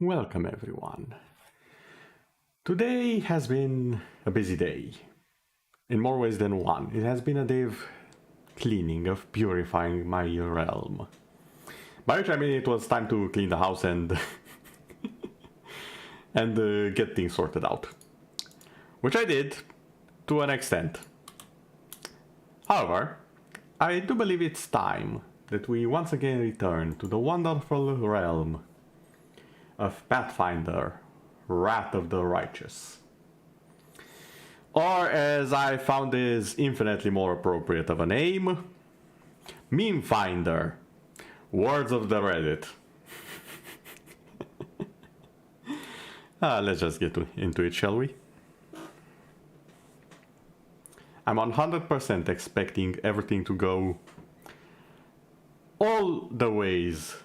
Welcome everyone. Today has been a busy day, in more ways than one. It has been a day of cleaning, of purifying my realm. By which I mean it was time to clean the house and get things sorted out. Which I did, to an extent. However, I do believe it's time that we once again return to the wonderful realm of Pathfinder, Wrath of the Righteous. Or, as I found is infinitely more appropriate of a name, Memefinder, Words of the Reddit. Let's just get into it, shall we? I'm 100% expecting everything to go all the ways,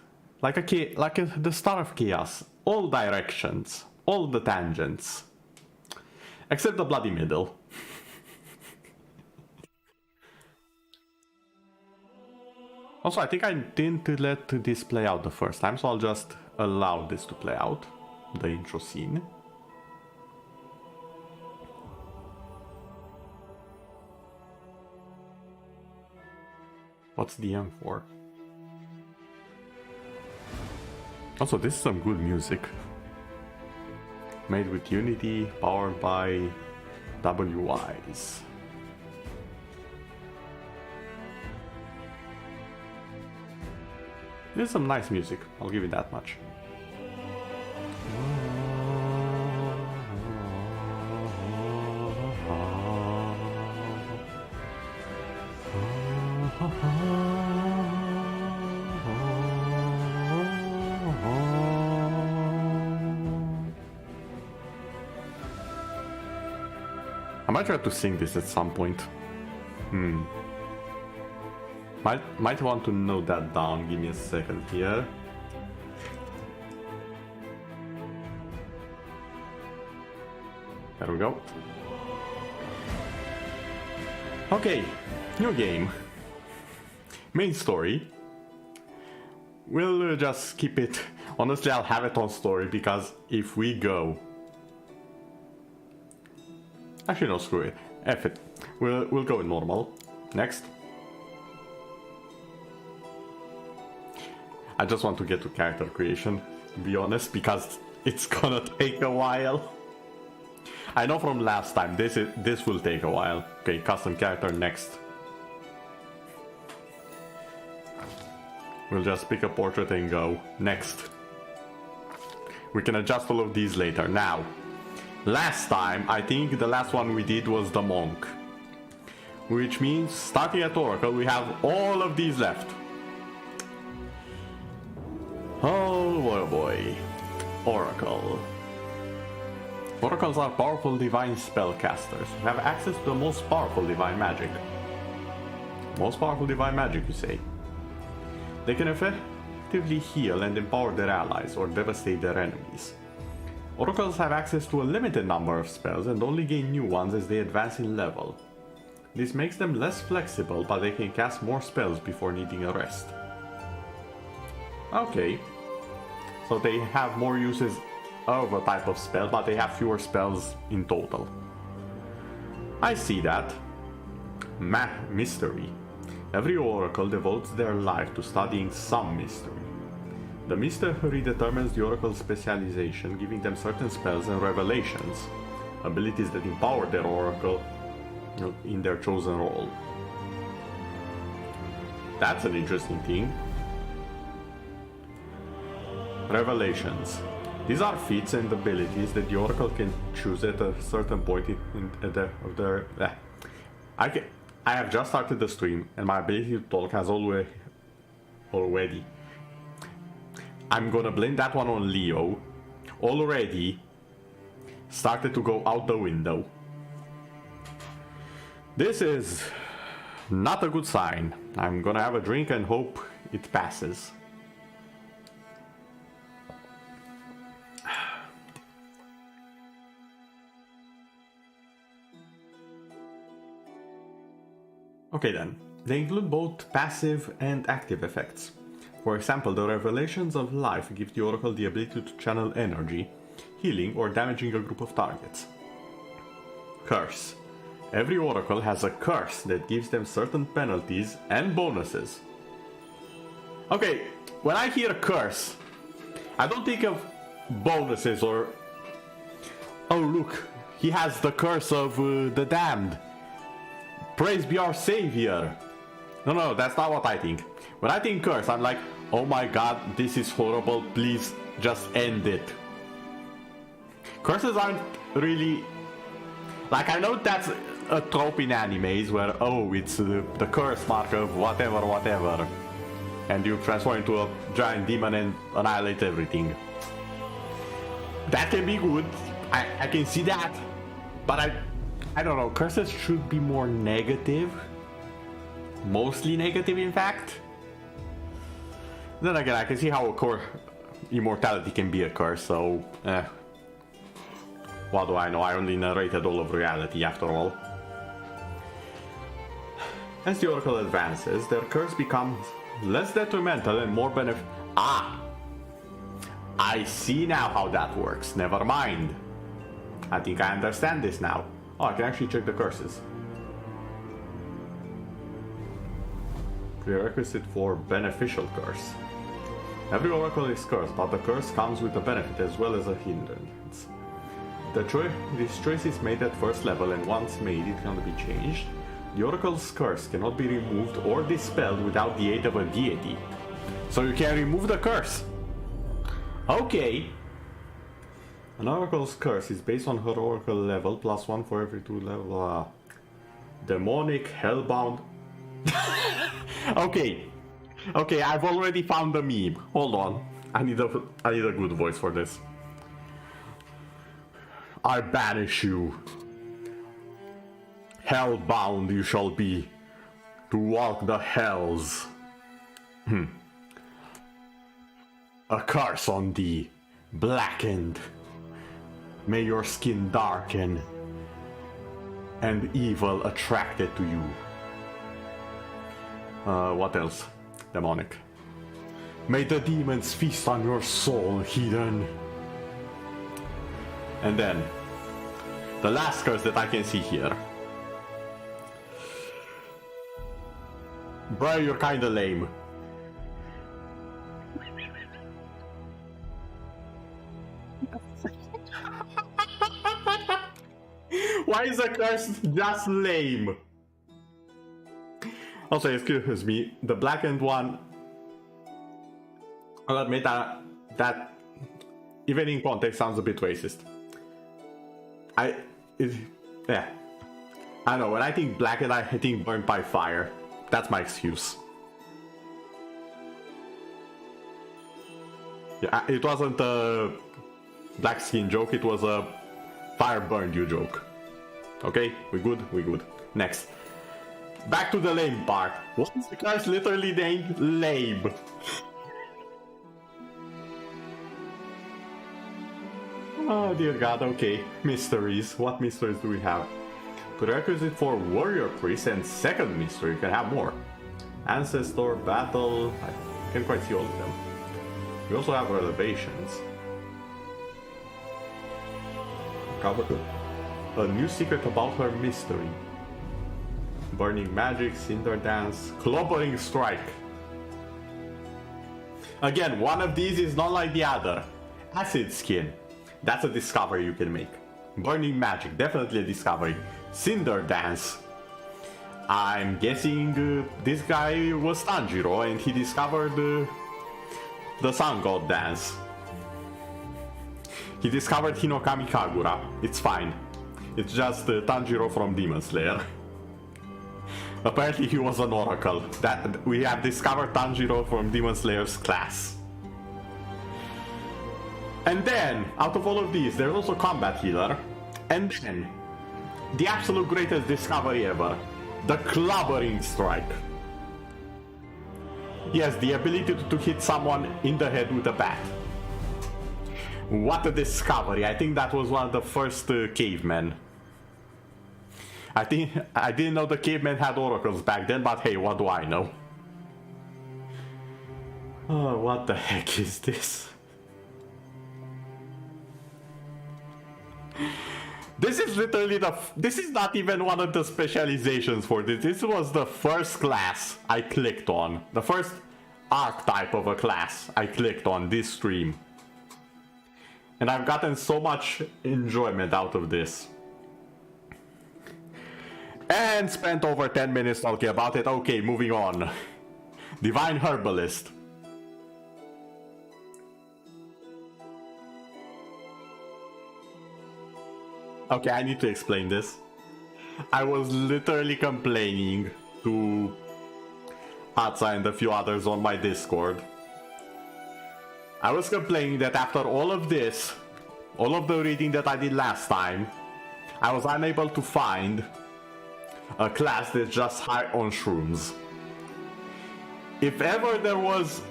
like the Star of Chaos, all directions, all the tangents, except the bloody middle. Also, I think I didn't let this play out the first time, so I'll just allow this to play out, the intro scene. What's the M for? Also, this is some good music. Made with Unity, powered by WIs. There's some nice music, I'll give you that much. I might try to sing this at some point. Might want to note that down. Give me a second here. There we go. Okay, new game. Main story. We'll just keep it. Honestly, I'll have it on story because if we go. Actually, no, screw it. F it. We'll go in normal. Next. I just want to get to character creation, to be honest, because it's gonna take a while. I know from last time, this will take a while. Okay, custom character next. We'll just pick a portrait and go. Next. We can adjust all of these later. Now, last time, I think the last one we did was the monk. Which means, starting at Oracle, we have all of these left. Oh boy, oh boy. Oracle. Oracles are powerful divine spellcasters who have access to the most powerful divine magic. Most powerful divine magic, you say? They can effectively heal and empower their allies or devastate their enemies. Oracles have access to a limited number of spells and only gain new ones as they advance in level. This makes them less flexible, but they can cast more spells before needing a rest. Okay, so they have more uses of a type of spell, but they have fewer spells in total. I see that. Mystery. Every oracle devotes their life to studying some mystery. The mystery determines the oracle's specialization, giving them certain spells and revelations, abilities that empower their oracle in their chosen role. That's an interesting thing. Revelations. These are feats and abilities that the Oracle can choose at a certain point I have just started the stream and my ability to talk has already. I'm gonna blame that one on Leo. Already started to go out the window. This is not a good sign. I'm gonna have a drink and hope it passes. Okay then, they include both passive and active effects. For example, the Revelations of Life give the Oracle the ability to channel energy, healing, or damaging a group of targets. Curse. Every Oracle has a curse that gives them certain penalties and bonuses. Okay, when I hear curse, I don't think of bonuses or... Oh look, he has the curse of the damned. Praise be our savior. No, that's not what I think. When I think curse, I'm like, oh my god, this is horrible, please just end it. Curses aren't really... Like, I know that's a trope in animes where, oh, it's the curse mark of whatever. And you transform into a giant demon and annihilate everything. That can be good. I can see that. But I don't know, curses should be more negative. Mostly negative, in fact. Then again, I can see how immortality can be a curse, so... What do I know? I only narrated all of reality, after all. As the Oracle advances, their curse becomes less detrimental and more Ah! I see now how that works. Never mind. I think I understand this now. Oh, I can actually check the curses. Prerequisite for beneficial curse. Every Oracle is cursed, but the curse comes with a benefit as well as a hindrance. This choice is made at first level, and once made, it cannot be changed. The Oracle's curse cannot be removed or dispelled without the aid of a deity. So you can remove the curse. Okay. An Oracle's curse is based on her Oracle level, +1 for every 2 level. Demonic, Hellbound. Okay, I've already found the meme. Hold on. I need a good voice for this. I banish you. Hellbound you shall be, to walk the hells. A curse on thee, blackened. May your skin darken, and evil attracted to you. What else? Demonic. May the demons feast on your soul, heathen. And then, the last curse that I can see here. Bro, you're kinda lame. Why is the curse just lame? Also, excuse me, the blackened one, I'll admit that even in context sounds a bit racist. I know, when I think blackened, I think burned by fire. That's my excuse. Yeah, it wasn't a black skin joke, it was a fire burned you joke. Okay, we good? We good. Next. Back to the lame part. What is the curse literally named lame? Oh dear god, okay. Mysteries. What mysteries do we have? Prerequisite for warrior priest and second mystery, you can have more. Ancestor, battle, I can't quite see all of them. We also have revelations. Cover a new secret about her mystery. Burning magic, cinder dance, clobbering strike. Again, one of these is not like the other. Acid skin. That's a discovery you can make. Burning magic, definitely a discovery. Cinder dance. I'm guessing this guy was Tanjiro and he discovered the sun god dance. He discovered Hinokami Kagura. It's fine. It's just Tanjiro from Demon Slayer. Apparently he was an oracle. That we have discovered Tanjiro from Demon Slayer's class. And then, out of all of these, there's also Combat Healer. And then, the absolute greatest discovery ever. The Clobbering Strike. Yes, the ability to hit someone in the head with a bat. What a discovery. I think that was one of the first cavemen. I didn't know the cavemen had oracles back then, but hey, what do I know? Oh, what the heck is this? This is literally this is not even one of the specializations for this. This was the first class I clicked on. The first archetype of a class I clicked on this stream. And I've gotten so much enjoyment out of this. And spent over 10 minutes talking about it. Okay, moving on. Divine Herbalist. Okay, I need to explain this. I was literally complaining to Atsa and a few others on my Discord. I was complaining that after all of this, all of the reading that I did last time, I was unable to find a class that's just high on shrooms. If ever there was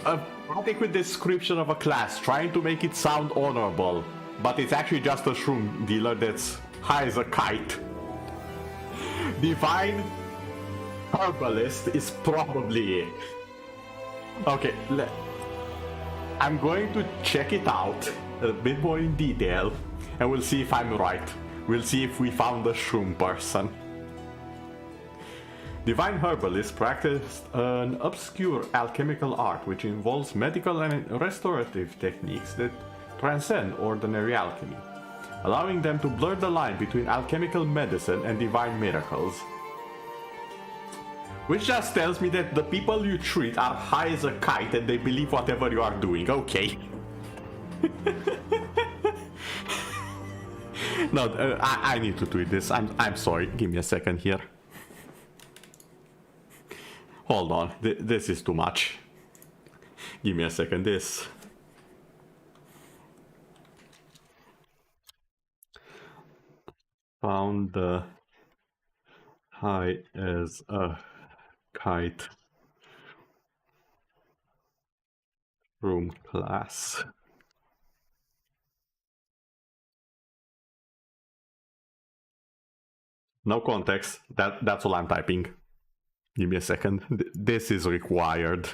a adequate description of a class trying to make it sound honorable, but it's actually just a shroom dealer that's high as a kite, Divine Herbalist is probably it. Okay, I'm going to check it out a bit more in detail, and we'll see if I'm right. We'll see if we found a shroom person. Divine Herbalist practiced an obscure alchemical art which involves medical and restorative techniques that transcend ordinary alchemy, allowing them to blur the line between alchemical medicine and divine miracles. Which just tells me that the people you treat are high as a kite and they believe whatever you are doing. Okay. No, I need to tweet this. I'm sorry. Give me a second here. Hold on. This is too much. Give me a second. This. Found the high as a kite room class. No context. That's all I'm typing. Give me a second. This is required.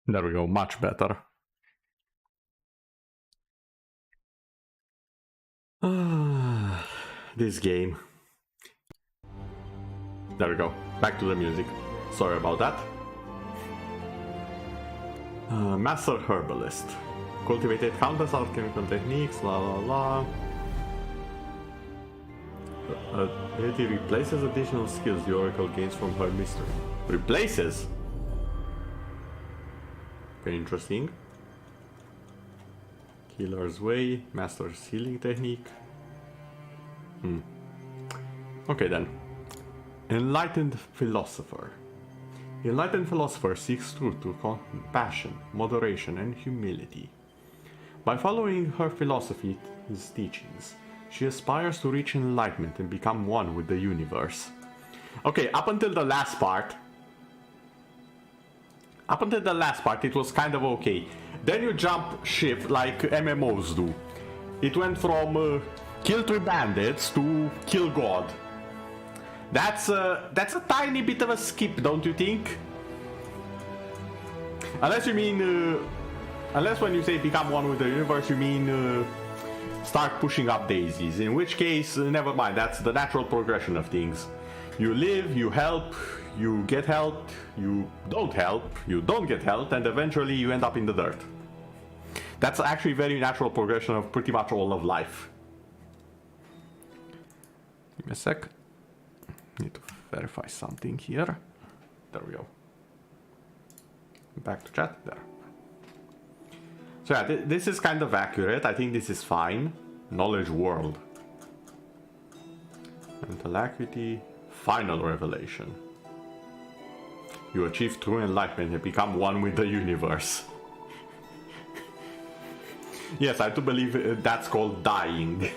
There we go, much better. This game. There we go, back to the music. Sorry about that. Master Herbalist. Cultivated countless alchemical techniques, la la la. Ability replaces additional skills the Oracle gains from her mystery. Replaces? Very interesting. Killer's Way, Master's Healing Technique. Okay then. Enlightened Philosopher. The Enlightened Philosopher seeks truth through compassion, moderation, and humility. By following her philosophy's teachings, she aspires to reach enlightenment and become one with the universe. Okay, up until the last part, it was kind of okay. Then you jump ship like MMOs do. It went from kill 3 bandits to kill God. That's a tiny bit of a skip, don't you think? Unless you mean, unless when you say become one with the universe, you mean start pushing up daisies. In which case, never mind. That's the natural progression of things. You live, you help, you get help, you don't help, you don't get help, and eventually you end up in the dirt. That's actually very natural progression of pretty much all of life. Give me a sec. Need to verify something here. There we go. Back to chat. There. So yeah, this is kind of accurate. I think this is fine. Knowledge World. Mental Acuity. Final Revelation. You achieve true enlightenment and become one with the universe. Yes, I do believe that's called dying.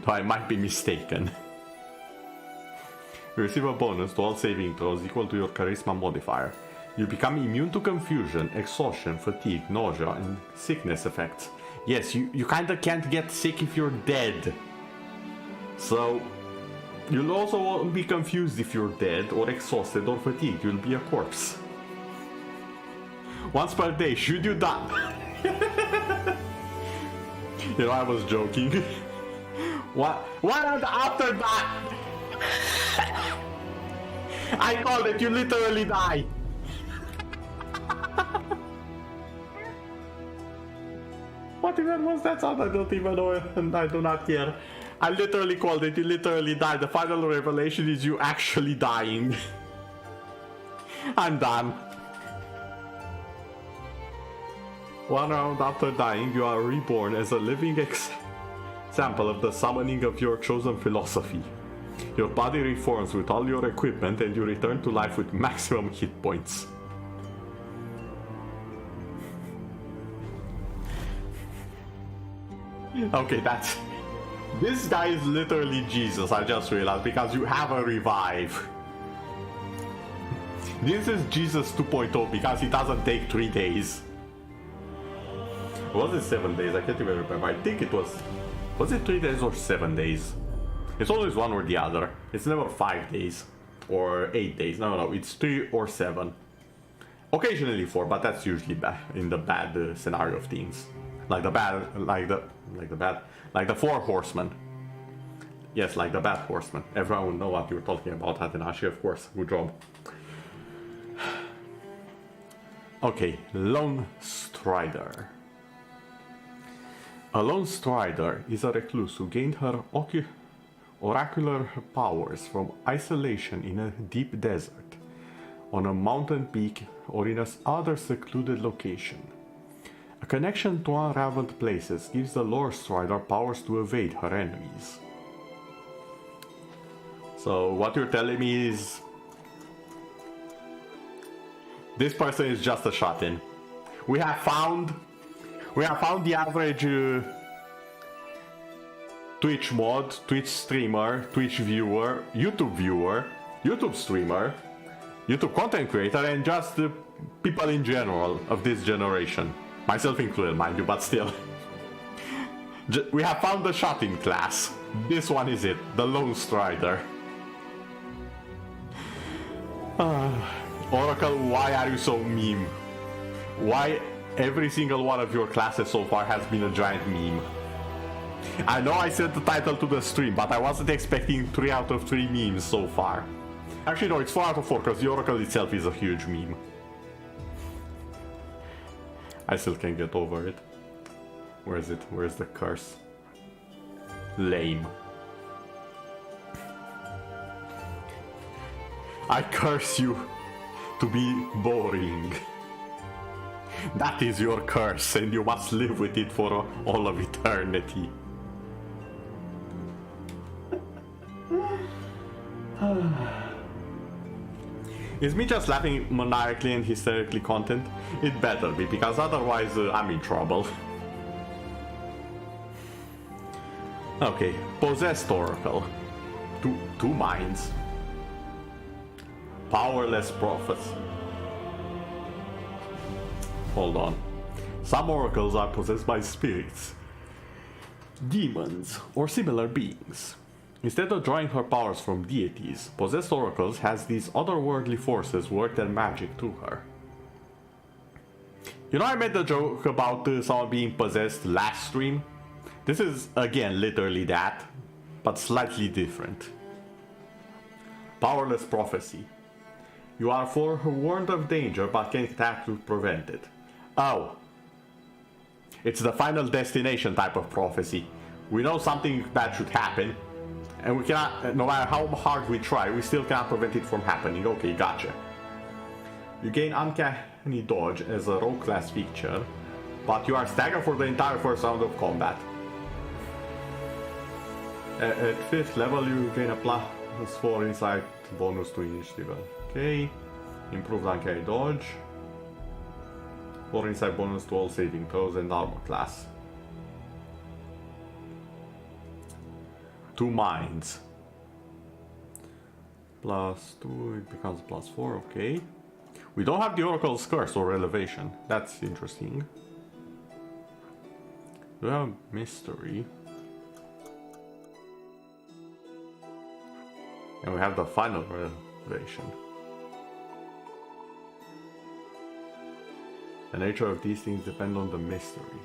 Though I might be mistaken. You receive a bonus to all saving throws equal to your charisma modifier. You become immune to confusion, exhaustion, fatigue, nausea, and sickness effects. Yes, you kinda can't get sick if you're dead. So, you'll also won't be confused if you're dead, or exhausted, or fatigued. You'll be a corpse. Once per day, should you die... You know, I was joking. What after that? I called it, you literally die. What even was that sound? I don't even know, and I do not care. I literally called it, you literally died. The final revelation is you actually dying. I'm done. One round after dying, you are reborn as a living example of the summoning of your chosen philosophy. Your body reforms with all your equipment and you return to life with maximum hit points. Okay, that's... This guy is literally Jesus, I just realized, because you have a revive. This is Jesus 2.0 because it doesn't take 3 days. Was it 7 days? I can't even remember. I think it was... Was it 3 days or 7 days? It's always one or the other. It's never 5 days. Or 8 days. No, it's 3 or 7. Occasionally 4, but that's usually in the bad scenario of things. Like the 4 horsemen. Yes, like the bad horsemen. Everyone will know what you're talking about, Atenashi, of course. Good job. Okay, Lone Strider. A Lone Strider is a recluse who gained her oracular powers from isolation in a deep desert, on a mountain peak, or in other secluded location. A connection to unraveled places gives the Lone Strider powers to evade her enemies. So what you're telling me is... This person is just a shut-in. We have found the average Twitch mod, Twitch streamer, Twitch viewer, YouTube streamer, YouTube content creator, and just people in general of this generation. Myself included, mind you, but still. We have found the shut-in class. This one is it, the Lone Strider. Oracle, why are you so meme? Why every single one of your classes so far has been a giant meme? I know I set the title to the stream, but I wasn't expecting 3 out of 3 memes so far. Actually no, it's 4 out of 4 because the Oracle itself is a huge meme. I still can't get over it. Where is it? Where's the curse? Lame. I curse you to be boring. That is your curse, and you must live with it for all of eternity. Is me just laughing maniacally and hysterically content? It better be, because otherwise I'm in trouble. Okay, Possessed Oracle. Two minds. Powerless Prophets. Hold on. Some oracles are possessed by spirits, demons, or similar beings. Instead of drawing her powers from deities, Possessed Oracles has these otherworldly forces work their magic to her. You know, I made the joke about someone being possessed last stream? This is, again, literally that, but slightly different. Powerless Prophecy. You are forewarned of danger, but can't act to prevent it. Oh. It's the final destination type of prophecy. We know something bad should happen, and we cannot, no matter how hard we try, we still cannot prevent it from happening. Okay, gotcha. You gain Uncanny Dodge as a rogue class feature, but you are staggered for the entire first round of combat. At 5th level, you gain a +4 insight bonus to initiative. Okay. Improved Uncanny Dodge. 4 insight bonus to all saving throws and armor class. 2 minds. +2, it becomes +4, okay. We don't have the Oracle's Curse or Elevation. That's interesting. We have Mystery. And we have the Final Revelation. The nature of these things depend on the mystery.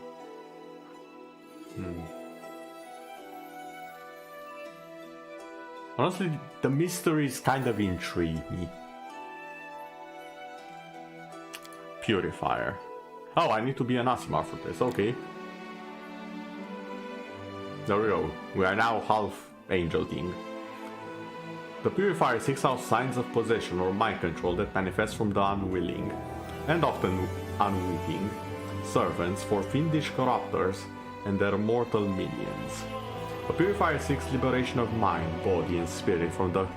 Honestly, the mysteries kind of intrigue me. Purifier. Oh, I need to be an Asimar for this, okay. There we go. We are now half angel thing. The Purifier seeks out signs of possession or mind control that manifest from the unwilling, and often unwitting, servants for fiendish corruptors and their mortal minions. A Purifier seeks liberation of mind, body, and spirit from the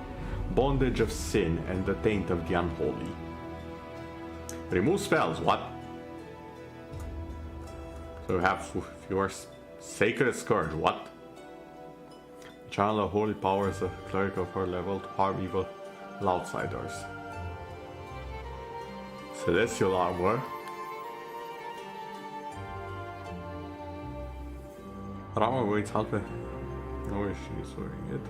bondage of sin and the taint of the unholy. Remove spells, what? So we have your Sacred Scourge, what? Channel a holy power as a cleric of her level to harm evil outsiders. Celestial Armor. Armor waits half a... No, she is wearing it.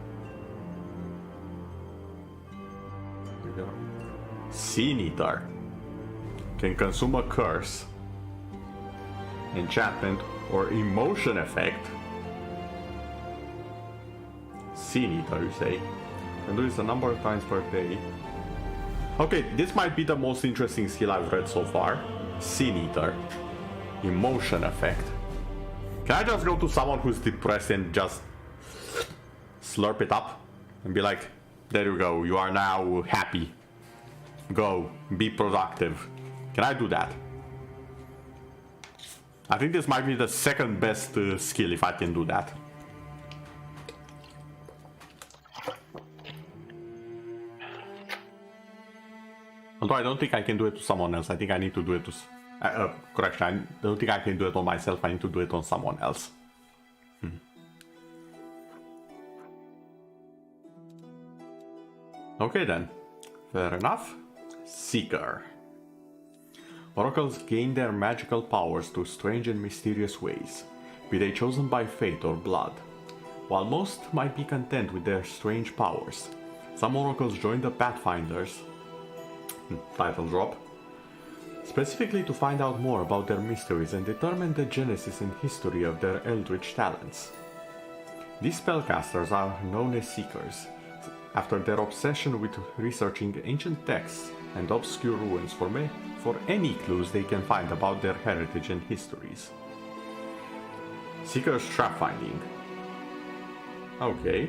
We go. Sin Eater. Can consume a curse, enchantment, or emotion effect. Sin Eater, you say? And do this a number of times per day. Okay, this might be the most interesting skill I've read so far. Sin Eater. Emotion effect. Can I just go to someone who's depressed and just slurp it up? And be like, there you go, you are now happy. Go, be productive. Can I do that? I think this might be the second best skill if I can do that. Although I don't think I can do it to someone else. I think I need to do it to... correction, I don't think I can do it on myself. I need to do it on someone else. Okay then. Fair enough. Seeker. Oracles gain their magical powers through strange and mysterious ways, be they chosen by fate or blood. While most might be content with their strange powers, some oracles join the pathfinders, title drop, specifically to find out more about their mysteries and determine the genesis and history of their eldritch talents. These spellcasters are known as Seekers, after their obsession with researching ancient texts and obscure ruins for any clues they can find about their heritage and histories. Seeker's trap finding. Okay.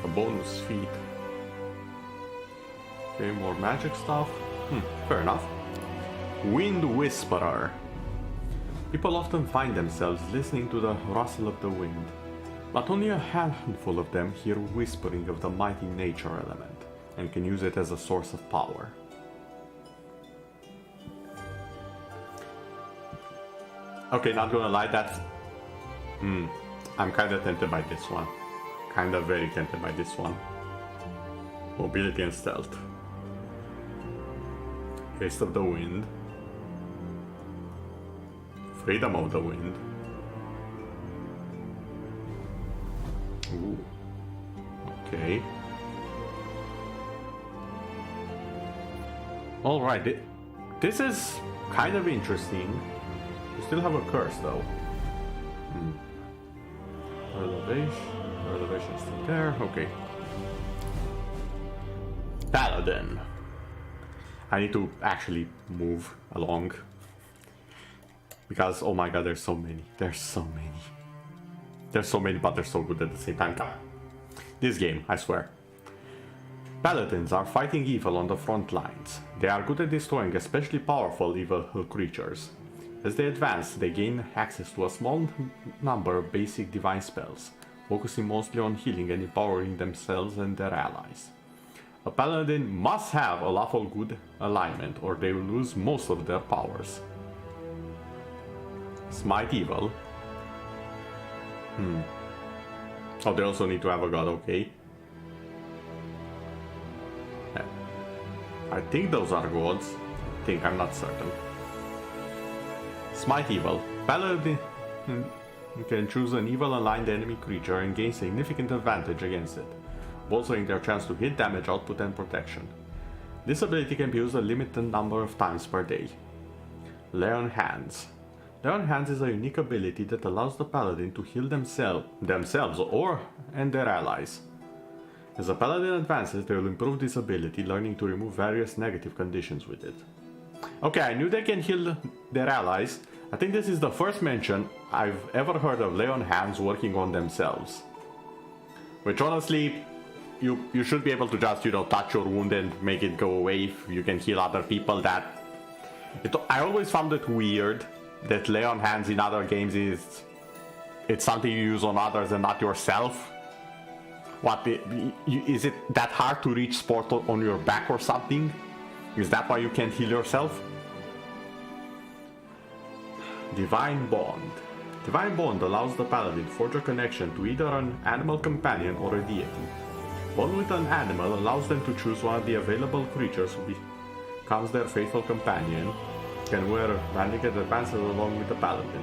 A bonus feat. Okay, more magic stuff. Fair enough. Wind Whisperer. People often find themselves listening to the rustle of the wind, but only a handful of them hear whispering of the mighty nature element, and can use it as a source of power. Okay, not gonna lie, that's... I'm kinda tempted by this one. Kinda very tempted by this one. Mobility and stealth. Haste of the wind. Freedom of the wind. Ooh. Okay. Alright, this is kind of interesting. We still have a curse though. Elevation is still there, okay. Paladin. I need to actually move along. Because, oh my god, there's so many. There's so many. There's so many, but they're so good at the same time. This game, I swear. Paladins are fighting evil on the front lines. They are good at destroying especially powerful evil creatures. As they advance, they gain access to a small number of basic divine spells, focusing mostly on healing and empowering themselves and their allies. A paladin must have a lawful good alignment, or they will lose most of their powers. Smite evil. Oh, they also need to have a god, okay. Yeah. I think those are gods. I'm not certain. Smite Evil. Paladin can choose an evil aligned enemy creature and gain significant advantage against it, bolstering their chance to hit, damage output, and protection. This ability can be used a limited number of times per day. Ley on Hands. Ley on Hands is a unique ability that allows the paladin to heal themselves and their allies. As the paladin advances, they will improve this ability, learning to remove various negative conditions with it. Okay, I knew they can heal their allies. I think this is the first mention I've ever heard of Ley on Hands working on themselves. Which honestly, you should be able to just, touch your wound and make it go away if you can heal other people. I always found it weird that Ley on Hands in other games it's something you use on others and not yourself. Is it that hard to reach sport on your back or something? Is that why you can't heal yourself? Divine Bond. Divine Bond allows the paladin to forge a connection to either an animal companion or a deity. Bond with an animal allows them to choose one of the available creatures who becomes their faithful companion, can wear banding and advances along with the paladin.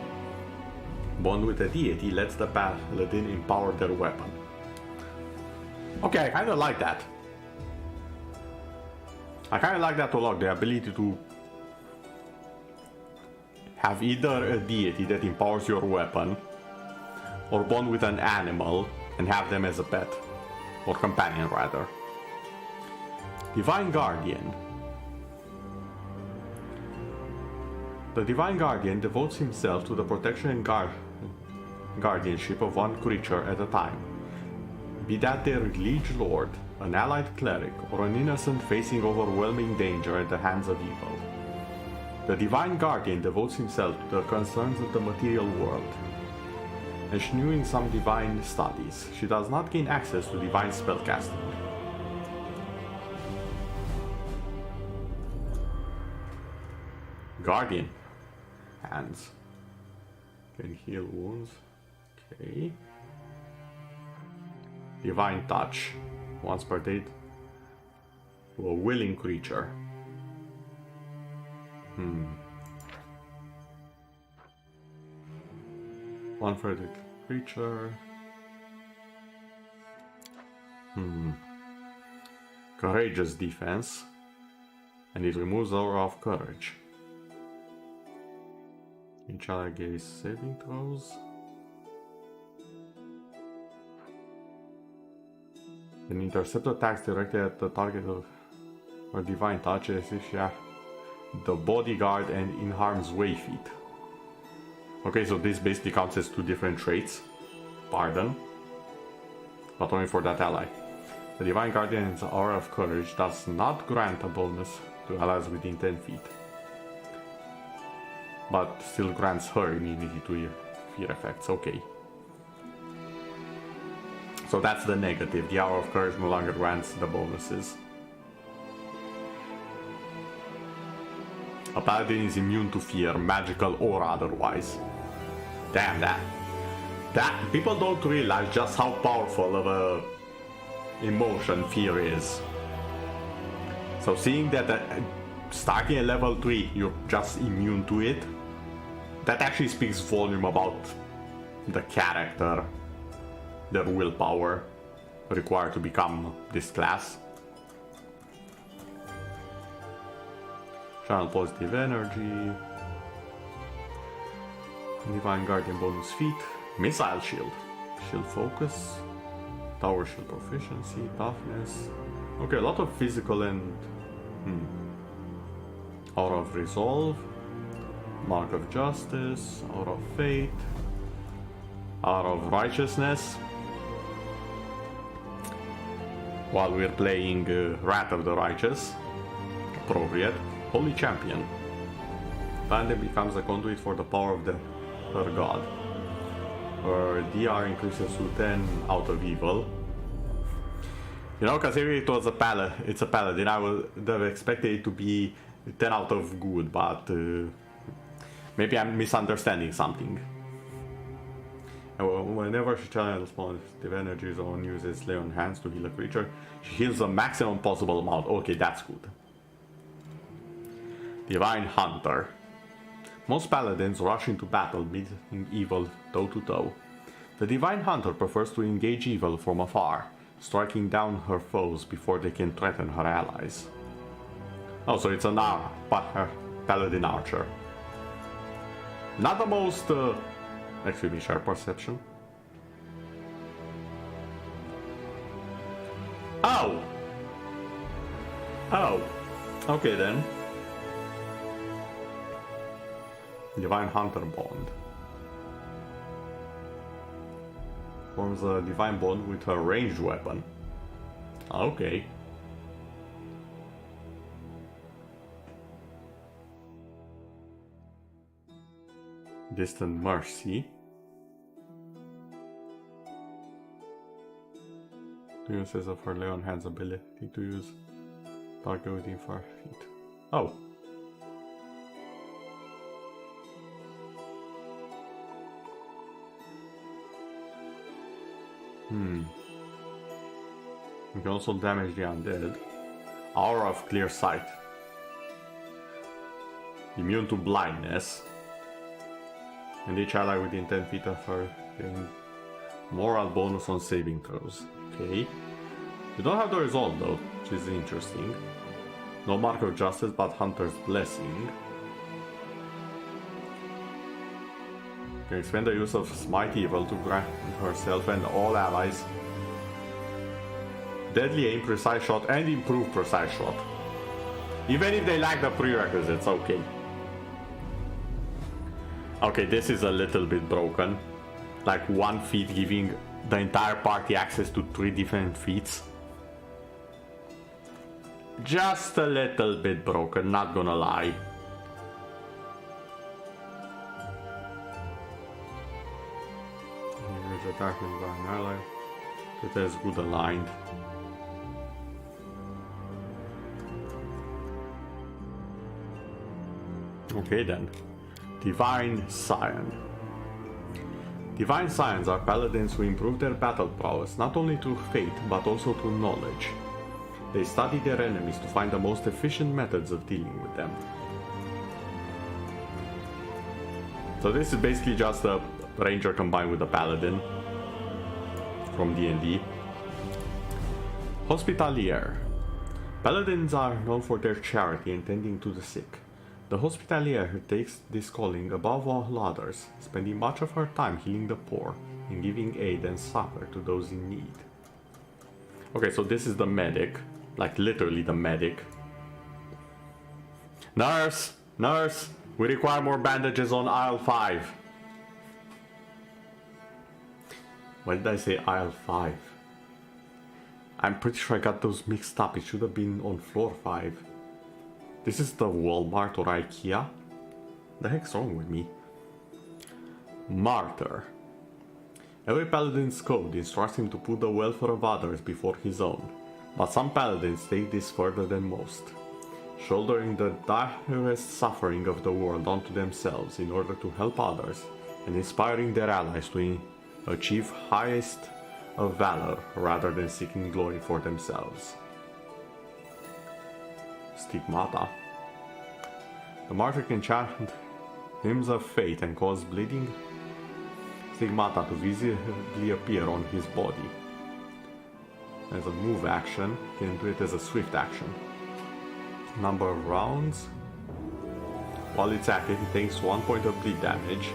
Bond with a deity lets the paladin empower their weapon. Okay, I kinda like that. I kinda like that a lot, the ability to have either a deity that empowers your weapon, or bond with an animal and have them as a pet, or companion rather. Divine Guardian. The Divine Guardian devotes himself to the protection and guardianship of one creature at a time, be that their liege lord, an allied cleric, or an innocent facing overwhelming danger at the hands of evil. The Divine Guardian devotes himself to the concerns of the material world. Eschewing some divine studies, she does not gain access to divine spellcasting. Guardian Hands. Can heal wounds. Okay. Divine Touch. Once per day to a willing creature. One for the creature. Courageous defense. And it removes aura of courage. Each ally gains saving throws. Can intercept attacks directed at the target of or divine touch as if you have the bodyguard and in harm's way feat. Okay, so this basically counts as two different traits. Pardon. But only for that ally. The Divine Guardian's Aura of Courage does not grant a bonus to allies within 10 feet. But still grants her immunity to fear effects, okay. So that's the negative. The Aura of Courage no longer grants the bonuses. A paladin is immune to fear, magical or otherwise. Damn that. People don't realize just how powerful of a emotion fear is. So seeing that starting at level 3 you're just immune to it, that actually speaks volume about the character, their willpower required to become this class. Channel positive energy. Divine Guardian bonus feat. Missile shield. Shield focus. Tower shield proficiency. Toughness. Okay, a lot of physical and... Aura of resolve. Mark of justice. Aura of fate. Aura of righteousness. While we're playing Wrath of the Righteous. Appropriate. Holy Champion. Paladin becomes a conduit for the power of her god. Her DR increases to 10 out of evil. You know, considering it was it's a paladin, I would have expected it to be 10 out of good, but maybe I'm misunderstanding something. Whenever she channels positive energies or uses Ley on hands to heal a creature, she heals the maximum possible amount. Okay, that's good. Divine Hunter. Most paladins rush into battle meeting evil toe to toe. The Divine Hunter prefers to engage evil from afar, striking down her foes before they can threaten her allies. Oh, so it's an paladin archer. Not the most... Actually, be sharp perception. Oh! Oh! Okay then. Divine Hunter Bond. Forms a divine bond with her ranged weapon. Okay. Distant Mercy. Uses of her Ley on hands ability to use target within 5 feet. Oh. You can also damage the undead. Aura of Clear Sight. Immune to blindness. And each ally within 10 feet of her getting moral bonus on saving throws. Okay. You don't have the result though, which is interesting. No mark of justice but Hunter's Blessing. You can expand the use of Smite Evil to grant herself and all allies deadly aim, precise shot, and improved precise shot. Even if they lack the prerequisites, okay. Okay, this is a little bit broken. Like 1 feat giving the entire party access to 3 different feats. Just a little bit broken, not gonna lie. Here's attacking by an ally that is good aligned. Okay then. Divine Scion. Divine Scions are paladins who improve their battle prowess not only through faith but also through knowledge. They study their enemies to find the most efficient methods of dealing with them. So this is basically just a ranger combined with a paladin from D&D. Hospitalier. Paladins are known for their charity and tending to the sick. The Hospitalier takes this calling above all others, spending much of her time healing the poor and giving aid and succor to those in need. Okay, so this is the medic, like literally the medic. Nurse! Nurse! We require more bandages on aisle 5. Why did I say aisle 5? I'm pretty sure I got those mixed up. It should have been on floor 5. This is the Walmart or IKEA? The heck's wrong with me? Martyr. Every paladin's code instructs him to put the welfare of others before his own, but some paladins take this further than most, shouldering the direst suffering of the world onto themselves in order to help others, and inspiring their allies to achieve highest of valor rather than seeking glory for themselves. Stigmata. The martyr can chant hymns of faith and cause bleeding stigmata to visibly appear on his body. As a move action, you can do it as a swift action. Number of rounds. While it's active, he takes 1 point of bleed damage,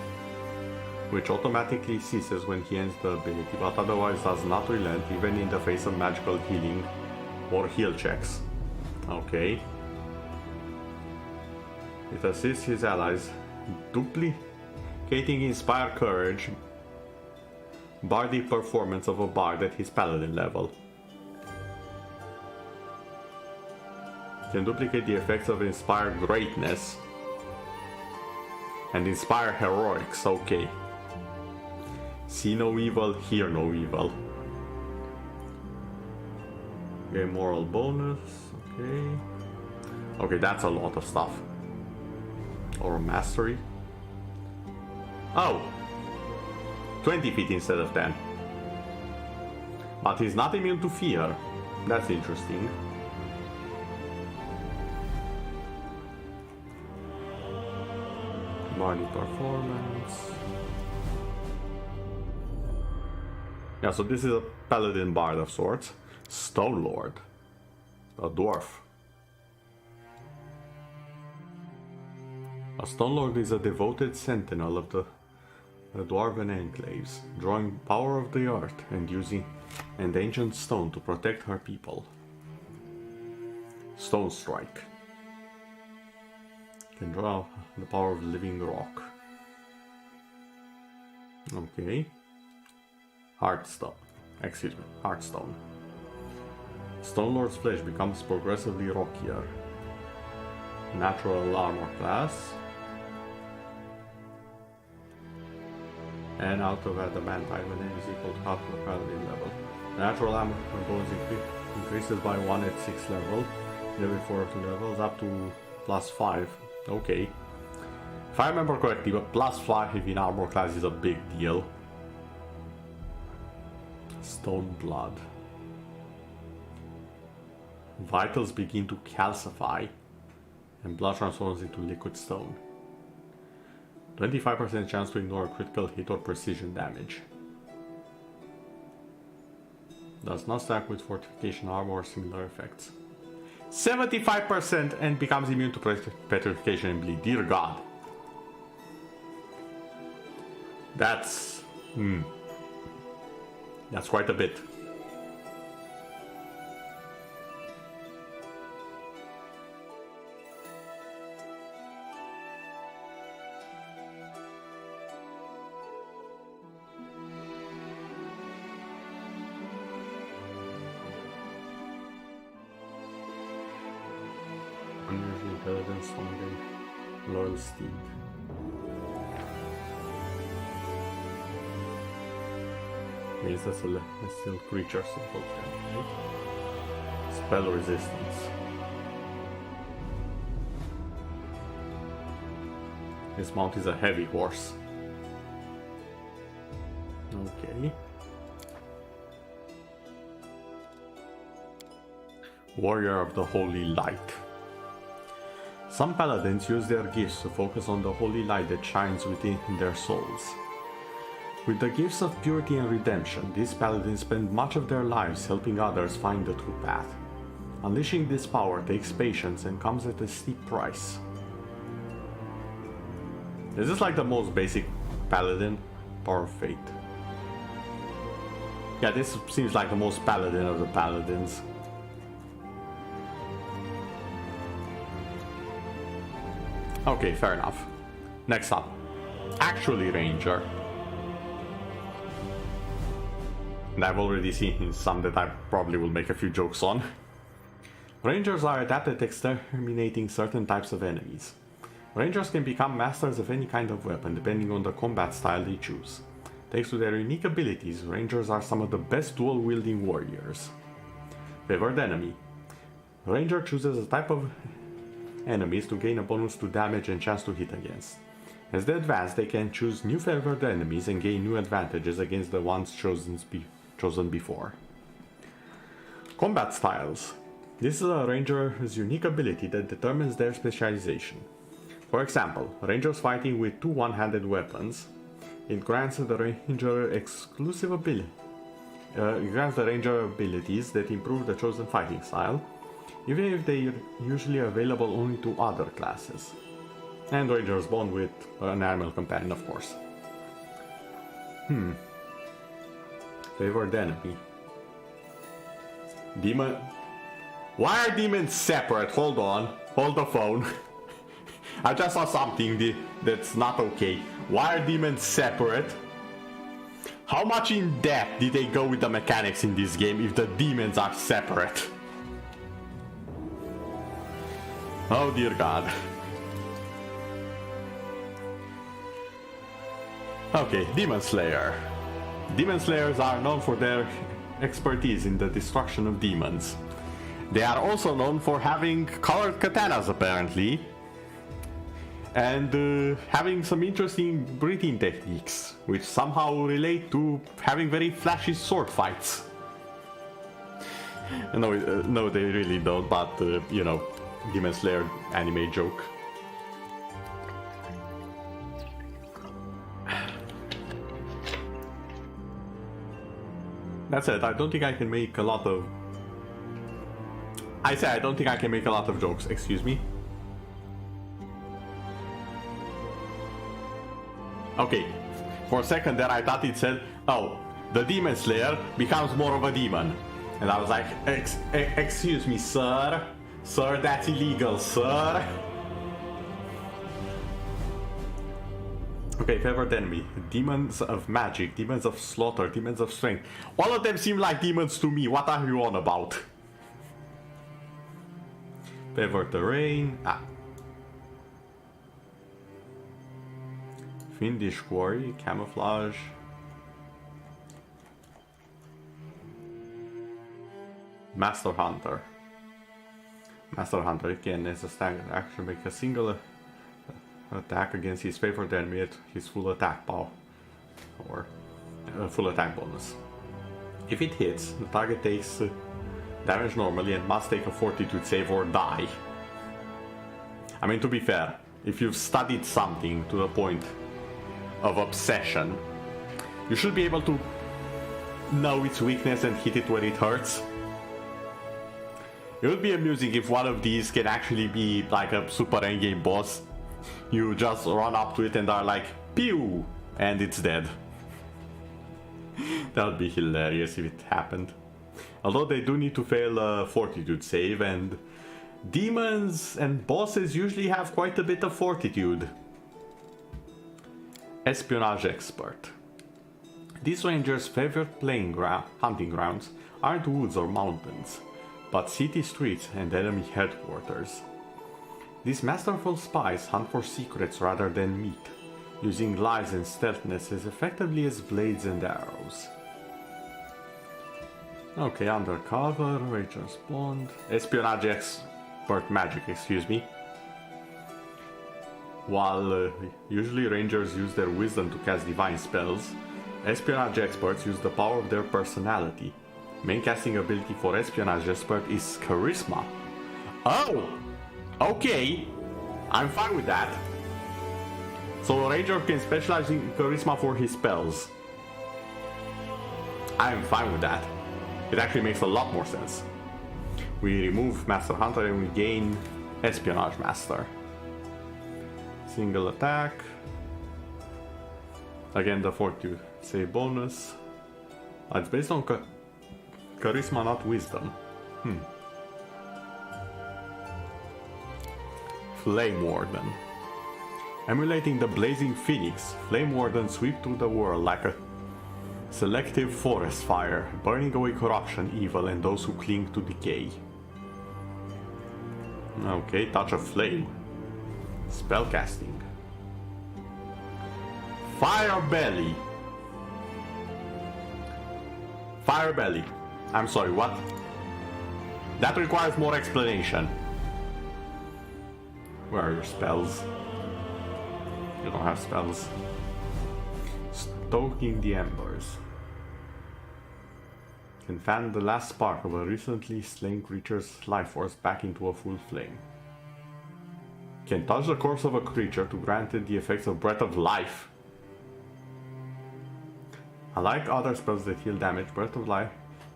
which automatically ceases when he ends the ability, but otherwise does not relent even in the face of magical healing or heal checks. Okay. It assists his allies, duplicating Inspire Courage, bardic performance of a bard at his paladin level. Can duplicate the effects of Inspire Greatness and Inspire Heroics, okay. See no evil, hear no evil. Gain moral bonus, okay. Okay, that's a lot of stuff. Or mastery. Oh! 20 feet instead of 10. But he's not immune to fear. That's interesting. Body performance. Yeah, so this is a paladin bard of sorts. Stone Lord. A dwarf. A Stone Lord is a devoted sentinel of the dwarven enclaves, drawing power of the earth and using ancient stone to protect her people. Stone Strike. Can draw the power of living rock. Okay. Heartstone. Heartstone. Stone Lord's flesh becomes progressively rockier. Natural armor class. And out of adamantine when it is equal to half the paladin level. Natural armor bonus increases by 1 at 6 level. Level 4 to levels up to +5. Okay. If I remember correctly, but +5 in armor class is a big deal. Stone Blood. Vitals begin to calcify and blood transforms into liquid stone. 25% chance to ignore a critical hit or precision damage. Does not stack with fortification armor or similar effects. 75% and becomes immune to petrification and bleed. Dear God. That's quite a bit. Unusual intelligence, something loyal steed. Means that's a celestial creature simple, right? Spell resistance. This mount is a heavy horse. Okay. Warrior of the Holy Light. Some paladins use their gifts to focus on the holy light that shines within their souls. With the gifts of purity and redemption, these paladins spend much of their lives helping others find the true path. Unleashing this power takes patience and comes at a steep price. Is this like the most basic paladin? Power of Fate. Yeah, this seems like the most paladin of the paladins. Okay, fair enough. Next up. Actually Ranger. And I've already seen some that I probably will make a few jokes on. Rangers are adept at exterminating certain types of enemies. Rangers can become masters of any kind of weapon depending on the combat style they choose. Thanks to their unique abilities, Rangers are some of the best dual-wielding warriors. Favored enemy. Ranger chooses a type of enemies to gain a bonus to damage and chance to hit against. As they advance, they can choose new favored enemies and gain new advantages against the ones chosen before. Combat styles. This is a ranger's unique ability that determines their specialization. For example, rangers fighting with two one-handed weapons. It grants the ranger exclusive ability. It grants the ranger abilities that improve the chosen fighting style, even if they are usually available only to other classes. And Ranger's Bond with an animal companion, of course. Favored enemy. Demon. Why are demons separate? Hold on. Hold the phone. I just saw something that's not okay. Why are demons separate? How much in depth did they go with the mechanics in this game if the demons are separate? Oh dear God. Okay, Demon Slayer. Demon Slayers are known for their expertise in the destruction of demons. They are also known for having colored katanas apparently. and having some interesting breathing techniques, which somehow relate to having very flashy sword fights. No, they really don't, but you know, Demon Slayer anime joke. That's it. I don't think I can make a lot of... I said I don't think I can make a lot of jokes, excuse me. Okay, for a second there I thought it said, oh, the Demon Slayer becomes more of a demon. And I was like, excuse me, sir? Sir, that's illegal, sir. Okay, favored enemy. Demons of magic, demons of slaughter, demons of strength. All of them seem like demons to me. What are you on about? Favored terrain. Fiendish quarry, camouflage. Master Hunter. Master Hunter again is a standard action. Make a single attack against his favored enemy at his full attack power or full attack bonus. If it hits, the target takes damage normally and must take a fortitude save or die. I mean, to be fair, if you've studied something to the point of obsession, you should be able to know its weakness and hit it when it hurts. It would be amusing if one of these can actually be like a super endgame boss. You just run up to it and are like, pew! And it's dead. That would be hilarious if it happened. Although they do need to fail a fortitude save, and demons and bosses usually have quite a bit of fortitude. Espionage Expert. These rangers' favorite hunting grounds aren't woods or mountains, but city streets and enemy headquarters. These masterful spies hunt for secrets rather than meat, using lies and stealthiness as effectively as blades and arrows. Okay, undercover, Ranger's Bond, Espionage Expert magic, excuse me. While usually rangers use their wisdom to cast divine spells, Espionage Experts use the power of their personality. Main casting ability for Espionage Expert is Charisma. Oh! Okay! I'm fine with that. So a ranger can specialize in Charisma for his spells. I'm fine with that. It actually makes a lot more sense. We remove Master Hunter and we gain Espionage Master. Single attack. Again, the fortitude save bonus. It's based on Charisma, not Wisdom. Flame Warden. Emulating the blazing phoenix, Flame Warden sweep through the world like a selective forest fire, burning away corruption, evil, and those who cling to decay. Okay, Touch of Flame. Spellcasting. Fire Belly. Fire Belly. I'm sorry, what? That requires more explanation. Where are your spells? You don't have spells. Stoking the Embers. Can fan the last spark of a recently slain creature's life force back into a full flame. Can touch the corpse of a creature to grant it the effects of Breath of Life. Unlike other spells that heal damage, Breath of Life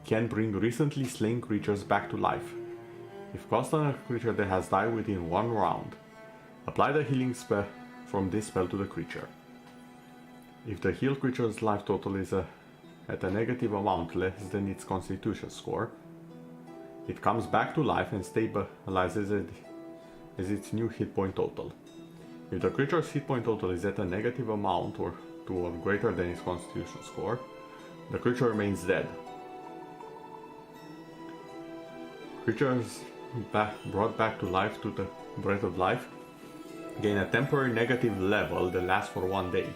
can bring recently slain creatures back to life. If cast on a creature that has died within one round, apply the healing spell from this spell to the creature. If the healed creature's life total is at a negative amount less than its constitution score, it comes back to life and stabilizes it as its new hit point total. If the creature's hit point total is at a negative amount or greater than its constitution score, the creature remains dead. Creatures brought back to life to the Breath of Life gain a temporary negative level that lasts for 1 day.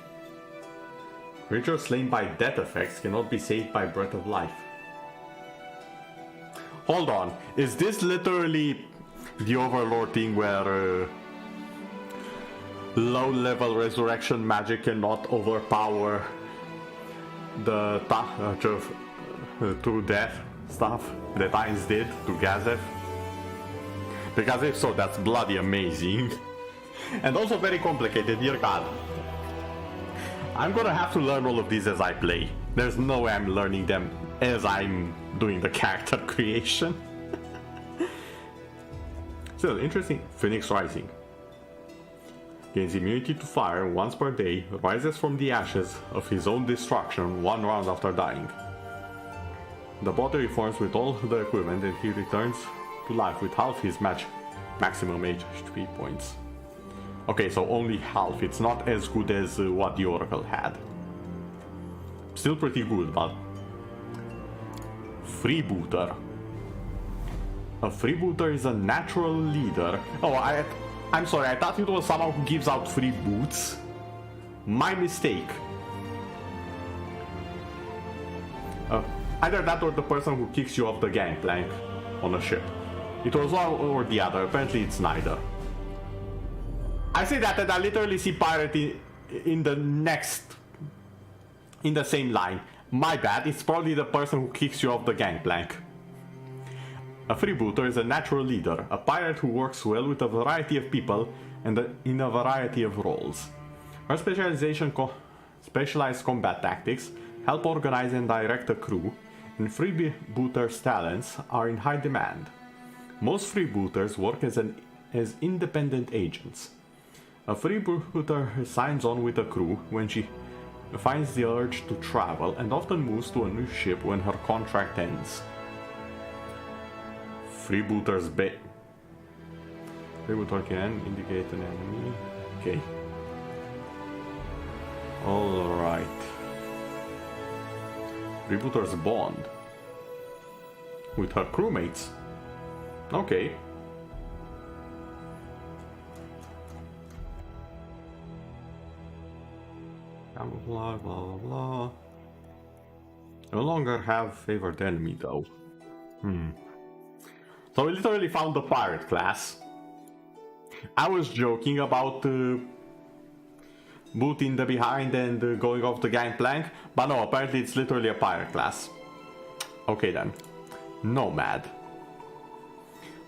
Creatures slain by death effects cannot be saved by Breath of Life. Hold on, is this literally the Overlord thing where low-level resurrection magic cannot overpower the true death stuff that Ainz did to Gazef? Because if so, that's bloody amazing. And also very complicated, dear god. I'm gonna have to learn all of these as I play. There's no way I'm learning them as I'm doing the character creation. Still, interesting. Phoenix Rising. Gains immunity to fire once per day, rises from the ashes of his own destruction 1 round after dying. The body reforms with all the equipment and he returns to life with half his maximum HP points. Okay, so only half. It's not as good as what the Oracle had. Still pretty good, but... Freebooter. A freebooter is a natural leader. Oh, I'm sorry, I thought it was someone who gives out free boots. My mistake. Either that or the person who kicks you off the gangplank on a ship. It was one or the other. Apparently it's neither. I say that and I literally see pirate in the same line. My bad, it's probably the person who kicks you off the gangplank. A freebooter is a natural leader, a pirate who works well with a variety of people and in a variety of roles. Her specialized combat tactics help organize and direct a crew, and freebooters' talents are in high demand. Most freebooters work as independent agents. A freebooter signs on with a crew when she finds the urge to travel and often moves to a new ship when her contract ends. Freebooters Freebooter can indicate an enemy. Okay. Alright. Freebooter's bond with her crewmates. Okay. Blah blah blah. No longer have favored enemy though. So we literally found the pirate class. I was joking about booting the behind and going off the gangplank, but no, apparently it's literally a pirate class. Okay then. Nomad.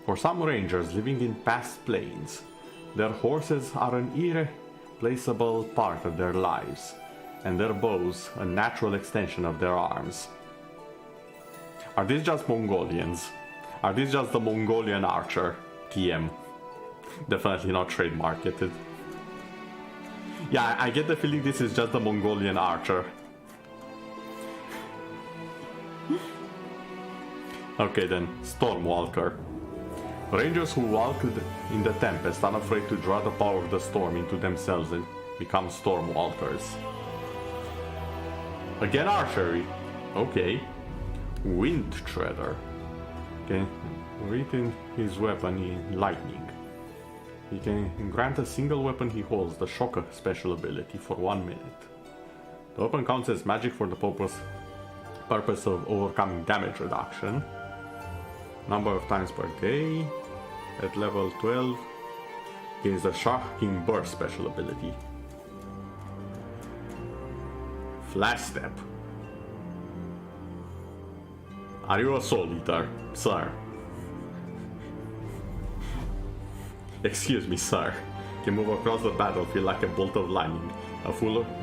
For some rangers living in past planes, their horses are an irreplaceable part of their lives, and their bows a natural extension of their arms. Are these just Mongolians? Are these just the Mongolian archer? TM. Definitely not trade marketed. Yeah, I get the feeling this is just the Mongolian archer. Okay then, Stormwalker. Rangers who walk in the Tempest, unafraid to draw the power of the storm into themselves and become Stormwalkers. Again archery. Okay. Wind Treader. Can retain his weapon in lightning. He can grant a single weapon he holds the Shock special ability for 1 minute. The weapon counts as magic for the purpose of overcoming damage reduction. Number of times per day. At level 12, gains the Shocking Burst special ability. Flash Step. Are you a Soul Eater, sir? Excuse me, sir. Can move across the battlefield like a bolt of lightning.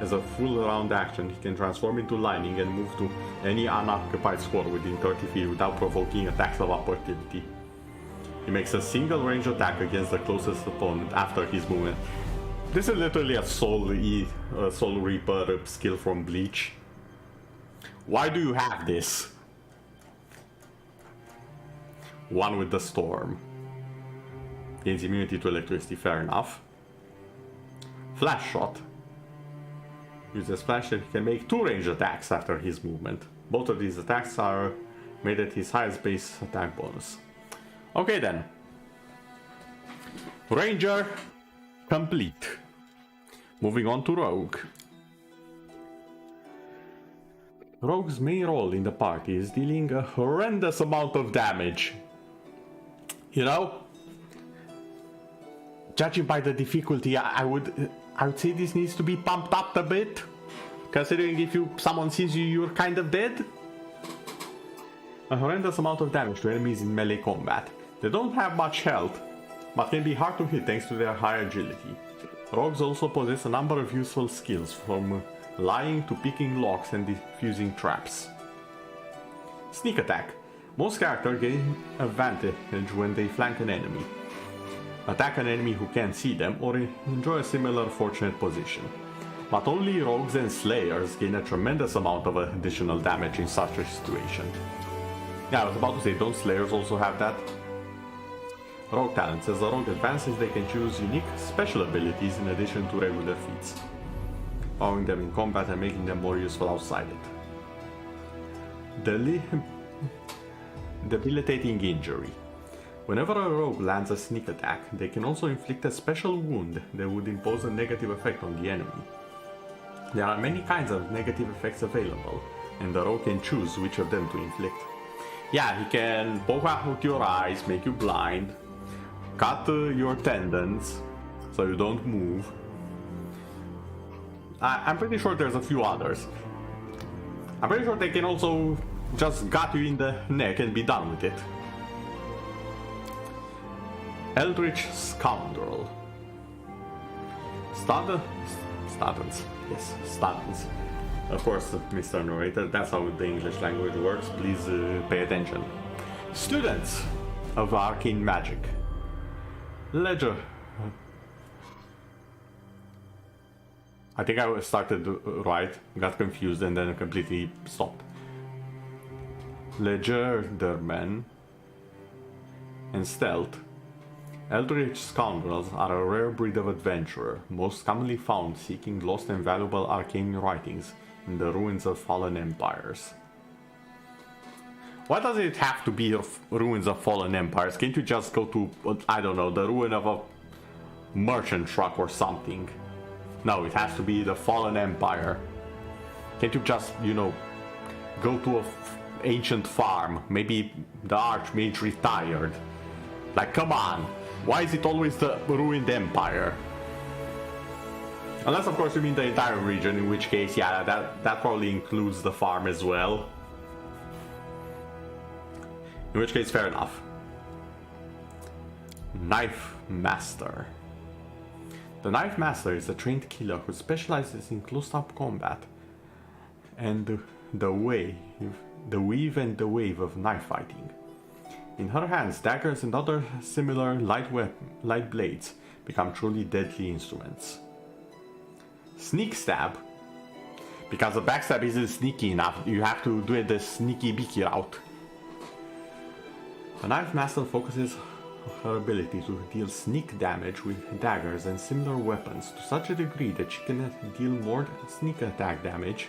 As a full round action, he can transform into lightning and move to any unoccupied square within 30 feet without provoking attacks of opportunity. He makes a single range attack against the closest opponent after his movement. This is literally a Soul Reaper skill from Bleach. Why do you have this? One with the Storm. Gains immunity to electricity, fair enough. Flash Shot. Uses flash and he can make 2 range attacks after his movement. Both of these attacks are made at his highest base attack bonus. Okay then. Ranger complete. Moving on to Rogue. Rogue's main role in the party is dealing a horrendous amount of damage. You know? Judging by the difficulty, I would I would say this needs to be pumped up a bit, considering if someone sees you, you're kind of dead. A horrendous amount of damage to enemies in melee combat. They don't have much health, but can be hard to hit thanks to their high agility. Rogues also possess a number of useful skills, from lying to picking locks and defusing traps. Sneak attack. Most characters gain advantage when they flank an enemy, attack an enemy who can't see them, or enjoy a similar fortunate position. But only rogues and slayers gain a tremendous amount of additional damage in such a situation. Yeah, I was about to say, don't slayers also have that? Rogue talents. As a rogue advances, they can choose unique special abilities in addition to regular feats, powering them in combat and making them more useful outside it. Debilitating injury. Whenever a rogue lands a sneak attack, they can also inflict a special wound that would impose a negative effect on the enemy. There are many kinds of negative effects available, and the rogue can choose which of them to inflict. Yeah, he can poke out your eyes, make you blind, cut your tendons so you don't move. I'm pretty sure there's a few others. I'm pretty sure they can also just gut you in the neck and be done with it. Eldritch Scoundrel. Statins. Yes, statins. Of course, Mr. Narrator, that's how the English language works. Please pay attention. Students of Arcane Magic. Ledger. I think I started right, got confused, and then completely stopped. Legerdermen and Stealth. Eldritch Scoundrels are a rare breed of adventurer, most commonly found seeking lost and valuable arcane writings in the ruins of fallen empires. Why does it have to be ruins of fallen empires? Can't you just go to, I don't know, the ruin of a merchant truck or something? No, it has to be the fallen empire. Can't you just, you know, go to a ancient farm? Maybe the Archmage retired. Like, come on. Why is it always the ruined empire? Unless, of course, you mean the entire region, in which case, yeah, that probably includes the farm as well. In which case, fair enough. Knife Master. The Knife Master is a trained killer who specializes in close-up combat and the weave and the wave of knife fighting. In her hands, daggers and other similar light blades become truly deadly instruments. Sneak Stab. Because the backstab isn't sneaky enough, you have to do it the sneaky beaky route. The Knife Master focuses her ability to deal sneak damage with daggers and similar weapons to such a degree that she can deal more sneak attack damage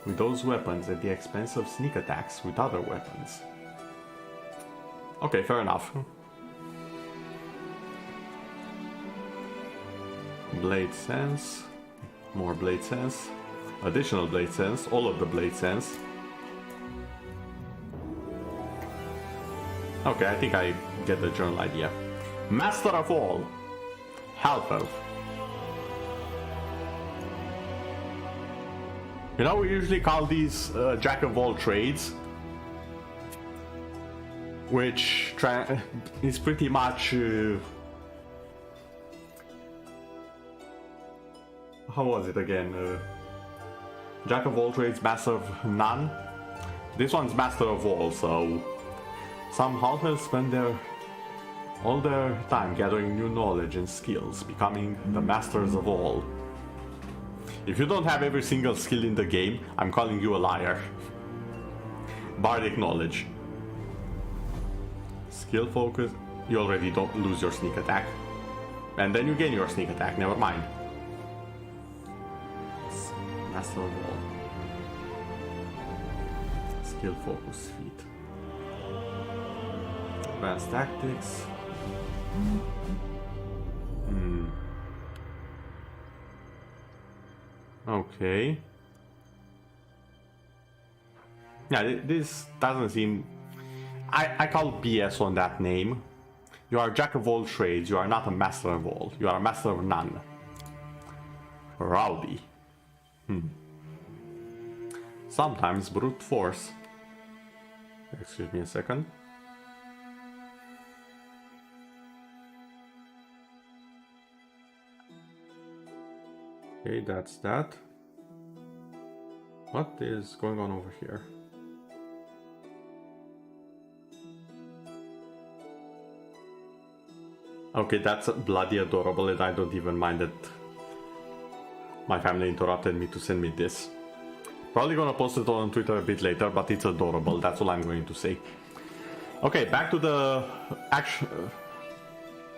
with those weapons at the expense of sneak attacks with other weapons. Okay, fair enough. Blade Sense. More Blade Sense. Additional Blade Sense. All of the Blade Sense. Okay, I think I get the general idea. Master of All. Half Elf. You know, we usually call these Jack of all trades, which is pretty much how was it again? Jack of all trades, master of none. This one's master of all, so some half-elves spend all their time gathering new knowledge and skills, becoming the masters of all. If you don't have every single skill in the game, I'm calling you a liar. Bardic knowledge. Skill focus. You already don't lose your sneak attack. And then you gain your sneak attack, never mind. Master of all. Skill focus feat. Advanced tactics. Okay. Yeah, this doesn't seem... I call BS on that name. You are a jack of all trades, you are not a master of all. You are a master of none. Rowdy. Sometimes brute force. Excuse me a second. Okay, that's that. What is going on over here? Okay, that's bloody adorable, and I don't even mind that my family interrupted me to send me this. Probably gonna post it on Twitter a bit later, but it's adorable, that's all I'm going to say. Okay, back to the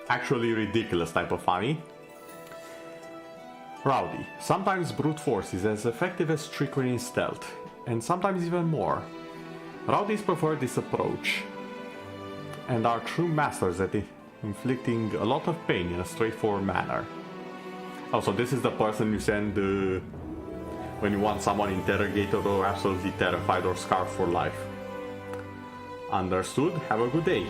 actually ridiculous type of funny. Rowdy. Sometimes brute force is as effective as trickery and stealth, and sometimes even more. Rowdies prefer this approach, and are true masters at inflicting a lot of pain in a straightforward manner. Oh, so this is the person you send when you want someone interrogated or absolutely terrified or scarred for life. Understood. Have a good day.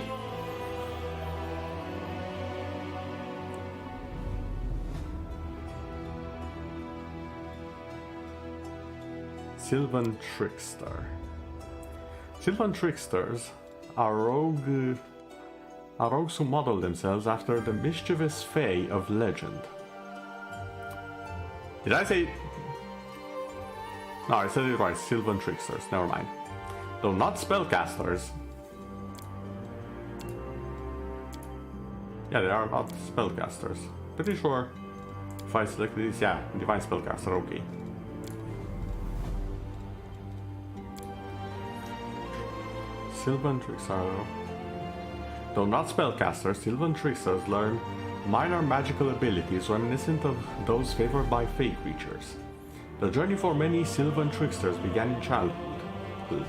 Sylvan Trickster. Sylvan Tricksters are rogues who model themselves after the mischievous fae of legend. Did I say... No, I said it right. Sylvan Tricksters. Never mind. Though not spellcasters. Yeah, they are not spellcasters. Pretty sure if I select this, yeah, Divine Spellcaster, okay. Sylvan Trickster. Though not spellcasters, Sylvan Tricksters learn minor magical abilities reminiscent of those favored by Fae creatures. The journey for many Sylvan Tricksters began in childhood,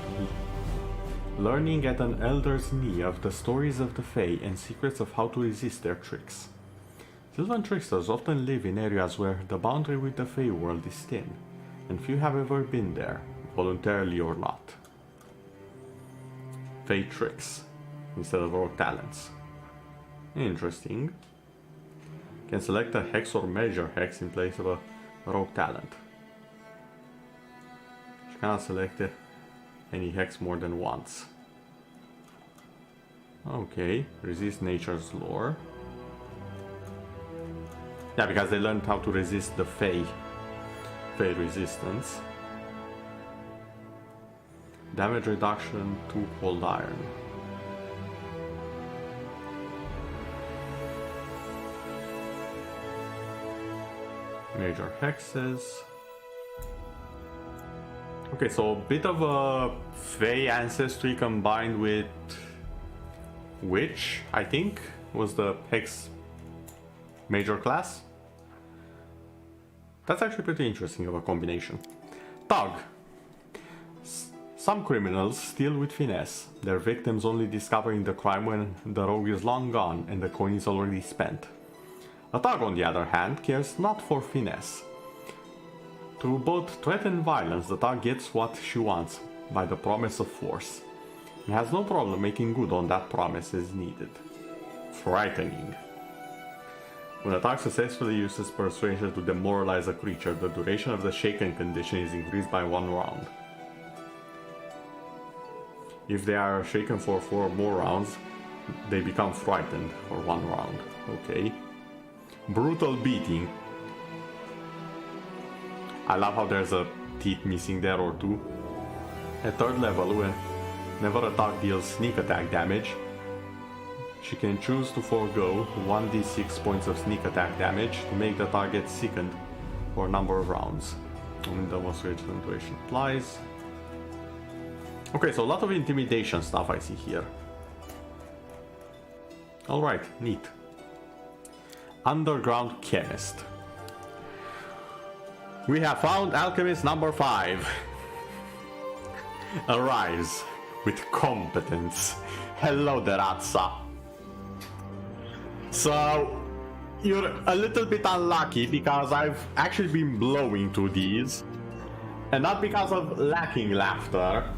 learning at an elder's knee of the stories of the Fae and secrets of how to resist their tricks. Sylvan Tricksters often live in areas where the boundary with the Fae world is thin, and few have ever been there, voluntarily or not. Fae tricks instead of rogue talents. Interesting. Can select a hex or measure hex in place of a rogue talent. You cannot select any hex more than once. Okay, resist nature's lore. Yeah, because they learned how to resist the Fae resistance. Damage reduction to cold iron. Major hexes. Okay, so a bit of a Fae ancestry combined with Witch, I think, was the hex major class. That's actually pretty interesting of a combination. Thug. Some criminals steal with finesse, their victims only discovering the crime when the rogue is long gone and the coin is already spent. A thug, on the other hand, cares not for finesse. Through both threat and violence, the thug gets what she wants by the promise of force, and has no problem making good on that promise as needed. Frightening. When a thug successfully uses persuasion to demoralize a creature, the duration of the shaken condition is increased by 1 round. If they are shaken for 4 more rounds, they become frightened for 1 round. Okay. Brutal beating. I love how there's a teeth missing there or 2. At 3rd level, whenever a thug deals sneak attack damage, she can choose to forego 1d6 points of sneak attack damage to make the target sickened for a number of rounds. And demonstration intuition applies. Okay, so a lot of intimidation stuff I see here. Alright, neat. Underground Chemist. We have found Alchemist number 5. Arrives with competence. Hello there, Atsa. So, you're a little bit unlucky because I've actually been blowing through these. And not because of lacking laughter,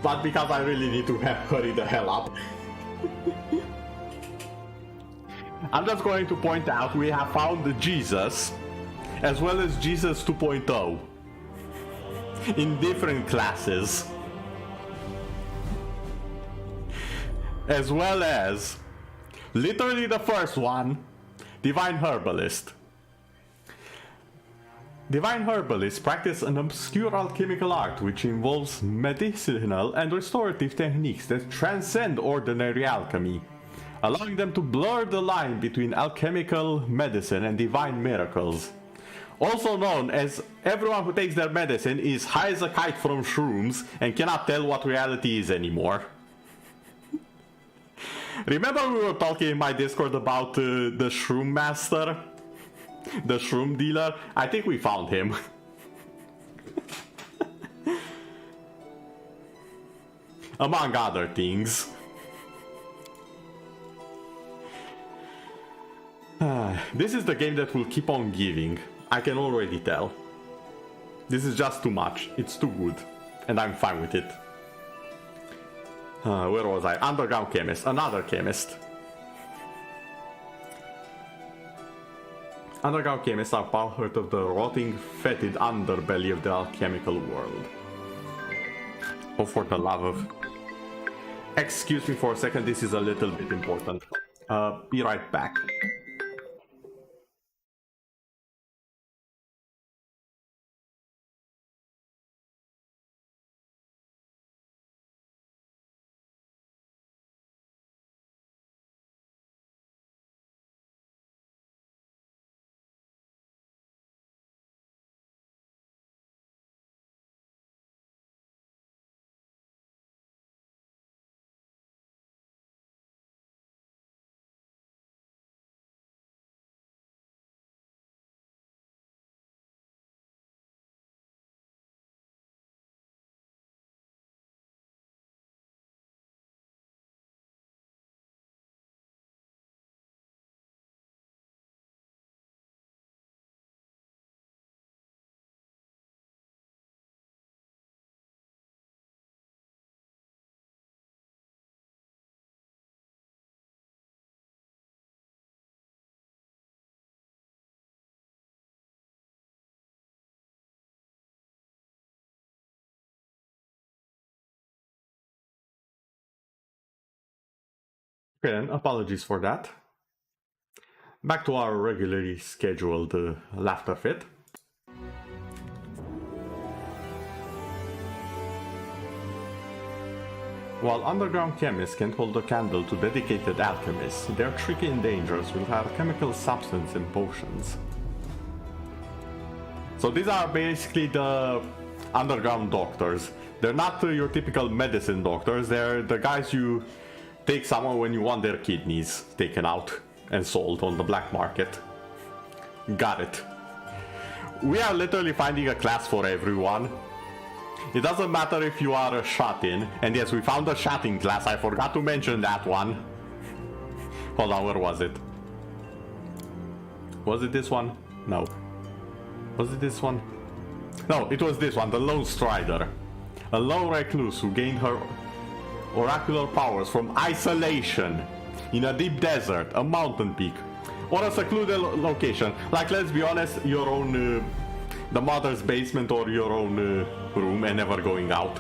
but because I really need to hurry the hell up. I'm just going to point out we have found Jesus, as well as Jesus 2.0, in different classes. As well as, literally the first one, Divine Herbalist. Divine Herbalists practice an obscure alchemical art which involves medicinal and restorative techniques that transcend ordinary alchemy, allowing them to blur the line between alchemical medicine and divine miracles. Also known as everyone who takes their medicine is high as a kite from shrooms and cannot tell what reality is anymore. Remember we were talking in my Discord about the shroom master? The shroom dealer? I think we found him. Among other things. This is the game that will keep on giving. I can already tell. This is just too much. It's too good. And I'm fine with it. Where was I? Underground chemist. Another chemist. Underground chemists are part of the rotting, fetid underbelly of the alchemical world. Oh, for the love of... Excuse me for a second, this is a little bit important. Be right back. Okay, then, apologies for that. Back to our regularly scheduled laughter fit. While underground chemists can't hold a candle to dedicated alchemists, they're tricky and dangerous with alchemical substance and potions. So these are basically the underground doctors. They're not your typical medicine doctors, they're the guys you take someone when you want their kidneys taken out and sold on the black market. Got it. We are literally finding a class for everyone. It doesn't matter if you are a shot-in, and yes, we found a shot-in class, I forgot to mention that one. Hold on, where was it? Was it this one? No. Was it this one? No, it was this one, the Lone Strider. A lone recluse who gained her oracular powers from isolation in a deep desert, a mountain peak, or a secluded location. Like, let's be honest, your own, the mother's basement or your own room and never going out.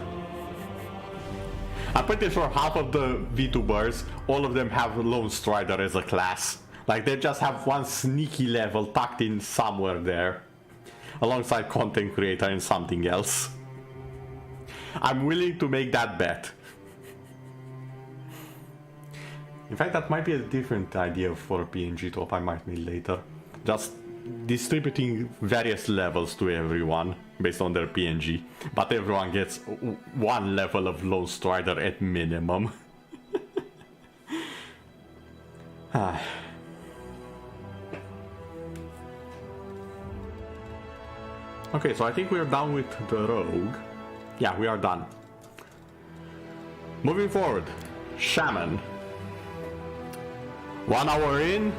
I'm pretty sure half of the VTubers, all of them have Lone Strider as a class. Like, they just have one sneaky level tucked in somewhere there, alongside content creator and something else. I'm willing to make that bet. In fact, that might be a different idea for a PNG top I might need later. Just distributing various levels to everyone based on their PNG. But everyone gets one level of Lone Strider at minimum. Okay, so I think we're done with the rogue. Yeah, we are done. Moving forward, Shaman. 1 hour in.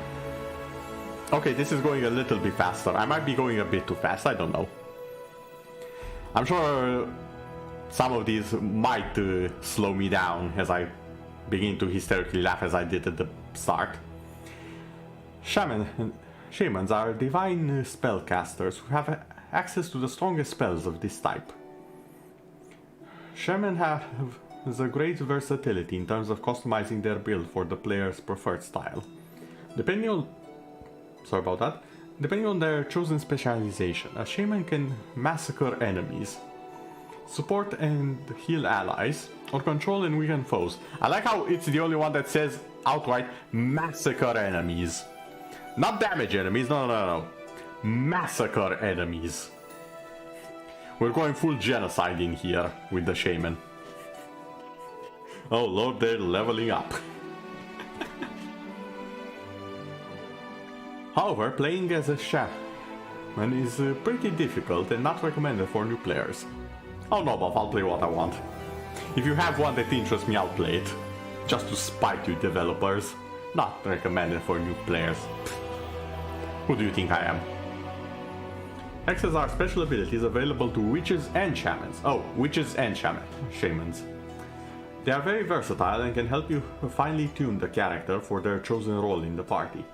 Okay, this is going a little bit faster. I might be going a bit too fast, I don't know. I'm sure some of these might slow me down as I begin to hysterically laugh as I did at the start. Shamans are divine spellcasters who have access to the strongest spells of this type. Shaman have a great versatility in terms of customizing their build for the player's preferred style. Depending on their chosen specialization, a shaman can massacre enemies, support and heal allies, or control and weaken foes. I like how it's the only one that says outright massacre enemies. Not damage enemies, no. Massacre enemies. We're going full genocide in here with the shaman. Oh lord, they're leveling up. However, playing as a shaman is pretty difficult and not recommended for new players. Oh no, Buff, I'll play what I want. If you have one that interests me, I'll play it. Just to spite you developers. Not recommended for new players. Who do you think I am? Hexes are special abilities available to witches and shamans. Oh, witches and shamans. They are very versatile and can help you finely tune the character for their chosen role in the party.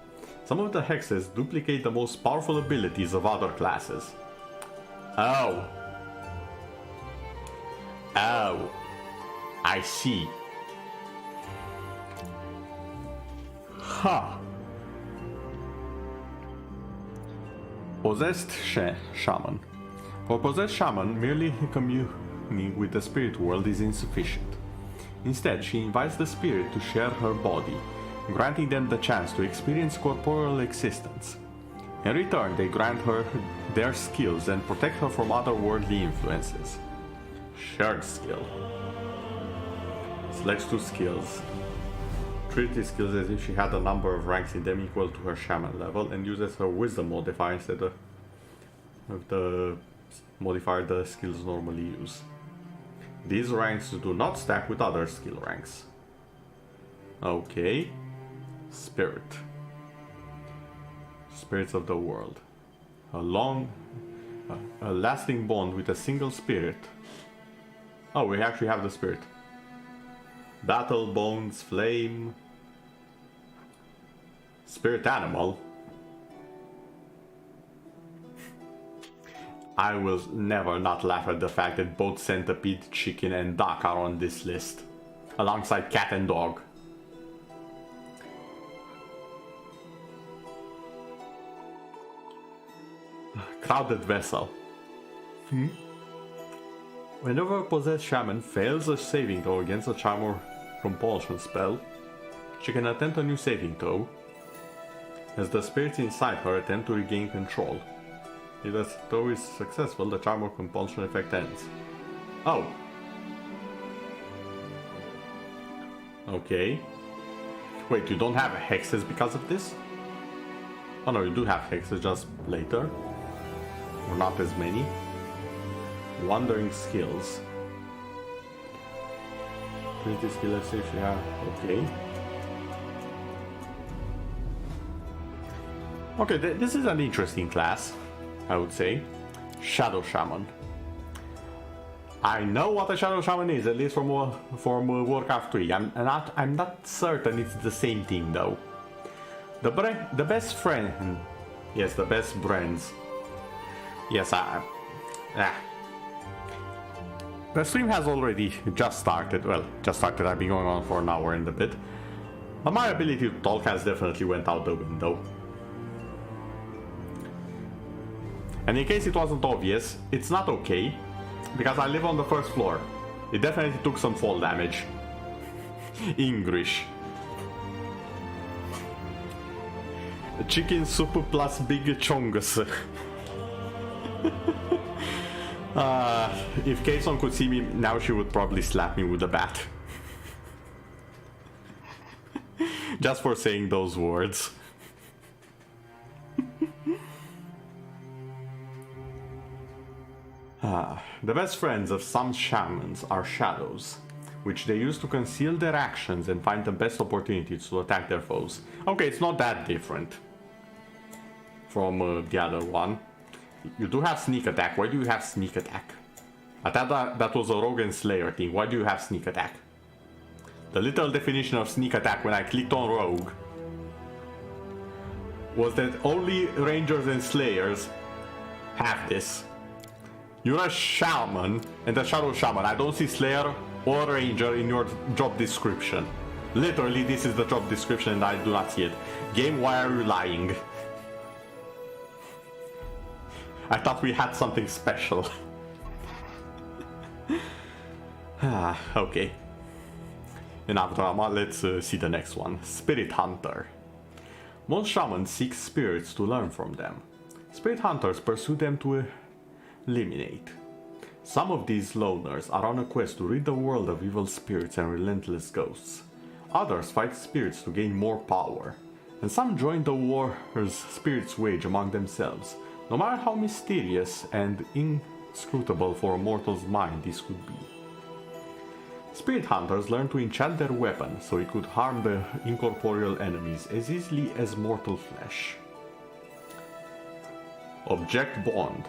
Some of the hexes duplicate the most powerful abilities of other classes. Oh, I see. Huh. Possessed Shaman. For Possessed Shaman, merely communing with the spirit world is insufficient. Instead, she invites the spirit to share her body, granting them the chance to experience corporeal existence. In return, they grant her their skills and protect her from otherworldly influences. Shared skill. Selects 2 skills. Treat these skills as if she had a number of ranks in them equal to her shaman level, and uses her wisdom modifier instead of the modifier the skills normally use. These ranks do not stack with other skill ranks. Okay. Spirit. Spirits of the world. A lasting bond with a single spirit. Oh, we actually have the spirit. Battle, bones, flame. Spirit animal. I will never not laugh at the fact that both centipede, chicken and duck are on this list. Alongside cat and dog. Crowded vessel. Whenever a possessed shaman fails a saving throw against a charm or compulsion spell, she can attempt a new saving throw, as the spirits inside her attempt to regain control. If the throw is successful, the charm or compulsion effect ends. Oh. Okay. Wait, you don't have hexes because of this? Oh no, you do have hexes, just later. Or not as many. Wandering skills. Pretty skill safe, yeah, okay. Okay, this is an interesting class, I would say. Shadow Shaman. I know what a Shadow Shaman is, at least from Warcraft 3. I'm not certain it's the same thing though. The best friend. Yes, the best friends. Yes, the stream has already just started. Well, just started. I've been going on for an hour and a bit. But my ability to talk has definitely went out the window. And in case it wasn't obvious, it's not okay, because I live on the first floor. It definitely took some fall damage. English. Chicken soup plus big chongus. If Kason could see me now, she would probably slap me with a bat. Just for saying those words. The best friends of some shamans are shadows, which they use to conceal their actions and find the best opportunities to attack their foes. Okay, it's not that different from the other one. You do have sneak attack. Why do you have sneak attack? I thought that was a rogue and slayer thing. Why do you have sneak attack? The literal definition of sneak attack when I clicked on rogue was that only Rangers and Slayers have this. You're a Shaman, and a Shadow Shaman. I don't see Slayer or Ranger in your job description. Literally, this is the job description and I do not see it. Game, why are you lying? I thought we had something special. Okay. Enough drama, let's see the next one. Spirit Hunter. Most shamans seek spirits to learn from them. Spirit Hunters pursue them to eliminate. Some of these loners are on a quest to rid the world of evil spirits and relentless ghosts. Others fight spirits to gain more power. And some join the wars spirits wage among themselves. No matter how mysterious and inscrutable for a mortal's mind this could be. Spirit Hunters learn to enchant their weapon so it could harm the incorporeal enemies as easily as mortal flesh. Object Bond.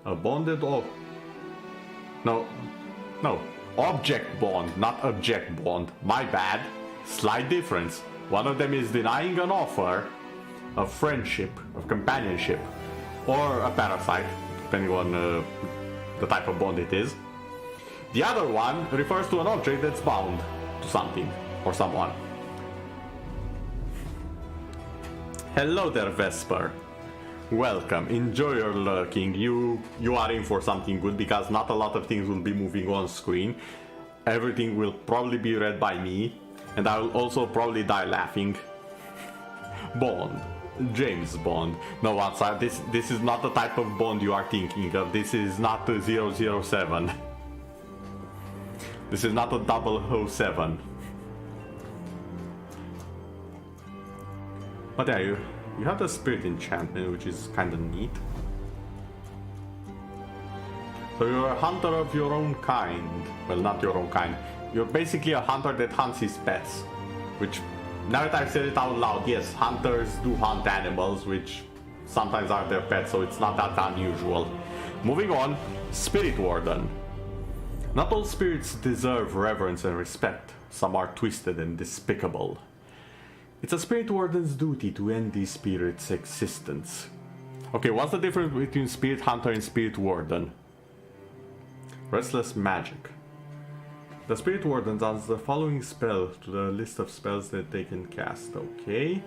A bonded No. Object Bond, not Object Bond. My bad. Slight difference. One of them is denying an offer of friendship, of companionship, or a parasite, depending on the type of bond it is. The other one refers to an object that's bound to something or someone. Hello there, Vesper. Welcome, enjoy your lurking. You are in for something good because not a lot of things will be moving on screen. Everything will probably be read by me, and I will also probably die laughing. Bond. James Bond. No, outside. This is not the type of Bond you are thinking of. This is not 007. This is not a 007. But yeah, you have the Spirit Enchantment, which is kind of neat. So you're a hunter of your own kind. Well, not your own kind. You're basically a hunter that hunts his pets. Which, now that I've said it out loud, yes, hunters do hunt animals, which sometimes are their pets, so it's not that unusual. Moving on, Spirit Warden. Not all spirits deserve reverence and respect. Some are twisted and despicable. It's a Spirit Warden's duty to end these spirits' existence. Okay, what's the difference between Spirit Hunter and Spirit Warden? Restless Magic. The Spirit Warden adds the following spell to the list of spells that they can cast. Okay.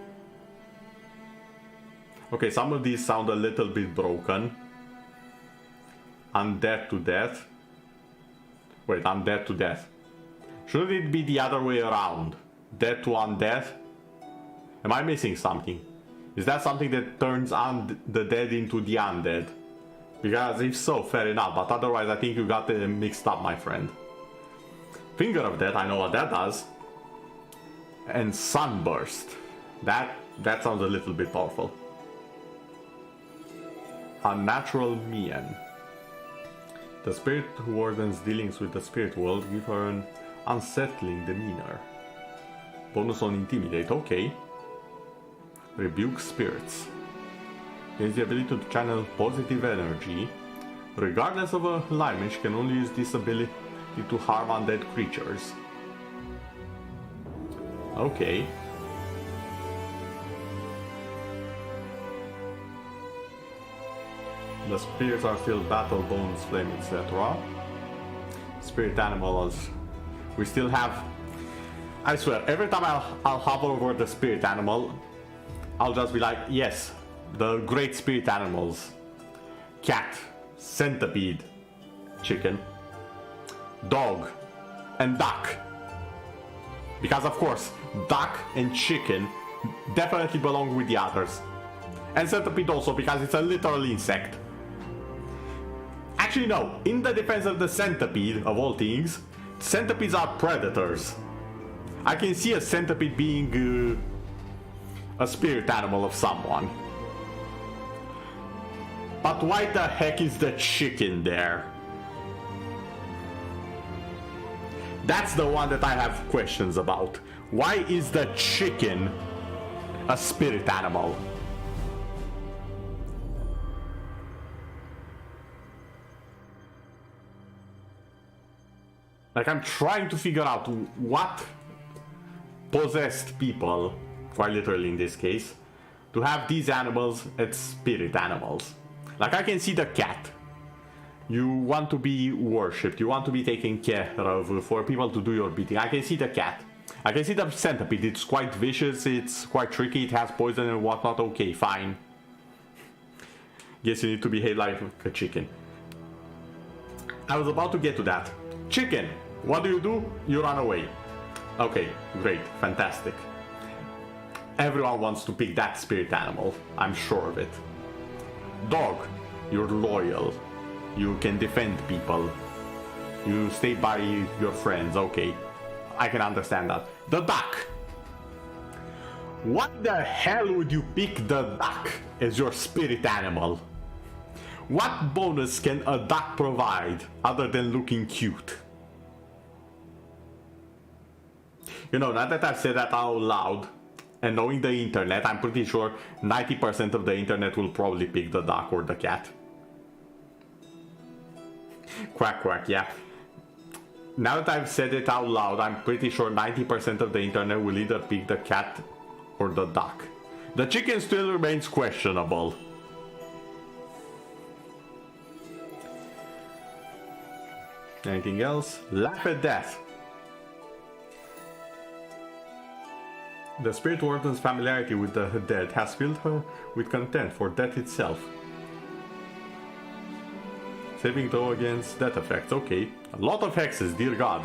Okay, some of these sound a little bit broken. Undead to Death. Wait, Undead to Death. Shouldn't it be the other way around? Dead to Undead? Am I missing something? Is that something that turns the dead into the undead? Because if so, fair enough, but otherwise I think you got them mixed up, my friend. Finger of Death, I know what that does. And Sunburst. That sounds a little bit powerful. Unnatural Mien. The Spirit Warden's dealings with the spirit world give her an unsettling demeanor. Bonus on Intimidate, okay. Rebuke Spirits. Gains the ability to channel positive energy. Regardless of alignment, she can only use this ability to harm undead creatures. Okay. The spirits are still Battle Bones, Flame, etc. Spirit Animals. We still have... I swear, every time I'll hover over the spirit animal, I'll just be like, yes, the great spirit animals. Cat, centipede, chicken, dog, and duck. Because of course, duck and chicken definitely belong with the others. And centipede also, because it's a literal insect. Actually no, in the defense of the centipede, of all things, centipedes are predators. I can see a centipede being a spirit animal of someone. But why the heck is the chicken there? That's the one that I have questions about. Why is the chicken a spirit animal? Like, I'm trying to figure out what possessed people, quite literally in this case, to have these animals as spirit animals. Like, I can see the cat. You want to be worshipped, you want to be taken care of, for people to do your bidding. I can see the cat. I can see the centipede. It's quite vicious, it's quite tricky, it has poison and whatnot. Okay, fine. Guess you need to behave like a chicken. I was about to get to that. Chicken! What do? You run away. Okay, great, fantastic. Everyone wants to pick that spirit animal, I'm sure of it. Dog, you're loyal. You can defend people. You stay by your friends, okay. I can understand that. The duck. What the hell would you pick the duck as your spirit animal? What bonus can a duck provide other than looking cute? You know, now that I've said that out loud, and knowing the internet, I'm pretty sure 90% of the internet will probably pick the duck or the cat. Quack quack, yeah. Now that I've said it out loud, I'm pretty sure 90% of the internet will either pick the cat or the duck. The chicken still remains questionable. Anything else? Laugh at death. The Spirit Warden's familiarity with the dead has filled her with contempt for death itself. Saving throw against death effects, okay. A lot of hexes, dear god.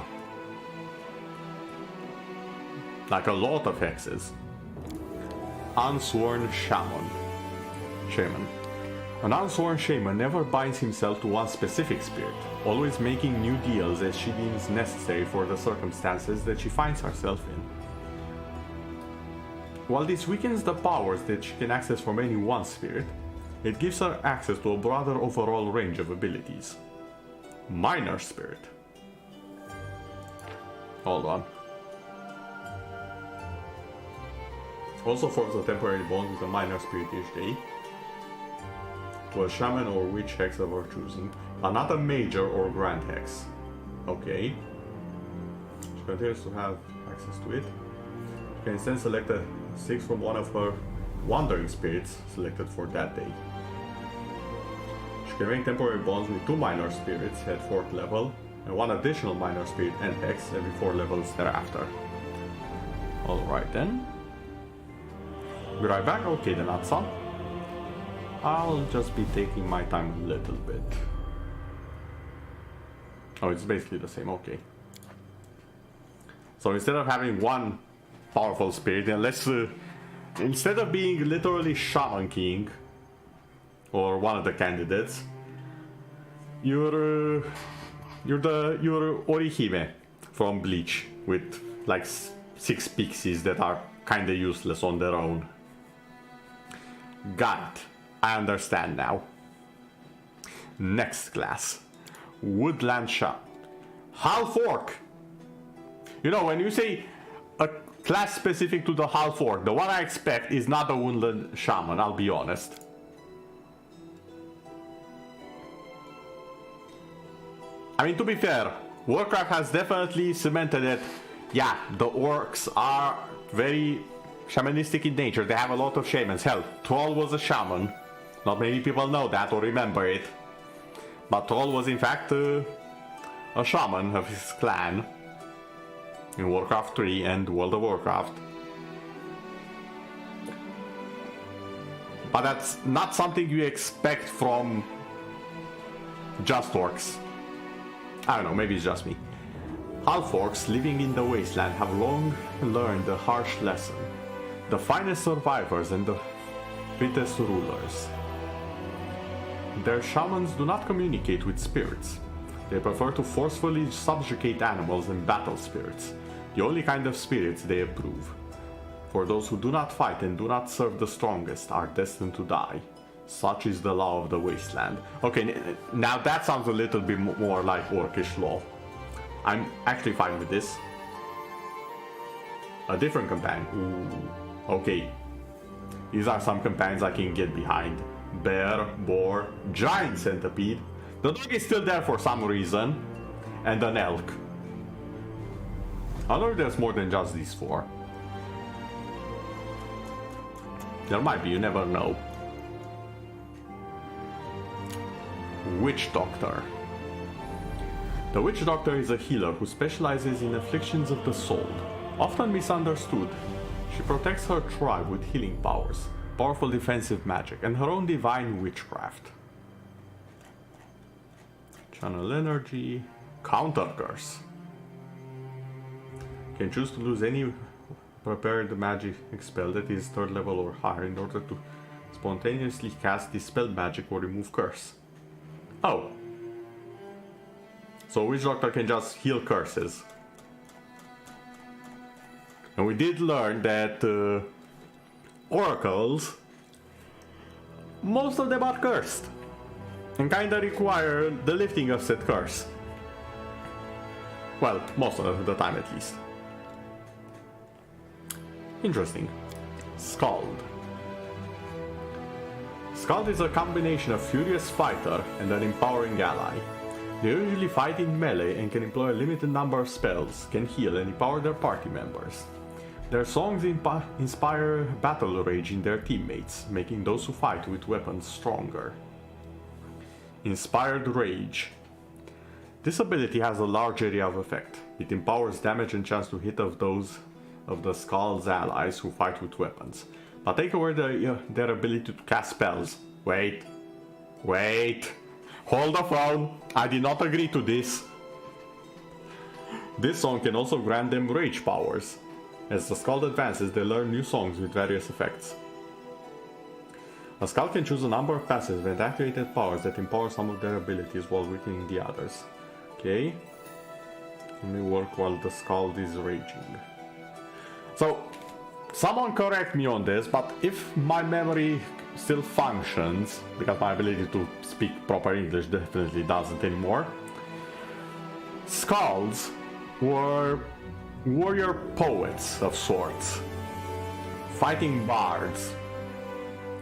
Like a lot of hexes. Unsworn Shaman. An unsworn shaman never binds himself to one specific spirit, always making new deals as she deems necessary for the circumstances that she finds herself in. While this weakens the powers that she can access from any one spirit, it gives her access to a broader overall range of abilities. Minor Spirit. Hold on. Also forms a temporary bond with a minor spirit each day, to a shaman or witch hex of her choosing, but not a major or grand hex. Okay. She continues to have access to it. She can instead select a 6 from one of her wandering spirits selected for that day. She can make temporary bonds with 2 minor spirits at 4th level, and 1 additional minor spirit and hex every 4 levels thereafter. Alright then. Be right back? Okay then, Atsa. I'll just be taking my time a little bit. Oh, it's basically the same, okay. So instead of having 1 powerful spirit, then let's instead of being literally Shaman King or one of the candidates, you're Orihime from Bleach with like 6 pixies that are kinda useless on their own. Got it. I understand now. Next class. Woodland Shaman. Half Orc. You know, when you say a class specific to the Half Orc, the one I expect is not a Woodland Shaman, I'll be honest. I mean, to be fair, Warcraft has definitely cemented it. Yeah, the orcs are very shamanistic in nature. They have a lot of shamans. Hell, Troll was a shaman. Not many people know that or remember it. But Troll was in fact a shaman of his clan in Warcraft 3 and World of Warcraft. But that's not something you expect from just orcs. I don't know, maybe it's just me. Half-orcs living in the wasteland have long learned a harsh lesson. The finest survivors and the fittest rulers. Their shamans do not communicate with spirits. They prefer to forcefully subjugate animals and battle spirits, the only kind of spirits they approve. For those who do not fight and do not serve the strongest are destined to die. Such is the law of the wasteland. Okay, now that sounds a little bit more like orcish law. I'm actually fine with this. A different companion. Ooh. Okay. These are some companions I can get behind. Bear, boar, giant centipede. The dog is still there for some reason. And an elk. I know there's more than just these 4. There might be, you never know. Witch Doctor. The Witch Doctor is a healer who specializes in afflictions of the soul. Often misunderstood, she protects her tribe with healing powers, powerful defensive magic, and her own divine witchcraft. Channel energy. Counter curse. Can choose to lose any prepared magic spell that is 3rd level or higher in order to spontaneously cast dispel magic or remove curse. Oh. So Witch Doctor can just heal curses. And we did learn that oracles, most of them are cursed and kinda require the lifting of said curse. Well, most of the time at least. Interesting. Skald. Skald is a combination of furious fighter and an empowering ally. They usually fight in melee and can employ a limited number of spells, can heal and empower their party members. Their songs inspire battle rage in their teammates, making those who fight with weapons stronger. Inspired Rage. This ability has a large area of effect. It empowers damage and chance to hit of those of the Skald's allies who fight with weapons, but take away their ability to cast spells. Wait. Hold the phone. I did not agree to this. This song can also grant them rage powers. As the Skald advances, they learn new songs with various effects. A Skald can choose a number of passive and activated powers that empower some of their abilities while weakening the others. Okay. Let me work while the Skald is raging. So, someone correct me on this, but if my memory still functions, because my ability to speak proper English definitely doesn't anymore, Skalds were warrior poets of sorts, fighting bards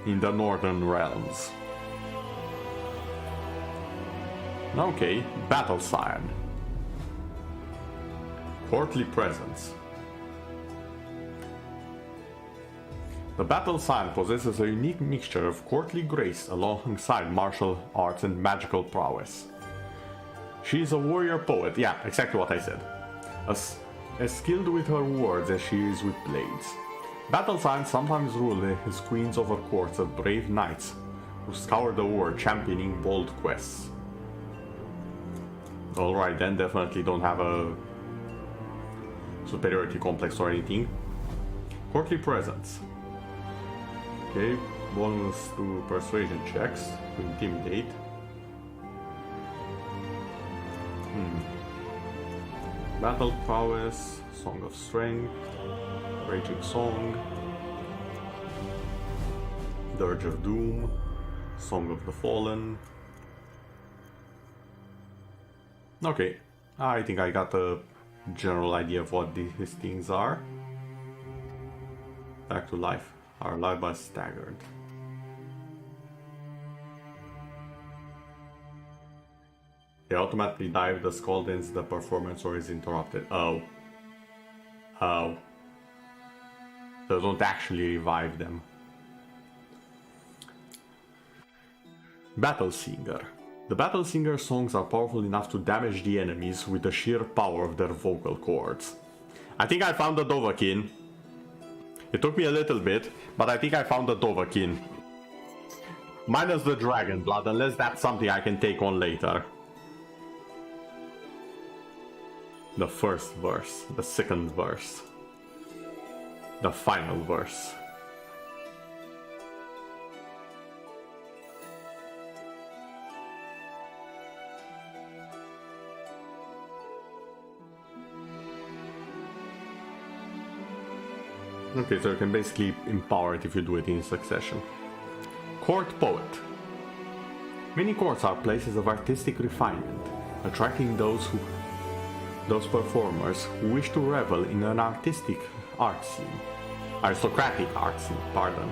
in the northern realms. Okay, Battle Scion. Courtly presence. The Battle Scion possesses a unique mixture of courtly grace alongside martial arts and magical prowess. She is a warrior poet, yeah, exactly what I said. As skilled with her words as she is with blades. Battle Scions sometimes rule as queens over courts of brave knights who scour the world championing bold quests. Alright then, definitely don't have a superiority complex or anything. Courtly presence. Okay, bonus to persuasion checks to intimidate. Battle prowess, Song of Strength, Raging Song, Dirge of Doom, Song of the Fallen. Okay, I think I got a general idea of what these things are. Back to life. Our life was staggered. They automatically die if the skull ends the performance or is interrupted. Oh. So don't actually revive them. Battle Singer. The Battle Singer songs are powerful enough to damage the enemies with the sheer power of their vocal cords. I think I found the Dovahkiin. It took me a little bit, but I think I found the Dovahkiin. Minus the dragon blood, unless that's something I can take on later. The first verse, the second verse, the final verse. Okay, so you can basically empower it if you do it in succession. Court Poet. Many courts are places of artistic refinement, attracting those performers who wish to revel in an artistic art scene. Aristocratic art scene, pardon.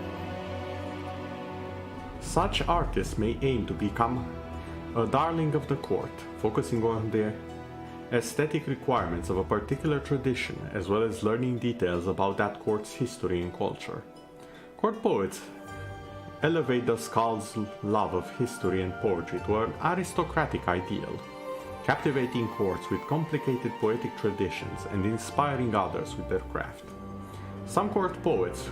Such artists may aim to become a darling of the court, focusing on the aesthetic requirements of a particular tradition, as well as learning details about that court's history and culture. Court poets elevate the Skald's love of history and poetry to an aristocratic ideal, captivating courts with complicated poetic traditions and inspiring others with their craft. Some court poets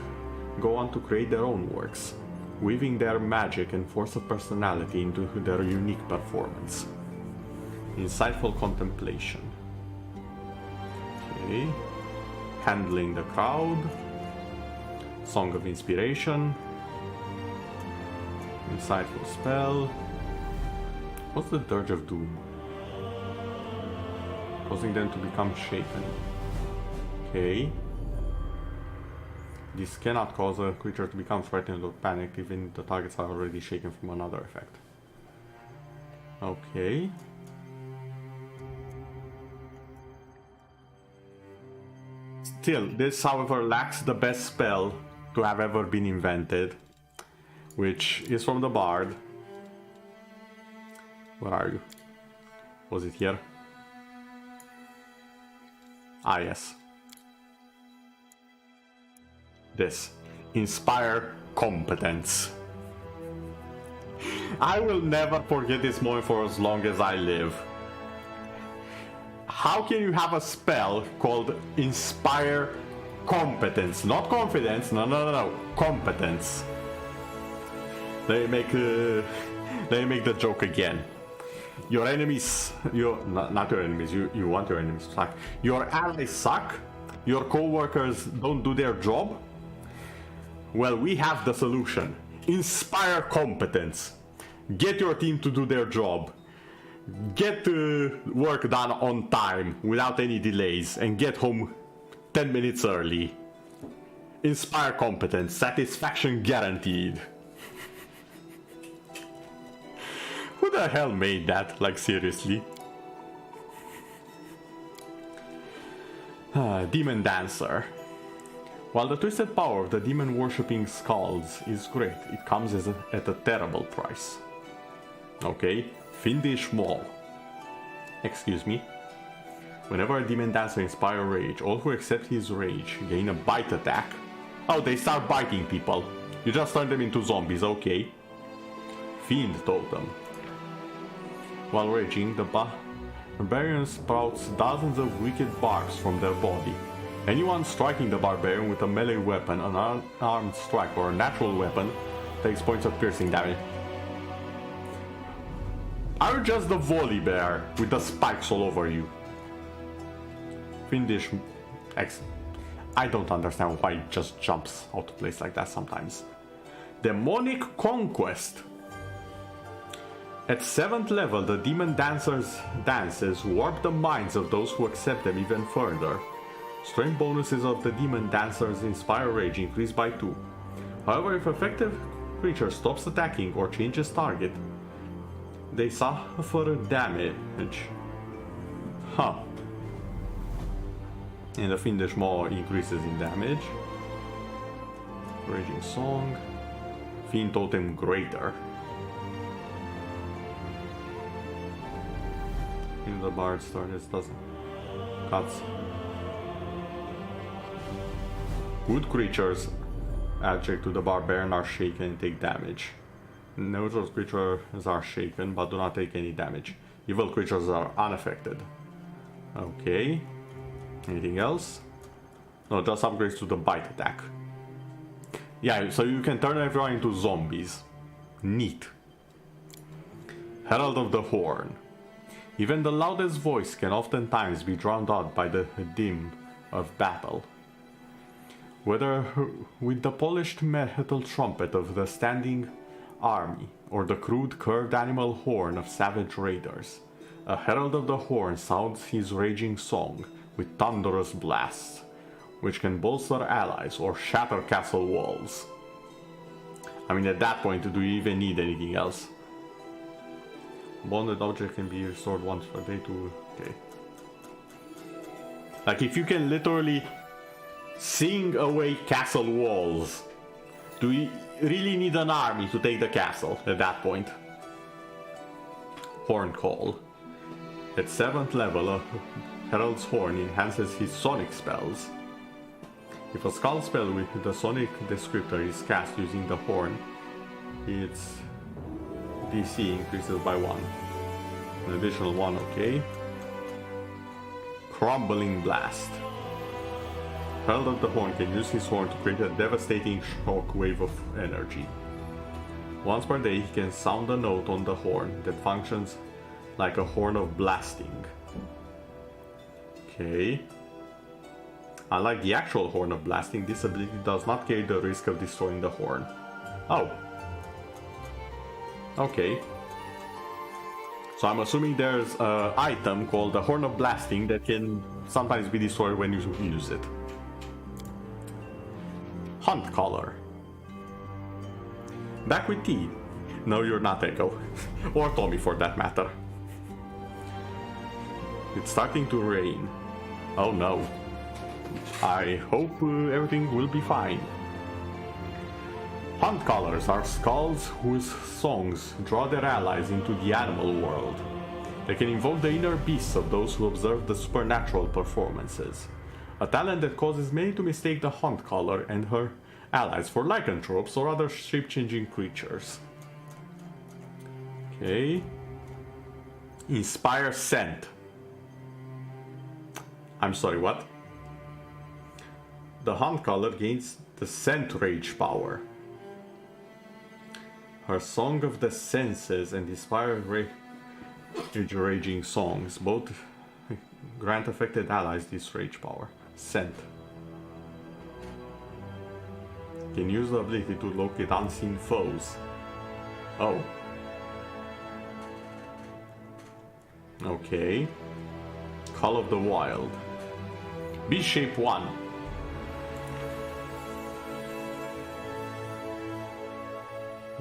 go on to create their own works, weaving their magic and force of personality into their unique performance. Insightful contemplation. Okay. Handling the crowd. Song of inspiration. Insightful spell. What's the Dirge of Doom? Causing them to become shaken. Okay. This cannot cause a creature to become frightened or panicked even if the targets are already shaken from another effect. Okay. Still, this however lacks the best spell to have ever been invented, which is from the Bard. Where are you? Was it here? Ah, yes. This. Inspire competence. I will never forget this moment for as long as I live. How can you have a spell called Inspire Competence? Not confidence, no. Competence. Let me make the joke again. Your enemies, not your enemies, you want your enemies to suck. Your allies suck, your co-workers don't do their job. Well, we have the solution. Inspire competence. Get your team to do their job. Get work done on time without any delays and get home 10 minutes early. Inspire competence. Satisfaction guaranteed. Who the hell made that? Like, seriously? Demon Dancer. While the twisted power of the demon-worshipping Skalds is great, it comes at a terrible price. Okay, Fiendish Maul. Excuse me. Whenever a Demon Dancer inspires rage, all who accept his rage gain a bite attack. Oh, they start biting people. You just turn them into zombies, okay. Fiend Totem. While raging, the barbarian sprouts dozens of wicked barks from their body. Anyone striking the barbarian with a melee weapon, an unarmed strike, or a natural weapon takes points of piercing damage. Are you just the volley bear with the spikes all over you? Fiendish X. I don't understand why it just jumps out of place like that sometimes. Demonic Conquest. At 7th level, the Demon Dancer's dances warp the minds of those who accept them even further. Strength bonuses of the Demon Dancer's Inspire Rage increase by 2. However, if effective creature stops attacking or changes target, they suffer damage. Huh. And the Fiendish Maw increases in damage. Raging Song. Fiend Totem Greater. In the Bard's turn, it doesn't. Cuts. Good creatures adjacent to the barbarian are shaken and take damage. Neutral creatures are shaken but do not take any damage. Evil creatures are unaffected. Okay. Anything else? No, just upgrades to the bite attack. Yeah, so you can turn everyone into zombies. Neat. Herald of the Horn. Even the loudest voice can oftentimes be drowned out by the din of battle. Whether with the polished metal trumpet of the standing army, or the crude curved animal horn of savage raiders, a Herald of the Horn sounds his raging song with thunderous blasts, which can bolster allies or shatter castle walls. I mean, at that point, do you even need anything else? Bonded object can be restored once per day to... Okay. Like, if you can literally sing away castle walls, do we really need an army to take the castle at that point? Horn Call. At 7th level, a Herald's Horn enhances his sonic spells. If a skull spell with the sonic descriptor is cast using the horn, its DC increases by 1. An additional 1, okay. Crumbling Blast. Herald of the Horn can use his horn to create a devastating shockwave of energy. Once per day, he can sound a note on the horn that functions like a horn of blasting. Okay. Unlike the actual horn of blasting, this ability does not carry the risk of destroying the horn. Oh. Okay. So I'm assuming there's an item called the Horn of Blasting that can sometimes be destroyed when you use it. Hunt Collar. Back with tea. No, you're not Echo. Or Tommy for that matter. It's starting to rain. Oh no. I hope everything will be fine. Hunt Callers are skulls whose songs draw their allies into the animal world. They can invoke the inner beasts of those who observe the supernatural performances. A talent that causes many to mistake the Hunt Caller and her allies for lycanthropes or other shape-changing creatures. Okay. Inspire Scent. I'm sorry, what? The Hunt Caller gains the Scent Rage power. Her Song of the Senses and Inspire Raging songs both grant affected allies this rage power. Scent. Can use the ability to locate unseen foes. Oh. Okay. Call of the Wild. Beast Shape 1.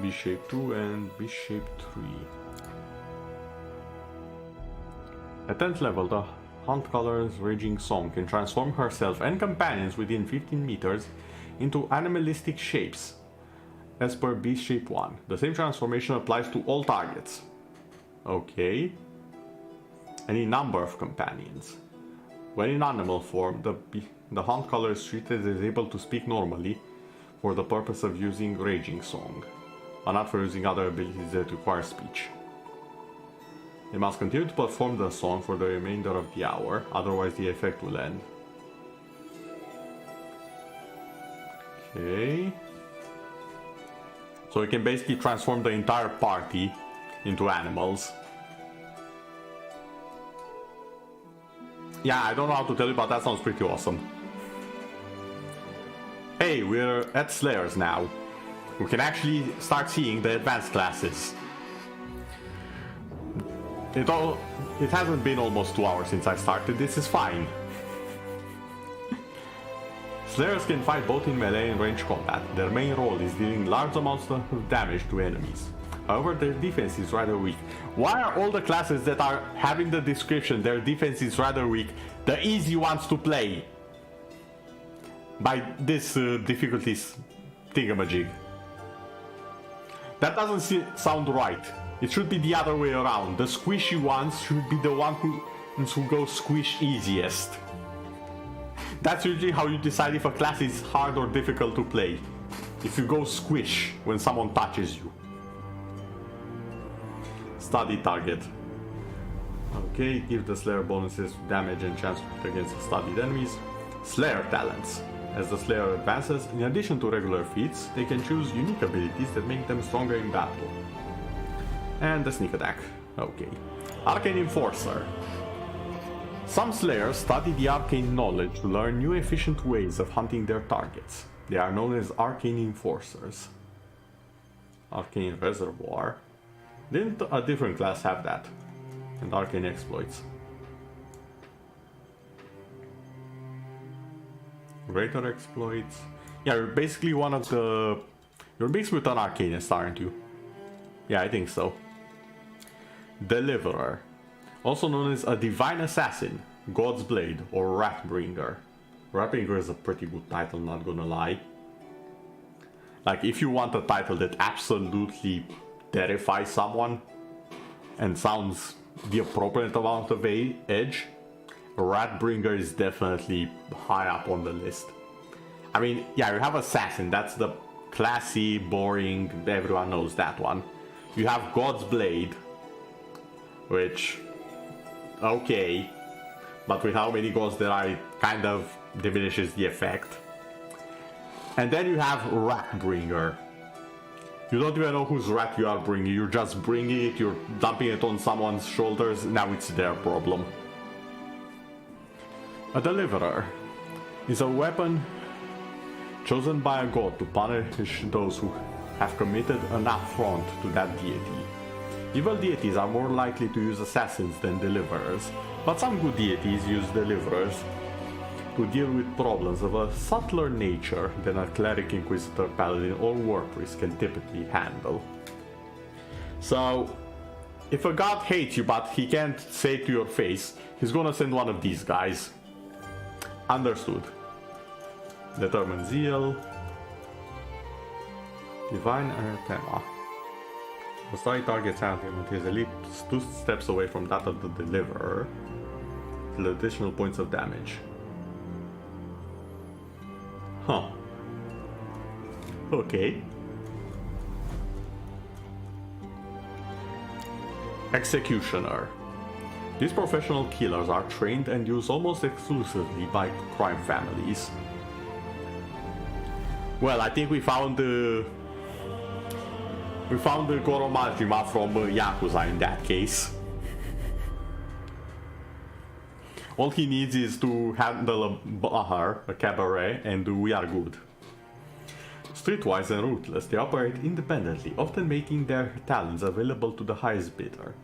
Beast Shape 2 and Beast Shape 3. At 10th level, the Hunt Caller's Raging Song can transform herself and companions within 15 meters into animalistic shapes, as per Beast Shape 1. The same transformation applies to all targets. Okay. Any number of companions. When in animal form, the Hunt Caller is treated as able to speak normally for the purpose of using Raging Song, or not for using other abilities that require speech. They must continue to perform the song for the remainder of the hour, otherwise the effect will end. Okay. So we can basically transform the entire party into animals. Yeah, I don't know how to tell you, but that sounds pretty awesome. Hey, we're at Slayers now. We can actually start seeing the advanced classes. It hasn't been almost 2 hours since I started, this is fine. Slayers can fight both in melee and range combat. Their main role is dealing large amounts of damage to enemies. However, their defense is rather weak. Why are all the classes that are having the description, their defense is rather weak, the easy ones to play? By this difficulties thingamajig. That doesn't sound right. It should be the other way around. The squishy ones should be the ones who go squish easiest. That's usually how you decide if a class is hard or difficult to play. If you go squish when someone touches you. Study target. Okay, give the Slayer bonuses to damage and chance to hit against studied enemies. Slayer talents. As the Slayer advances, in addition to regular feats, they can choose unique abilities that make them stronger in battle. And the sneak attack. Okay. Arcane Enforcer. Some Slayers study the arcane knowledge to learn new efficient ways of hunting their targets. They are known as Arcane Enforcers. Arcane Reservoir. Didn't a different class have that? And Arcane Exploits. Greater Exploits. Yeah, you're basically one of the... You're basically an Arcanist, aren't you? Yeah, I think so. Deliverer. Also known as a Divine Assassin, God's Blade, or Ratbringer. Ratbringer is a pretty good title, not gonna lie. Like, if you want a title that absolutely terrifies someone and sounds the appropriate amount of edge, Ratbringer is definitely high up on the list. I mean, yeah, you have Assassin. That's the classy, boring, everyone knows that one. You have God's Blade, which, okay, but with how many gods there are, it kind of diminishes the effect. And then you have Ratbringer. You don't even know whose rat you are bringing, you're just bringing it, you're dumping it on someone's shoulders, now it's their problem. A Deliverer is a weapon chosen by a god to punish those who have committed an affront to that deity. Evil deities are more likely to use assassins than deliverers, but some good deities use deliverers to deal with problems of a subtler nature than a cleric, inquisitor, paladin, or war priest can typically handle. So, if a god hates you but he can't say it to your face, he's gonna send one of these guys. Understood. Determined Zeal. Divine Anathema. The strike target's anthem is at least 2 steps away from that of the Deliverer. Till additional points of damage. Huh. Okay. Executioner. These professional killers are trained and used almost exclusively by crime families. Well, I think we found the Goro Majima from Yakuza in that case. All he needs is to handle a bar, a cabaret, and we are good. Streetwise and ruthless, they operate independently, often making their talents available to the highest bidder.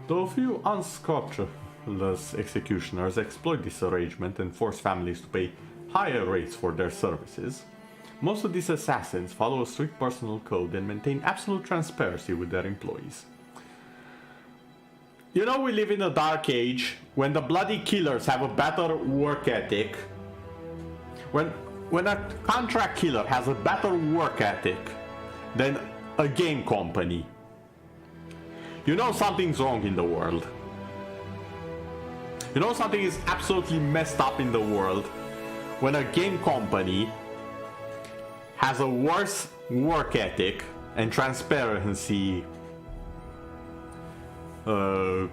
Though a few unscrupulous executioners exploit this arrangement and force families to pay higher rates for their services, most of these assassins follow a strict personal code and maintain absolute transparency with their employees. You know, we live in a dark age when the bloody killers have a better work ethic. When a contract killer has a better work ethic than a game company, you know something's wrong in the world. You know something is absolutely messed up in the world when a game company has a worse work ethic and transparency code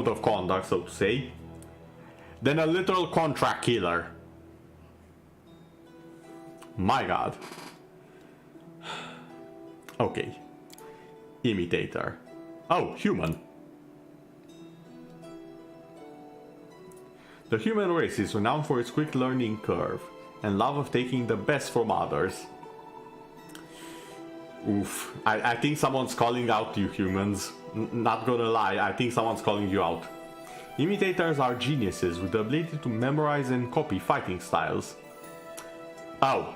of conduct, so to say, than a literal contract killer. My god. Okay. Imitator. Oh, human. The human race is renowned for its quick learning curve and love of taking the best from others. Oof. I think someone's calling out you humans. Not gonna lie, I think someone's calling you out. Imitators are geniuses with the ability to memorize and copy fighting styles. Oh,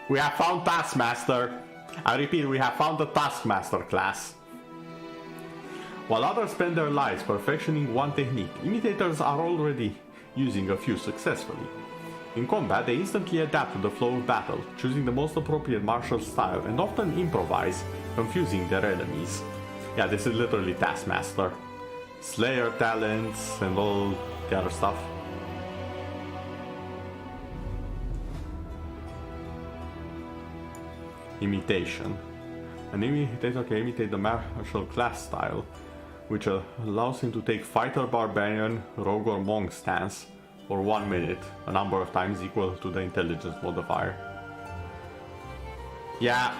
we have found Taskmaster. I repeat, we have found the Taskmaster class. While others spend their lives perfectioning one technique, imitators are already using a few successfully. In combat, they instantly adapt to the flow of battle, choosing the most appropriate martial style and often improvise, confusing their enemies. Yeah, this is literally Taskmaster. Slayer talents and all the other stuff. Imitation. An imitator can imitate the martial class style, which allows him to take fighter, barbarian, rogue or monk stance for 1 minute, a number of times equal to the intelligence modifier. Yeah.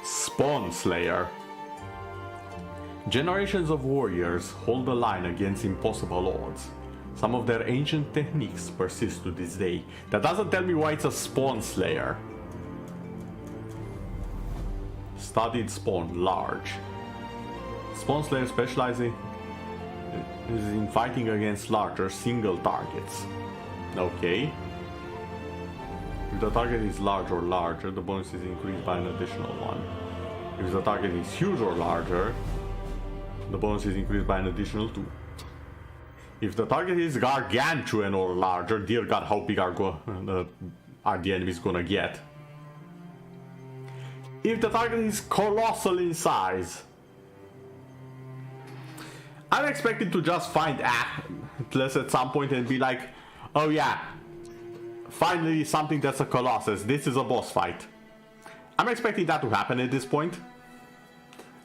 Spawn Slayer. Generations of warriors hold the line against impossible odds. Some of their ancient techniques persist to this day. That doesn't tell me why it's a Spawn Slayer. Studied Spawn, large. Spawn Slayer specializing is in fighting against larger single targets. Okay. If the target is large or larger, the bonus is increased by an additional one. If the target is huge or larger, the bonus is increased by an additional 2. If the target is gargantuan or larger, dear god, how big are the enemies gonna get? If the target is colossal in size, I'm expecting to just find Atlas at some point and be like, Oh yeah. Finally something that's a Colossus. This is a boss fight. I'm expecting that to happen at this point.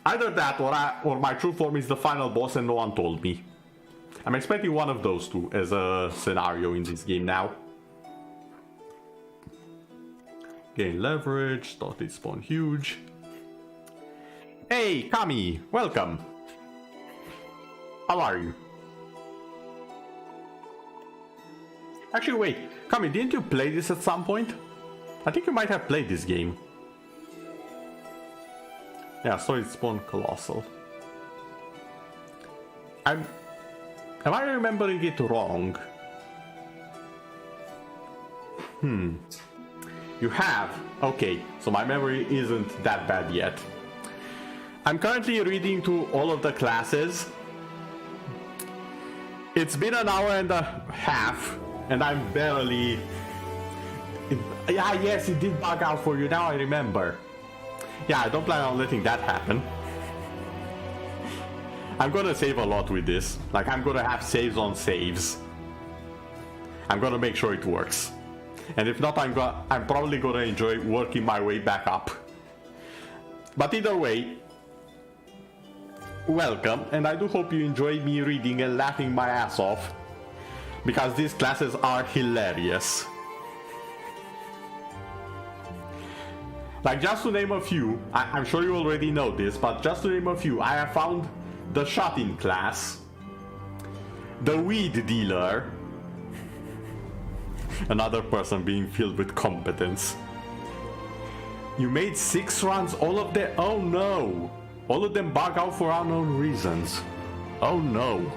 Either that or my true form is the final boss and no one told me. I'm expecting one of those two as a scenario in this game now. Gain leverage, thought it spawned huge. Hey, Kami, welcome. How are you? Actually, wait, Kami, didn't you play this at some point? I think you might have played this game. Yeah, so it spawned Colossal. Am I remembering it wrong? You have? Okay, so my memory isn't that bad yet. I'm currently reading through all of the classes. It's been an hour and a half, and I'm barely... Yeah, yes, it did bug out for you, now I remember. Yeah, I don't plan on letting that happen. I'm gonna save a lot with this. Like, I'm gonna have saves on saves. I'm gonna make sure it works. And if not, I'm probably gonna enjoy working my way back up. But either way, welcome, and I do hope you enjoy me reading and laughing my ass off, because these classes are hilarious. Like, just to name a few, I'm sure you already know this, but just to name a few, I have found the Shut-In class, the Weed Dealer, another person being filled with competence. You made 6 runs, all of them, oh no! All of them bug out for unknown reasons. Oh no.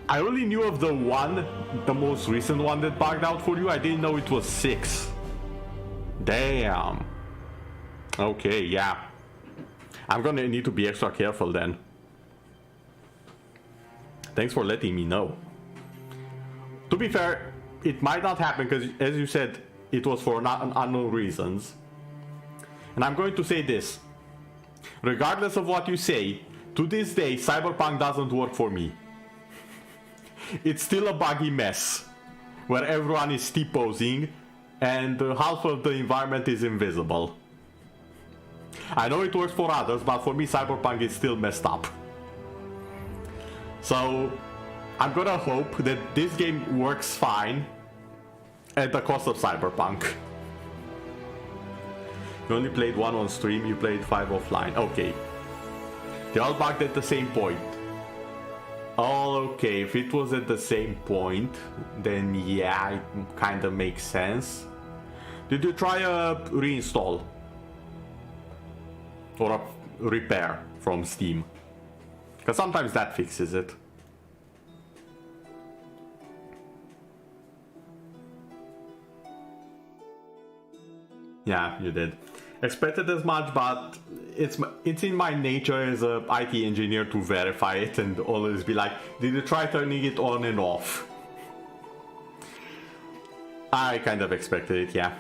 I only knew of the one, the most recent one that bugged out for you. I didn't know it was 6. Damn. Okay, yeah. I'm gonna need to be extra careful then. Thanks for letting me know. To be fair, it might not happen because, as you said, it was for unknown reasons. And I'm going to say this. Regardless of what you say, to this day, Cyberpunk doesn't work for me. It's still a buggy mess, where everyone is T-posing, and half of the environment is invisible. I know it works for others, but for me, Cyberpunk is still messed up. So, I'm gonna hope that this game works fine at the cost of Cyberpunk. You only played 1 on stream, you played 5 offline. Okay. They all bugged at the same point. Oh, okay. If it was at the same point, then yeah, it kind of makes sense. Did you try a reinstall? Or a repair from Steam? Because sometimes that fixes it. Yeah, you did. Expected as much, but it's in my nature as a IT engineer to verify it and always be like, did you try turning it on and off? I kind of expected it, yeah.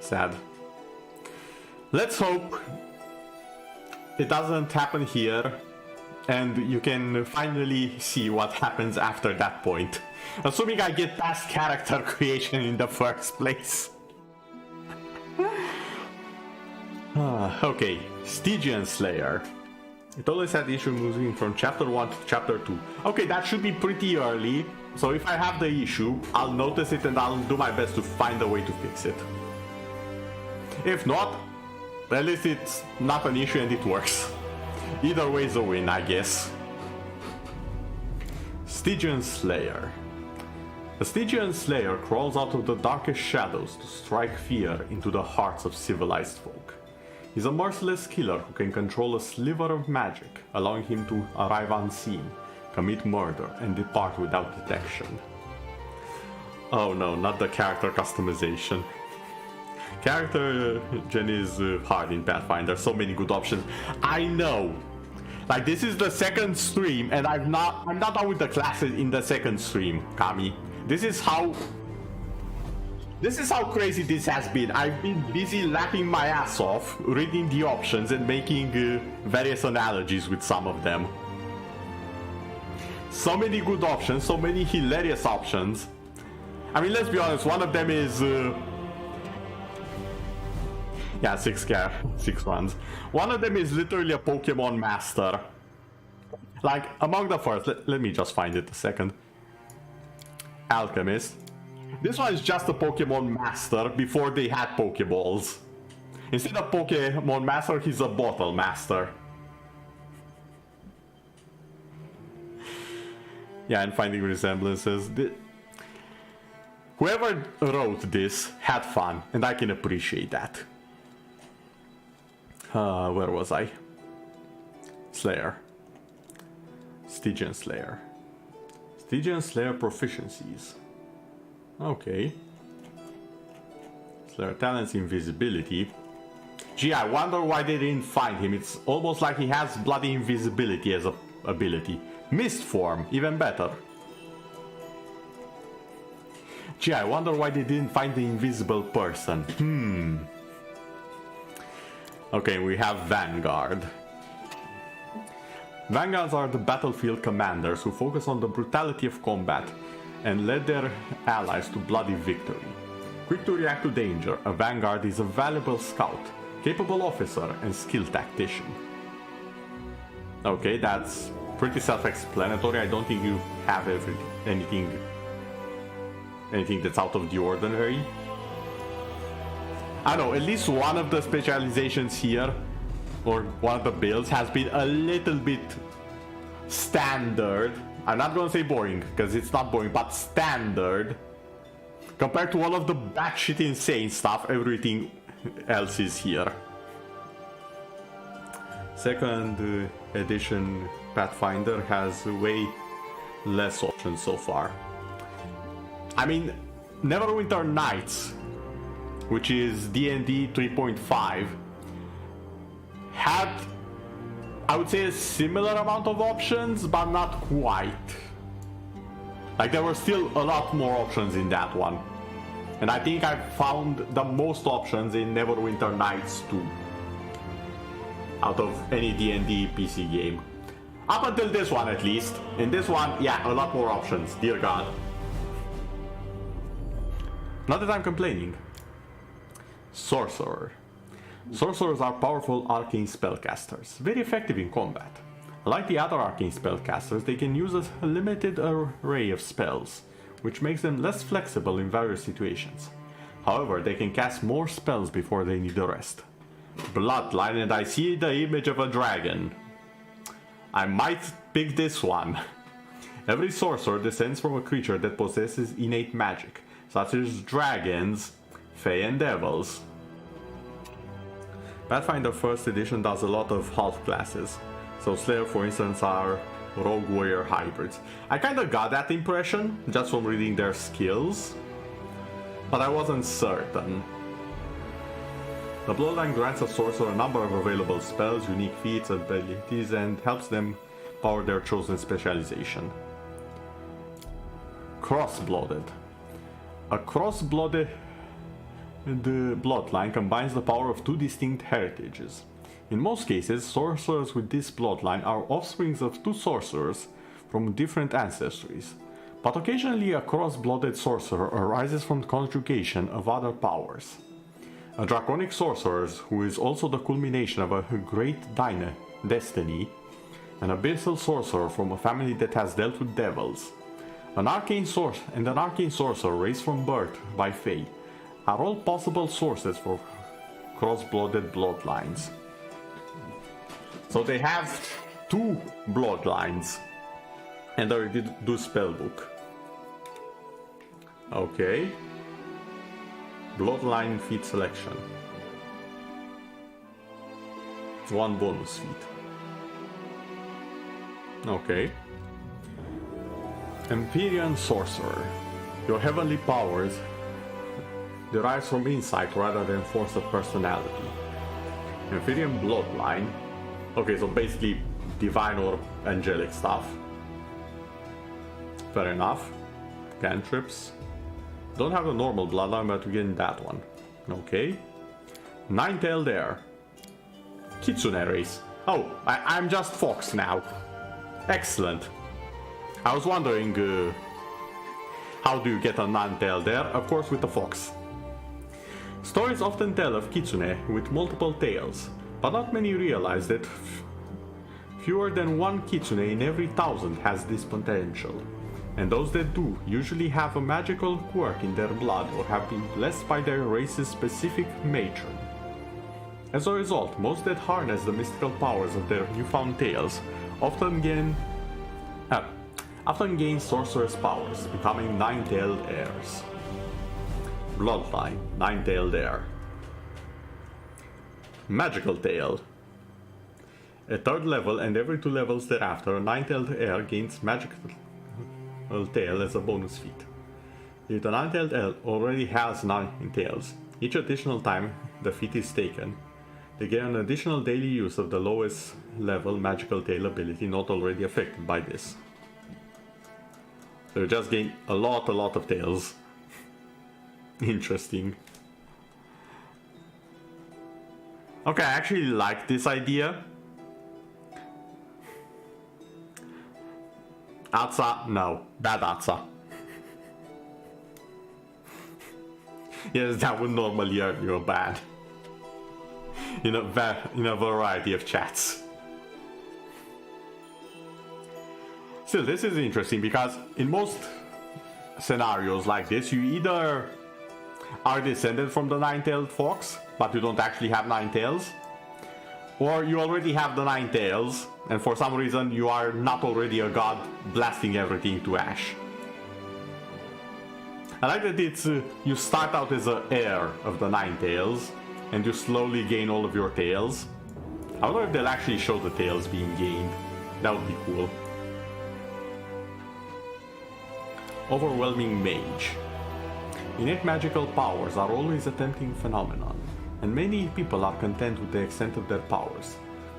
Sad. Let's hope it doesn't happen here and you can finally see what happens after that point. Assuming I get past character creation in the first place. Okay, Stygian Slayer. It always had issue moving from chapter 1 to chapter 2. Okay, that should be pretty early. So if I have the issue, I'll notice it and I'll do my best to find a way to fix it. If not, at least it's not an issue and it works. Either way is a win, I guess. Stygian Slayer. The Stygian Slayer crawls out of the darkest shadows to strike fear into the hearts of civilized folk. He's a merciless killer who can control a sliver of magic, allowing him to arrive unseen, commit murder, and depart without detection. Oh no, not the character customization. Character gen is hard in Pathfinder, so many good options. I know! Like, this is the second stream, and I'm not done with the classes in the second stream, Kami. This is how crazy this has been. I've been busy laughing my ass off, reading the options and making various analogies with some of them. So many good options, so many hilarious options. I mean, let's be honest, one of them is... yeah, 6 runs. One of them is literally a Pokemon Master. Like, among the first, let me just find it a second. Alchemist. This one is just a Pokemon Master before they had Pokeballs. Instead of Pokemon Master, he's a Bottle Master. Yeah, and finding resemblances. Whoever wrote this had fun, and I can appreciate that. Where was I? Slayer. Stygian Slayer. Stygian Slayer proficiencies. Okay. Slayer talents, invisibility. Gee, I wonder why they didn't find him. It's almost like he has bloody invisibility as a ability. Mist form, even better. Gee, I wonder why they didn't find the invisible person. Okay, we have Vanguard. Vanguards are the battlefield commanders who focus on the brutality of combat and lead their allies to bloody victory. Quick to react to danger, a Vanguard is a valuable scout, capable officer, and skilled tactician. Okay, that's pretty self-explanatory. I don't think you have anything that's out of the ordinary. I don't know, at least one of the specializations here, or one of the builds, has been a little bit standard. I'm not gonna say boring, because it's not boring, but standard. Compared to all of the batshit insane stuff, everything else is here. Second edition Pathfinder has way less options so far. I mean, Neverwinter Nights, which is D&D 3.5, had, I would say, a similar amount of options, but not quite. Like, there were still a lot more options in that one. And I think I found the most options in Neverwinter Nights 2. Out of any D&D PC game. Up until this one, at least. In this one, yeah, a lot more options, dear God. Not that I'm complaining. Sorcerer. Sorcerers are powerful arcane spellcasters, very effective in combat. Like the other arcane spellcasters, they can use a limited array of spells, which makes them less flexible in various situations. However, they can cast more spells before they need a rest. Bloodline, and I see the image of a dragon. I might pick this one. Every sorcerer descends from a creature that possesses innate magic, such as dragons, fae, and devils. Pathfinder 1st edition does a lot of half classes. So Slayer, for instance, are rogue warrior hybrids. I kinda got that impression just from reading their skills, but I wasn't certain. The Bloodline grants a sorcerer a number of available spells, unique feats, and abilities, and helps them power their chosen specialization. Cross-blooded. A cross-blooded bloodline combines the power of two distinct heritages. In most cases, sorcerers with this bloodline are offsprings of two sorcerers from different ancestries, but occasionally a cross-blooded sorcerer arises from the conjugation of other powers. A draconic sorcerer who is also the culmination of a great destiny, an abyssal sorcerer from a family that has dealt with devils, an arcane sorcerer raised from birth by fae, are all possible sources for cross-blooded bloodlines. So they have two bloodlines, and I did do spellbook. Okay. Bloodline feat selection. One bonus feat. Okay. Empyrean Sorcerer. Your heavenly powers derives from insight rather than force of personality. Empyrean Bloodline. Okay, so basically divine or angelic stuff. Fair enough. Cantrips. Don't have a normal bloodline, but we get that one. Okay. Nine-tailed Air. Kitsune race. Oh, I'm just Fox now. Excellent. I was wondering, how do you get a non-tail there? Of course with a fox. Stories often tell of kitsune with multiple tails, but not many realize that fewer than one kitsune in every 1,000 has this potential. And those that do usually have a magical quirk in their blood or have been blessed by their race's specific matron. As a result, most that harness the mystical powers of their newfound tails often gain sorcerer's powers, becoming nine-tailed heirs. Bloodline, nine-tailed heir. Magical tail. At 3rd level and every 2 levels thereafter, a nine-tailed heir gains magical tail as a bonus feat. If the nine-tailed heir already has 9 tails, each additional time the feat is taken, they gain an additional daily use of the lowest level magical tail ability not already affected by this. So you just gain a lot of tails. Interesting. Okay, I actually like this idea. Atsa, no. Bad Atsa. Yes, that would normally earn you a ban. In a variety of chats. Still, this is interesting because in most scenarios like this, you either are descended from the nine-tailed fox, but you don't actually have 9 tails, or you already have the 9 tails, and for some reason you are not already a god blasting everything to ash. I like that it's you start out as an heir of the 9 tails, and you slowly gain all of your tails. I wonder if they'll actually show the tails being gained. That would be cool. Overwhelming Mage. Innate magical powers are always a tempting phenomenon, and many people are content with the extent of their powers,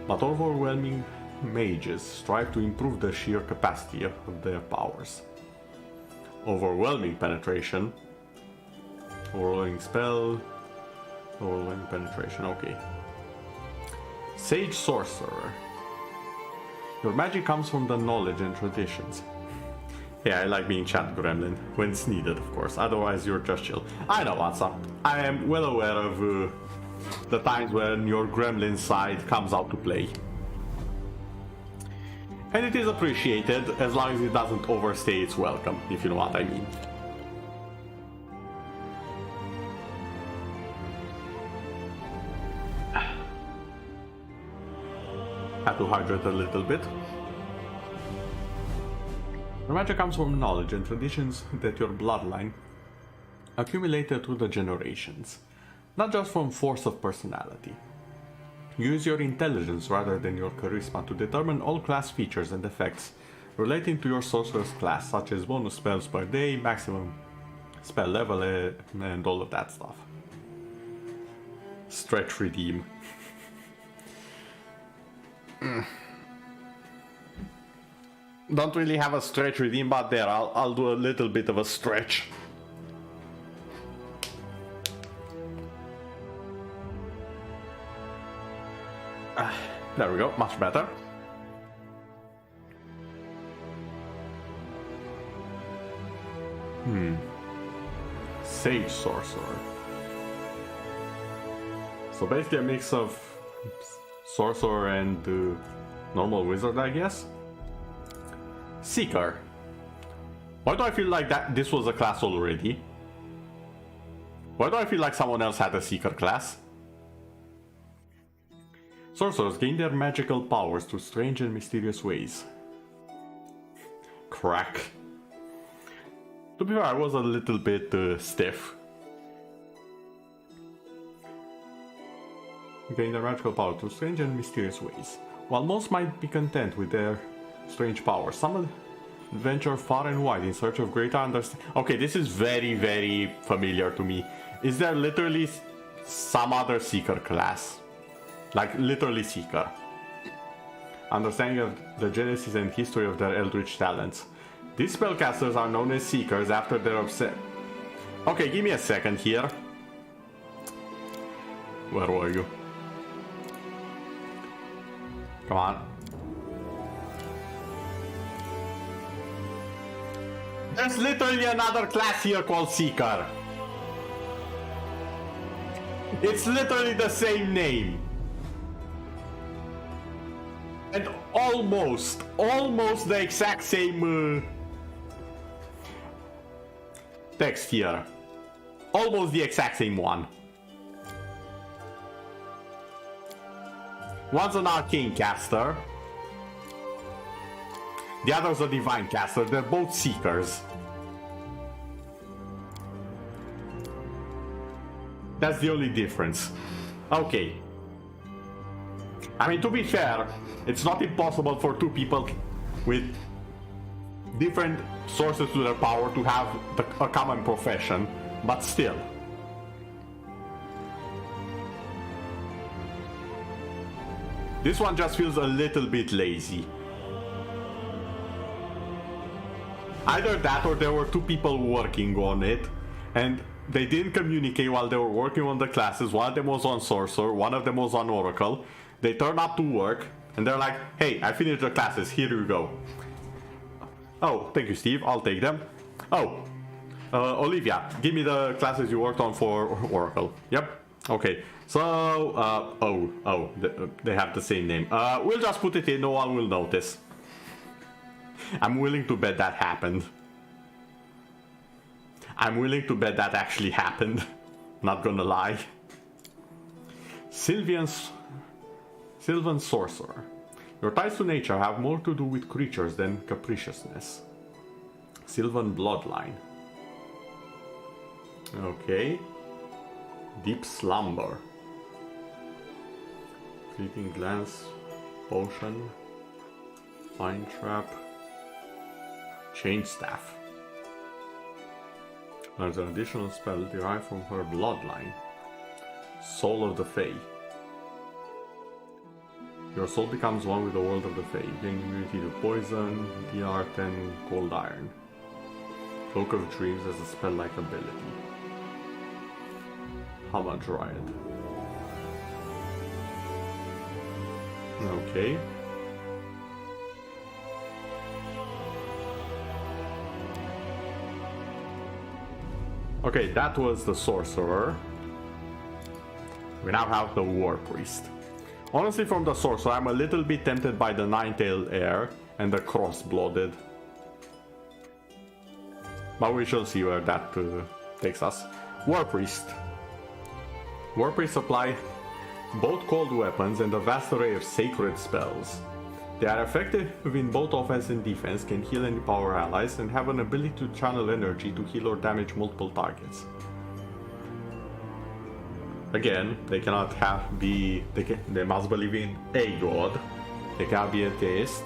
but overwhelming mages strive to improve the sheer capacity of their powers. Overwhelming penetration. Overwhelming spell. Overwhelming penetration, okay. Sage Sorcerer. Your magic comes from the knowledge and traditions. Yeah, I like being chat gremlin, when it's needed, of course, otherwise you're just chill. I know what's up. I am well aware of the times when your gremlin side comes out to play. And it is appreciated, as long as it doesn't overstay its welcome, if you know what I mean. Had to hydrate a little bit. Your magic comes from knowledge and traditions that your bloodline accumulated through the generations, not just from force of personality. Use your intelligence rather than your charisma to determine all class features and effects relating to your sorcerer's class, such as bonus spells per day, maximum spell level, and all of that stuff. Stretch redeem. Don't really have a stretch redeem, but there, I'll do a little bit of a stretch. There we go, much better. Sage Sorcerer. So basically a mix of Sorcerer and normal Wizard, I guess. Seeker. Why do I feel like this was a class already? Why do I feel like someone else had a Seeker class? Sorcerers gain their magical powers through strange and mysterious ways. Crack. To be fair, I was a little bit stiff. Gain their magical power through strange and mysterious ways. While most might be content with their strange powers, some adventure far and wide in search of greater understanding. Okay, this is very, very familiar to me. Is there literally some other Seeker class? Like, literally Seeker. Understanding of the genesis and history of their Eldritch talents. These spellcasters are known as Seekers after their Okay, give me a second here. Where were you? Come on. There's literally another class here called Seeker. It's literally the same name. And almost the exact same text here. Almost the exact same one. One's an Arcane Caster. The other's a Divine Caster. They're both Seekers. That's the only difference. Okay. I mean, to be fair, it's not impossible for two people with different sources to their power to have a common profession, but still. This one just feels a little bit lazy. Either that or there were two people working on it, and they didn't communicate while they were working on the classes. One of them was on Sorcerer, one of them was on Oracle. They turned up to work, and they're like, hey, I finished the classes, here you go. Oh, thank you, Steve, I'll take them. Oh, Olivia, give me the classes you worked on for Oracle. Yep, okay. So, they have the same name. We'll just put it in, no one will notice. I'm willing to bet that happened. I'm willing to bet that actually happened. Not gonna lie. Sylvan Sorcerer. Your ties to nature have more to do with creatures than capriciousness. Sylvan Bloodline. Okay. Deep Slumber. Fleeting Glance. Potion. Fine Trap. Chain Staff. There's an additional spell derived from her bloodline. Soul of the Fae. Your soul becomes one with the world of the Fae. You gain immunity to poison, DR 10, cold iron. Cloak of Dreams has a spell-like ability. Hamadryad. Okay. Okay, that was the Sorcerer. We now have the War Priest. Honestly, from the Sorcerer, I'm a little bit tempted by the Nine-Tailed Heir and the Cross-Blooded. But we shall see where that takes us. War Priest. War Priests apply both cold weapons and a vast array of sacred spells. They are effective in both offense and defense, can heal and empower allies, and have an ability to channel energy to heal or damage multiple targets. Again, they cannot they must believe in a god. They cannot be a theist.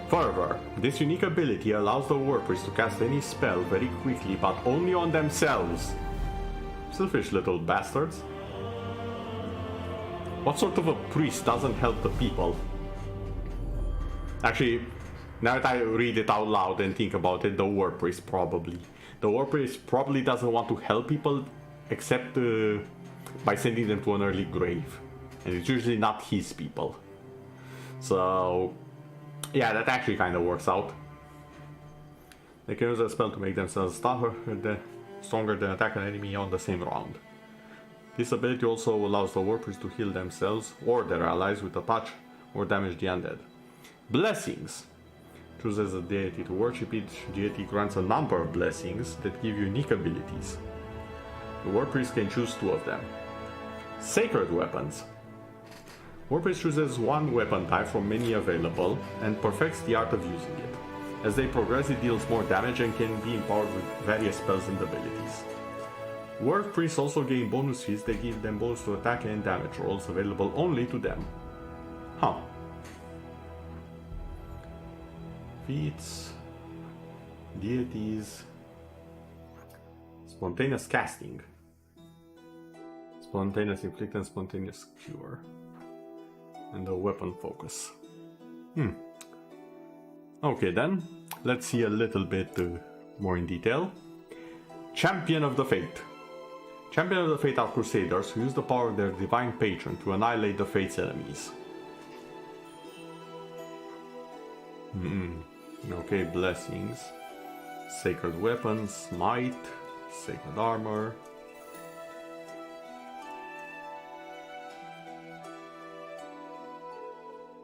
Further, this unique ability allows the War Priest to cast any spell very quickly, but only on themselves. Selfish little bastards. What sort of a priest doesn't help the people? Actually, now that I read it out loud and think about it, the War Priest probably. The War Priest probably doesn't want to help people except by sending them to an early grave. And it's usually not his people. So, yeah, that actually kind of works out. They can use a spell to make themselves stronger than attack an enemy on the same round. This ability also allows the War Priest to heal themselves or their allies with a touch or damage the undead. Blessings. Choose as a deity to worship. Each deity grants a number of blessings that give unique abilities. The War Priest can choose 2 of them. Sacred weapons. War Priest chooses one weapon type from many available and perfects the art of using it. As they progress, it deals more damage and can be empowered with various spells and abilities. War Priests also gain bonus feats that give them bonus to attack and damage rolls available only to them. Huh. Feats, deities, spontaneous casting, spontaneous inflict and spontaneous cure, and the weapon focus. Okay then, let's see a little bit more in detail. Champion of the Fate. Champion of the Fate are crusaders who use the power of their divine patron to annihilate the Fate's enemies. Okay, blessings. Sacred weapons, might, sacred armor.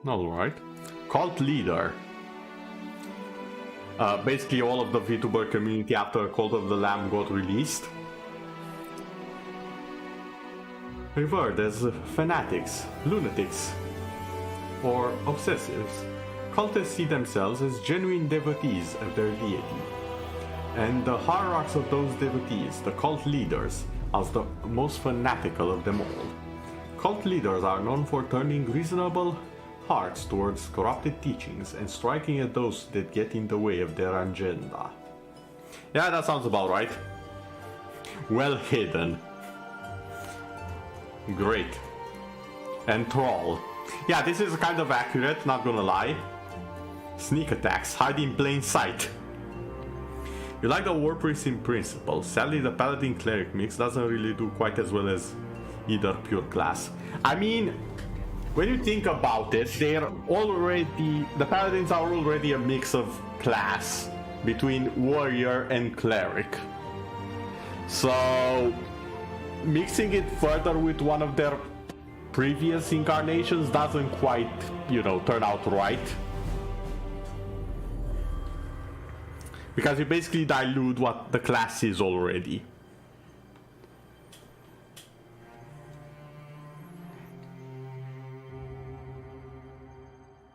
Alright. Cult leader. Basically all of the VTuber community after Cult of the Lamb got released. Revered as fanatics, lunatics, or obsessives. Cultists see themselves as genuine devotees of their deity, and the hierarchs of those devotees, the cult leaders, as the most fanatical of them all. Cult leaders are known for turning reasonable hearts towards corrupted teachings and striking at those that get in the way of their agenda. Yeah, that sounds about right. Well hidden. Great. And Troll. Yeah, this is kind of accurate, not gonna lie. Sneak attacks, hide in plain sight. You like the War Priest in principle. Sadly, the Paladin Cleric mix doesn't really do quite as well as either pure class. I mean, when you think about it, the Paladins are already a mix of class between Warrior and Cleric. So, mixing it further with one of their previous incarnations doesn't quite, turn out right. Because you basically dilute what the class is already.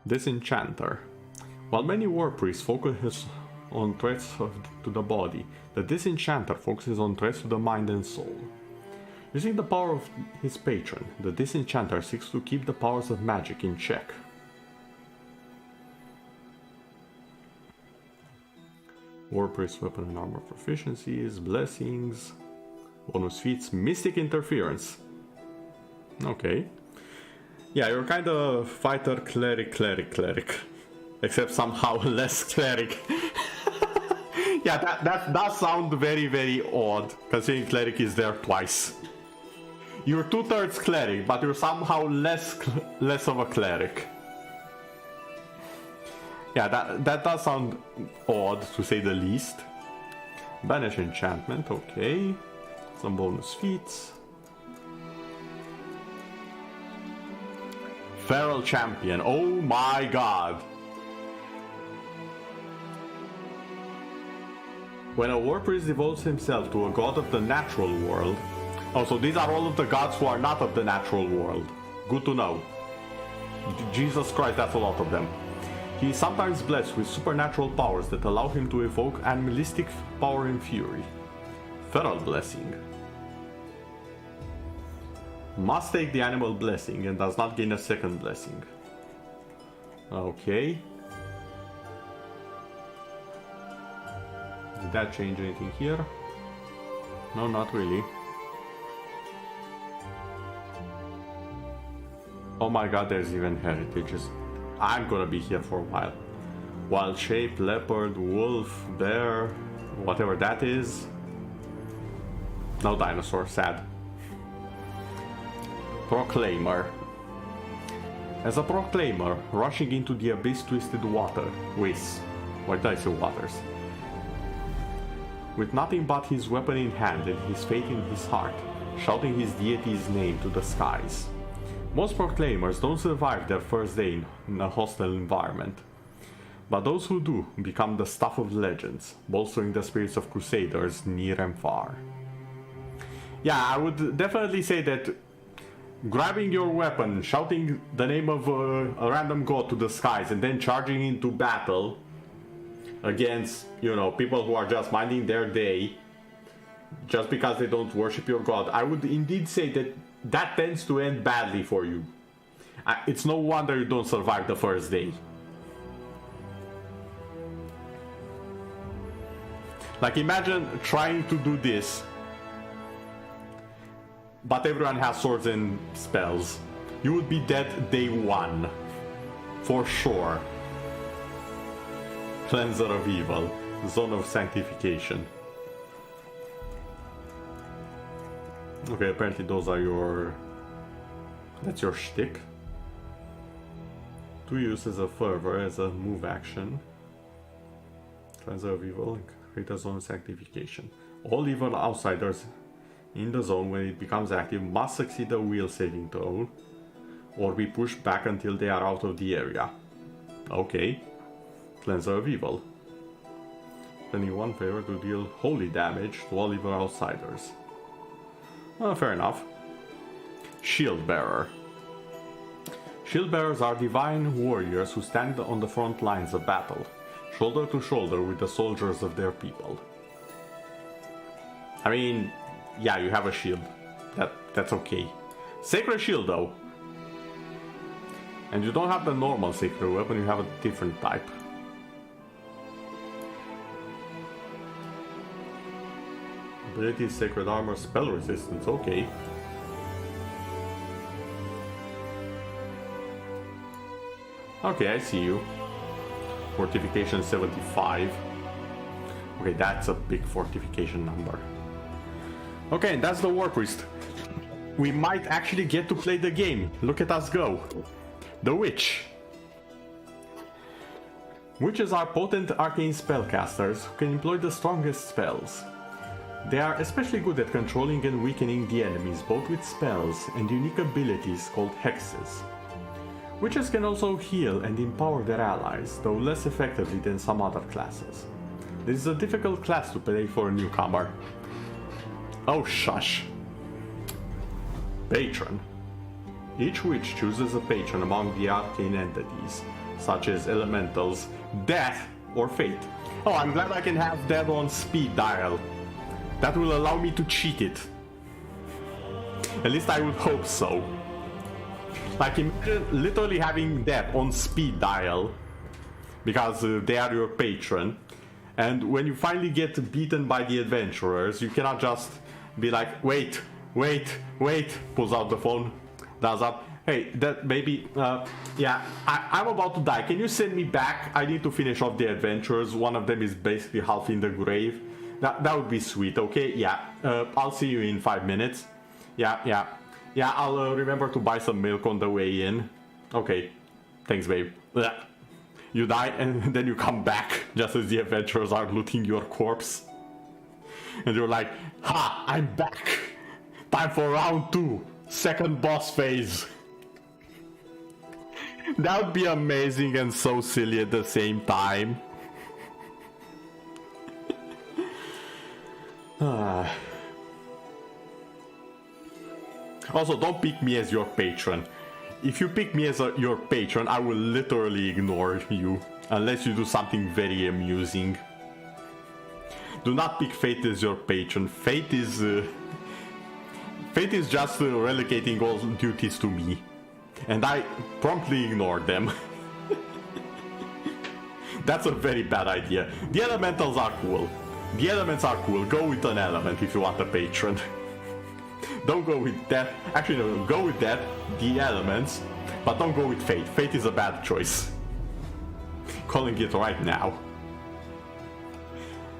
Disenchanter. While many war priests focus on threats to the body, the Disenchanter focuses on threats to the mind and soul. Using the power of his patron, the Disenchanter seeks to keep the powers of magic in check. War Priest weapon and armor proficiencies, blessings, bonus feats, mystic interference. Okay. Yeah, you're kind of fighter, cleric. Except somehow less cleric. Yeah, that does sound very, very odd, considering cleric is there twice. You're 2/3 cleric, but you're somehow less of a cleric. Yeah, that does sound odd, to say the least. Banish enchantment, okay. Some bonus feats. Feral champion, oh my god. When a war priest devotes himself to a god of the natural world... Oh, so these are all of the gods who are not of the natural world. Good to know. Jesus Christ, that's a lot of them. He is sometimes blessed with supernatural powers that allow him to evoke animalistic power and fury. Feral blessing. Must take the animal blessing and does not gain a second blessing. Okay. Did that change anything here? No, not really. Oh my god, there's even heritages. I'm gonna be here for a while. Wild shape, leopard, wolf, bear, whatever that is. No dinosaur, sad. Proclaimer. As a proclaimer, rushing into the abyss-twisted wastes. Why did I say waters? With nothing but his weapon in hand and his faith in his heart, shouting his deity's name to the skies. Most proclaimers don't survive their first day in a hostile environment, but those who do become the stuff of legends, bolstering the spirits of crusaders near and far. Yeah, I would definitely say that grabbing your weapon, shouting the name of a random god to the skies, and then charging into battle against, people who are just minding their day, just because they don't worship your god, I would indeed say that tends to end badly for you. It's no wonder you don't survive the first day. Like, imagine trying to do this, but everyone has swords and spells. You would be dead day one. For sure. Cleanser of evil. Zone of sanctification. Okay, apparently those are your... That's your shtick. 2 uses of fervor as a move action. Cleanser of evil. Create a zone sanctification. All evil outsiders in the zone when it becomes active must succeed a will saving throw or be pushed back until they are out of the area. Okay. Cleanser of Evil. Spending 1 favor to deal holy damage to all evil outsiders. Fair enough. Shield Bearer. Shield Bearers are divine warriors who stand on the front lines of battle, shoulder to shoulder with the soldiers of their people. I mean, yeah, you have a shield. That's okay. Sacred Shield though. And you don't have the normal sacred weapon, you have a different type. Ability, Sacred Armor, Spell Resistance, okay. Okay, I see you. Fortification 75. Okay, that's a big fortification number. Okay, that's the War Priest. We might actually get to play the game. Look at us go. The Witch. Witches are potent arcane spellcasters who can employ the strongest spells. They are especially good at controlling and weakening the enemies, both with spells and unique abilities called hexes. Witches can also heal and empower their allies, though less effectively than some other classes. This is a difficult class to play for a newcomer. Oh shush. Patron. Each witch chooses a patron among the arcane entities, such as elementals, death, or fate. Oh, I'm glad I can have that on speed dial. That will allow me to cheat it. At least I would hope so. Like, imagine literally having that on speed dial, because they are your patron, and when you finally get beaten by the adventurers, you cannot just be like, wait, pulls out the phone, does up, hey, that baby, yeah, I'm about to die, can you send me back? I need to finish off the adventurers, one of them is basically half in the grave. That would be sweet, okay, yeah, I'll see you in 5 minutes. Yeah, I'll remember to buy some milk on the way in. Okay, thanks babe. You die and then you come back just as the adventurers are looting your corpse. And you're like, ha, I'm back. Time for round 2, second boss phase. That would be amazing and so silly at the same time. Also, don't pick me as your patron. If you pick me as your patron, I will literally ignore you. Unless you do something very amusing. Do not pick Fate as your patron. Fate is just relegating all duties to me. And I promptly ignore them. That's a very bad idea. The elementals are cool. The elements are cool. Go with an element if you want a patron. Don't go with that. Actually, no, go with that, the elements, but don't go with Fate. Fate is a bad choice. Calling it right now.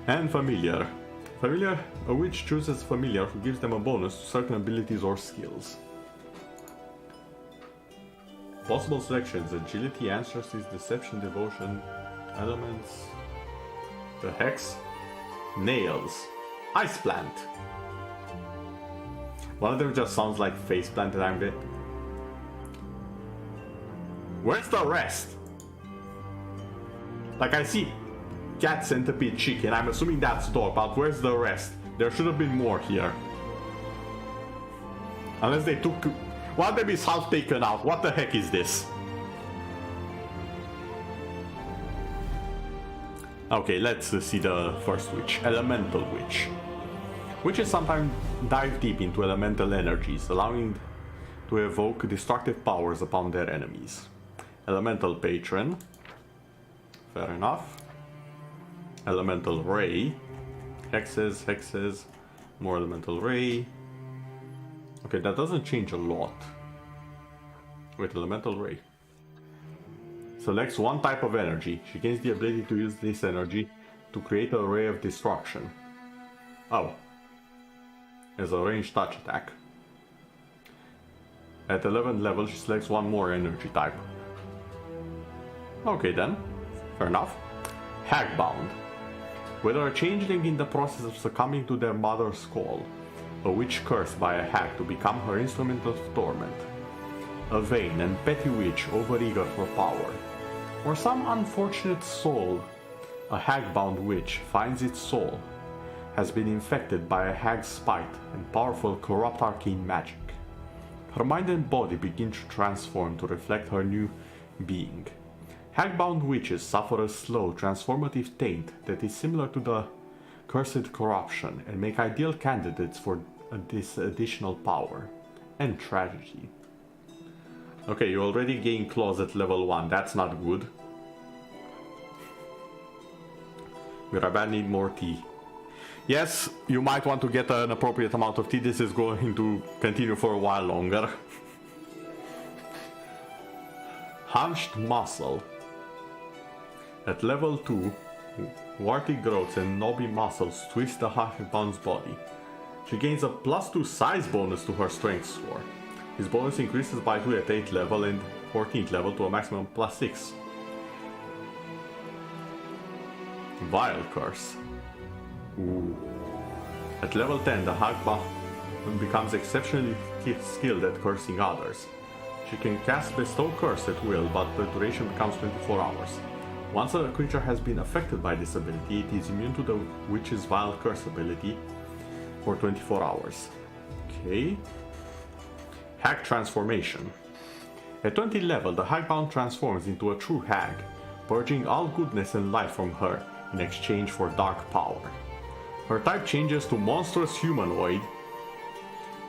And Familiar. Familiar, a witch chooses Familiar who gives them a bonus to certain abilities or skills. Possible selections: Agility, Ancestry, Deception, Devotion, Elements, the Hex, Nails, Ice Plant. One of them just sounds like Faceplant and I'm getting... Where's the rest? Like, I see Cat, Centipede, Chicken, I'm assuming that's dog, but where's the rest? There should have been more here. Unless they took... One of them is half taken out. What the heck is this? Okay, let's see the first witch. Elemental Witch. Witches sometimes dive deep into elemental energies, allowing to evoke destructive powers upon their enemies. Elemental Patron. Fair enough. Elemental Ray. Hexes, more Elemental Ray. Okay, that doesn't change a lot. Wait, Elemental Ray. Selects one type of energy. She gains the ability to use this energy to create a ray of destruction. Oh. As a ranged touch attack. At 11th level, she selects one more energy type. Okay then. Fair enough. Hagbound. Whether a changeling in the process of succumbing to their mother's call, a witch cursed by a hag to become her instrument of torment, a vain and petty witch overeager for power, or some unfortunate soul, a hag-bound witch finds its soul has been infected by a hag's spite and powerful corrupt arcane magic. Her mind and body begin to transform to reflect her new being. Hag-bound witches suffer a slow, transformative taint that is similar to the cursed corruption and make ideal candidates for this additional power and tragedy. Okay, you already gained claws at level 1, that's not good. We need more tea. Yes, you might want to get an appropriate amount of tea, this is going to continue for a while longer. Hunched Muscle. At level 2, warty growths and knobby muscles twist the hag-bound's body. She gains a +2 size bonus to her strength score. This bonus increases by 2 at 8th level and 14th level to a maximum +6. Vile Curse. Ooh. At level 10, the hag-bound becomes exceptionally skilled at cursing others. She can cast Bestow Curse at will, but the duration becomes 24 hours. Once a creature has been affected by this ability, it is immune to the Witch's Vile Curse ability for 24 hours. Okay. Hag Transformation. At 20 level, the hag-bound transforms into a true hag, purging all goodness and life from her in exchange for dark power. Her type changes to monstrous humanoid,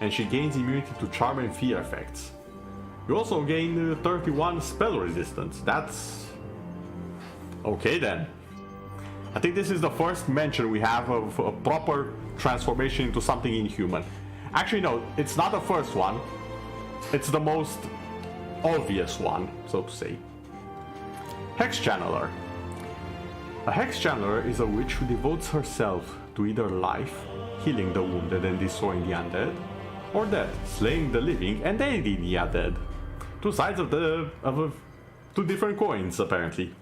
and she gains immunity to charm and fear effects. You also gain 31 spell resistance. That's okay then. I think this is the first mention we have of a proper transformation into something inhuman. Actually no, it's not the first one. It's the most obvious one, so to say. Hex Channeler. A Hex Channeler is a witch who devotes herself to either life, healing the wounded and destroying the undead, or death, slaying the living and aiding the undead. Two sides of two different coins, apparently.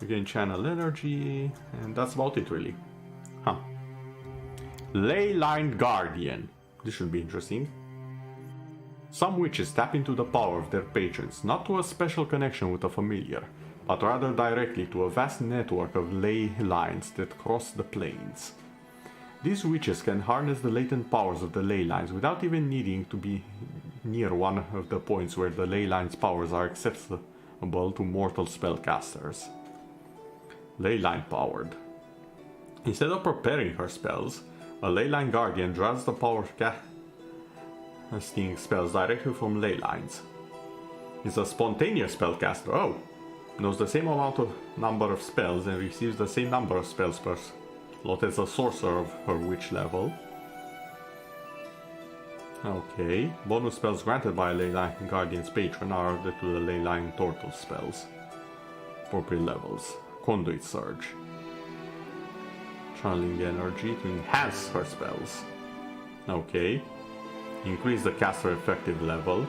You can channel energy, and that's about it, really. Huh. Ley Line Guardian. This should be interesting. Some witches tap into the power of their patrons, not to a special connection with a familiar, but rather directly to a vast network of ley lines that cross the planes. These witches can harness the latent powers of the ley lines without even needing to be near one of the points where the ley lines' powers are accessible to mortal spellcasters. Ley line powered. Instead of preparing her spells, a Ley Line Guardian draws the power of casting spells directly from ley lines. Is a spontaneous spellcaster. Oh! Knows the same number of spells and receives the same number of spells per slot as a sorcerer of her witch level. Okay. Bonus spells granted by a Ley Line Guardian's patron are added to the Ley Line total spells. Appropriate levels. Conduit Surge. Channeling energy to enhance her spells. Okay. Increase the caster effective level.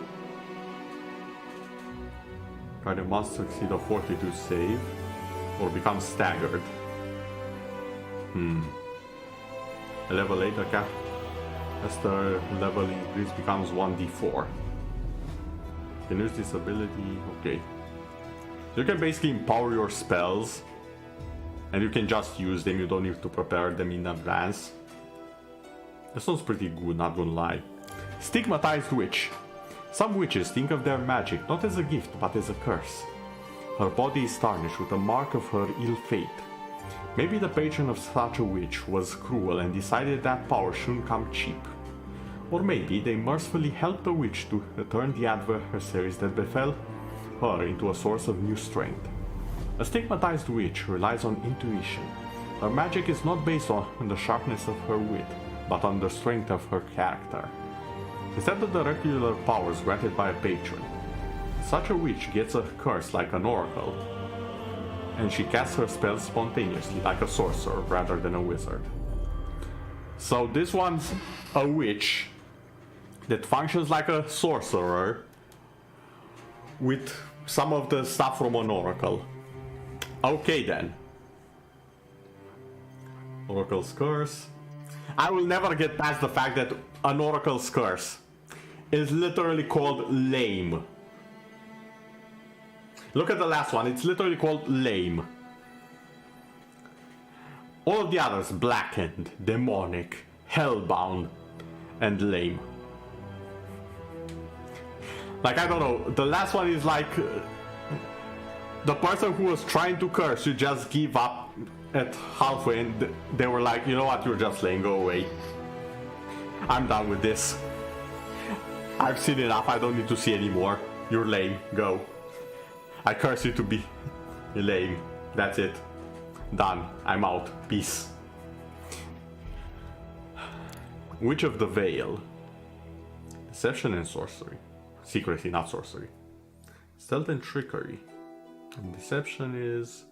Guardian must succeed a fortitude save or become staggered. A level 8 caster level increase becomes 1d4. You can use this ability. Okay. So you can basically empower your spells and you can just use them, you don't need to prepare them in advance. That sounds pretty good, not gonna lie. Stigmatized Witch. Some witches think of their magic not as a gift but as a curse. Her body is tarnished with a mark of her ill fate. Maybe the patron of such a witch was cruel and decided that power shouldn't come cheap. Or maybe they mercifully helped the witch to turn the adversaries that befell her into a source of new strength. A stigmatized witch relies on intuition. Her magic is not based on the sharpness of her wit, but on the strength of her character. Instead of the regular powers granted by a patron, such a witch gets a curse like an oracle, and she casts her spells spontaneously like a sorcerer rather than a wizard. So this one's a witch that functions like a sorcerer with some of the stuff from an oracle. Okay then. Oracle's Curse. I will never get past the fact that an Oracle's Curse is literally called lame. Look at the last one, it's literally called lame. All of the others, blackened, demonic, hellbound, and lame. Like, I don't know, the last one is like the person who was trying to curse you just give up at halfway and they were like, you know what, you're just lame, go away. I'm done with this. I've seen enough, I don't need to see anymore. You're lame, go. I curse you to be lame. That's it. Done. I'm out. Peace. Witch of the Veil. Deception and sorcery. Secrecy, not sorcery. Stealth and trickery. And deception is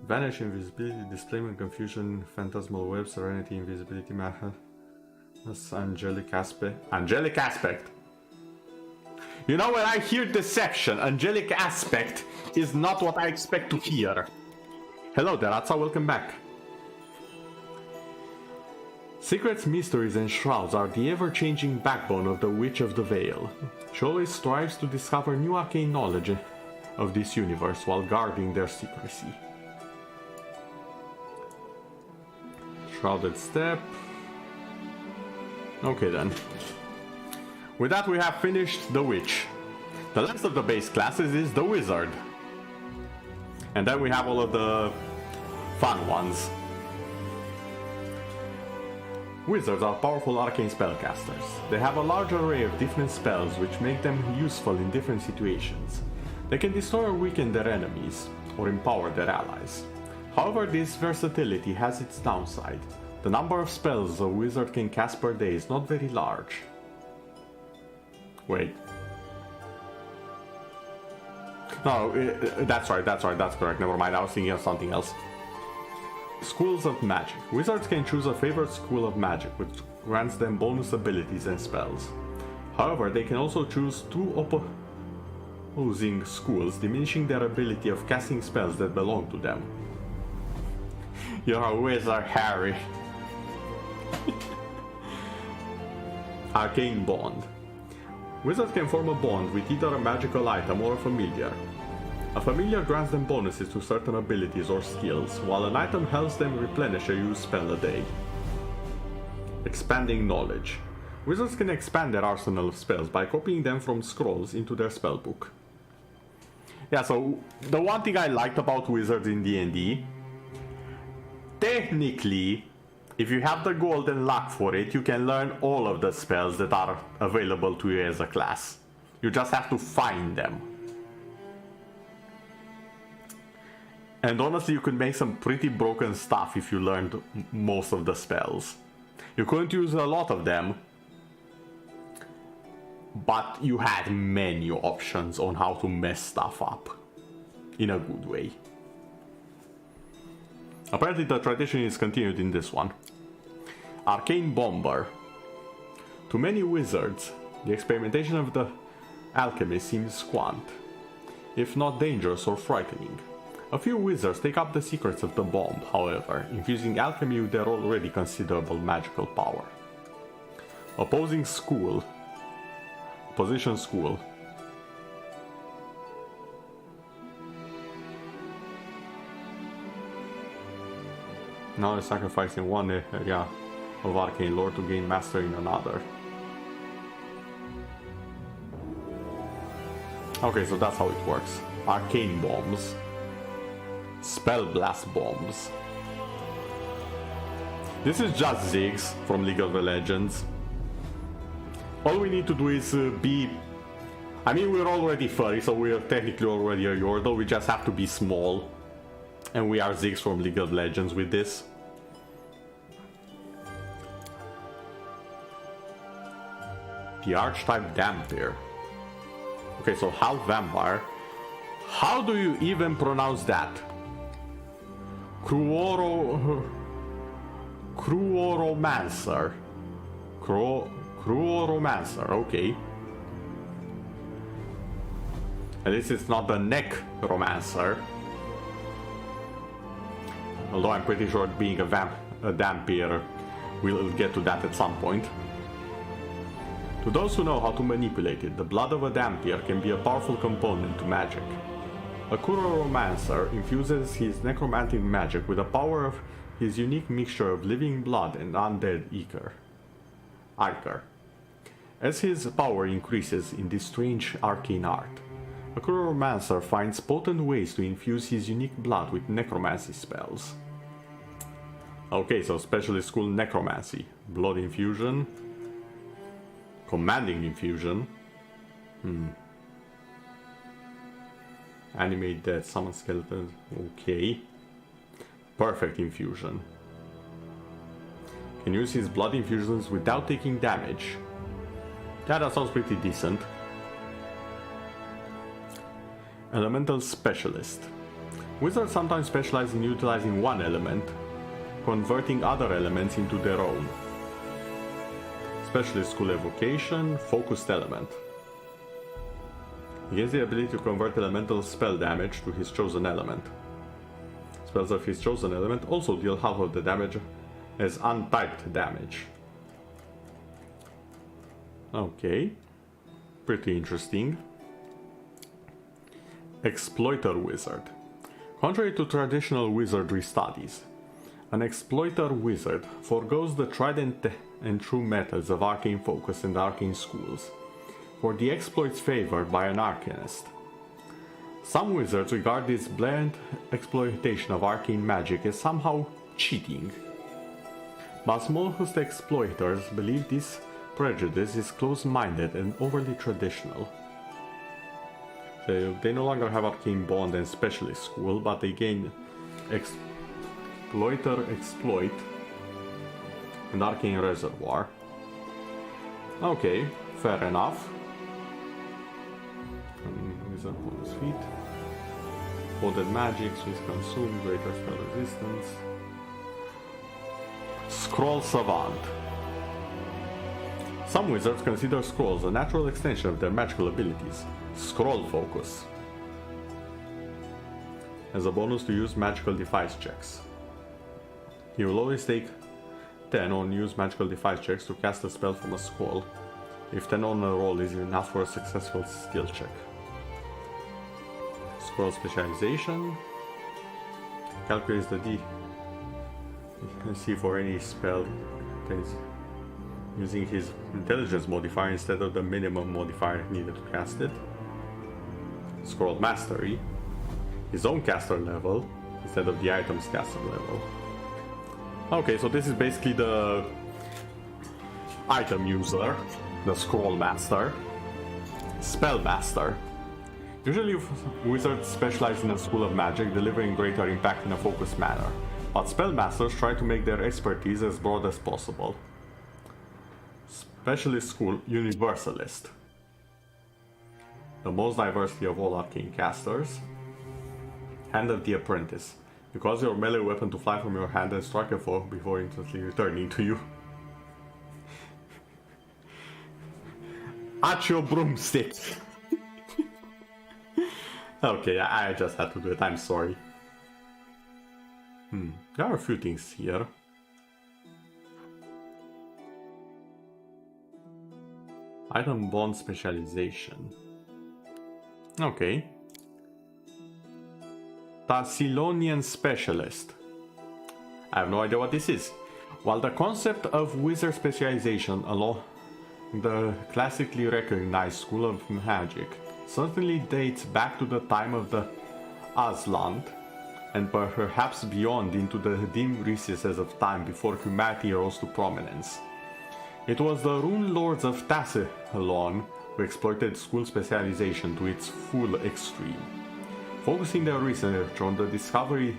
vanish, invisibility, displacement, confusion, phantasmal web, serenity, invisibility, matter. That's angelic aspect. Angelic aspect. You know, when I hear deception, angelic aspect is not what I expect to hear. Hello there, Atsa, welcome back. Secrets, mysteries, and shrouds are the ever-changing backbone of the Witch of the Veil. She always strives to discover new arcane knowledge of this universe while guarding their secrecy. Shrouded Step. Okay then. With that we have finished the Witch. The last of the base classes is the Wizard. And then we have all of the fun ones. Wizards are powerful arcane spellcasters. They have a large array of different spells which make them useful in different situations. They can destroy or weaken their enemies, or empower their allies. However, this versatility has its downside. The number of spells a wizard can cast per day is not very large. Wait. No, that's right, that's correct, never mind, I was thinking of something else. Schools of Magic. Wizards can choose a favorite school of magic, which grants them bonus abilities and spells. However, they can also choose two opposing schools, diminishing their ability of casting spells that belong to them. You're a wizard, Harry. Arcane Bond. Wizards can form a bond with either a magical item or a familiar. A familiar grants them bonuses to certain abilities or skills, while an item helps them replenish a used spell a day. Expanding Knowledge. Wizards can expand their arsenal of spells by copying them from scrolls into their spellbook. Yeah, so the one thing I liked about Wizards in D&D, technically, if you have the golden luck for it, you can learn all of the spells that are available to you as a class. You just have to find them. And honestly, you could make some pretty broken stuff if you learned most of the spells. You couldn't use a lot of them, but you had many options on how to mess stuff up in a good way. Apparently the tradition is continued in this one. Arcane Bomber. To many wizards, the experimentation of the alchemist seems scant, if not dangerous or frightening. A few wizards take up the secrets of the bomb, however, infusing alchemy with their already considerable magical power. Opposition School. Now they're sacrificing one area of arcane lore to gain mastery in another. Okay, so that's how it works. Arcane Bombs. Spell Blast Bombs. This is just Ziggs from League of Legends. All we need to do is be... I mean, we're already furry, so we're technically already a Yordle, we just have to be small. And we are Ziggs from League of Legends with this. The Archetype Dampier. Okay, so half vampire. How do you even pronounce that? Cruoromancer. Cruoromancer, okay. At least it's not the Necromancer. Although I'm pretty sure being a a Dampier. We'll get to that at some point. To those who know how to manipulate it, the blood of a Dampier can be a powerful component to magic. A Necromancer infuses his necromantic magic with the power of his unique mixture of living blood and undead ichor. As his power increases in this strange arcane art, a Necromancer finds potent ways to infuse his unique blood with necromancy spells. Okay, so specialist school necromancy, blood infusion, commanding infusion. Animate dead, summon skeletons. Okay. Perfect infusion. Can use his blood infusions without taking damage. Yeah, that sounds pretty decent. Elemental specialist. Wizards sometimes specialize in utilizing one element, converting other elements into their own. Specialist school evocation, focused element. He gains the ability to convert elemental spell damage to his chosen element. Spells of his chosen element also deal half of the damage as untyped damage. Okay, pretty interesting. Exploiter wizard. Contrary to traditional wizardry studies, an exploiter wizard forgoes the tried and true methods of arcane focus and arcane schools for the exploits favored by an arcanist. Some wizards regard this blatant exploitation of arcane magic as somehow cheating, but most exploiters believe this prejudice is close-minded and overly traditional. So they no longer have Arcane Bond and Specialist School, but they gain Exploiter Exploit and Arcane Reservoir. Okay, fair enough. Wizard on his feet. Folded magic, Swiss Consume, greater spell resistance. Scroll Savant. Some wizards consider scrolls a natural extension of their magical abilities. Scroll Focus. As a bonus to use magical defiance checks. He will always take 10 on use magical defiance checks to cast a spell from a scroll, if 10 on a roll is enough for a successful skill check. Scroll Specialization. Calculates the DC for any spell using his intelligence modifier instead of the minimum modifier needed to cast it. Scroll Mastery. His own caster level instead of the item's caster level. Okay, so this is basically the item user, the Scroll Master. Spell Master. Usually wizards specialize in a school of magic, delivering greater impact in a focused manner, but spellmasters try to make their expertise as broad as possible. Specialist School Universalist. The most diversity of all arcane casters. Hand of the Apprentice. You cause your melee weapon to fly from your hand and strike a foe before instantly returning to you. At your broomstick! Okay, I just had to do it, I'm sorry. There are a few things here. Item Bond Specialization. Okay. Thassilonian Specialist. I have no idea what this is. While the concept of wizard specialization along the classically recognized school of magic certainly dates back to the time of the Asland, and perhaps beyond into the dim recesses of time before humanity rose to prominence. It was the Rune Lords of Thassilon who exploited school specialization to its full extreme, focusing their research on the discovery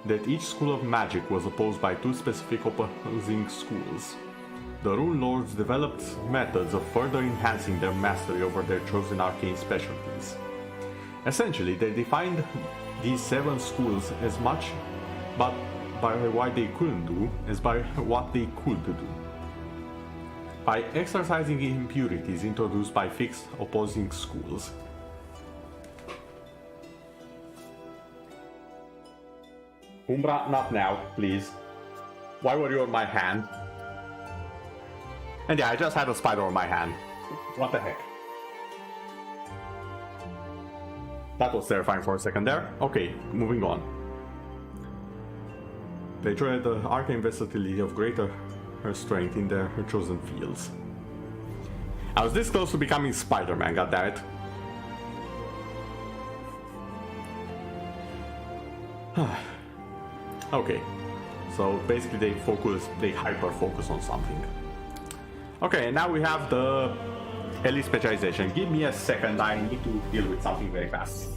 that each school of magic was opposed by two specific opposing schools. The Rune Lords developed methods of further enhancing their mastery over their chosen arcane specialties. Essentially, they defined these 7 schools as much but by what they couldn't do as by what they could do. By exercising impurities introduced by fixed opposing schools. Umbra, not now, please. Why were you on my hand? And yeah, I just had a spider on my hand. What the heck? That was terrifying for a second there. Okay, moving on. They tried the arcane versatility of greater her strength in their chosen fields. I was this close to becoming Spider-Man, goddammit. Okay, so basically they hyper-focus on something. Okay, now we have the elite specialization. Give me a second, I need to deal with something very fast.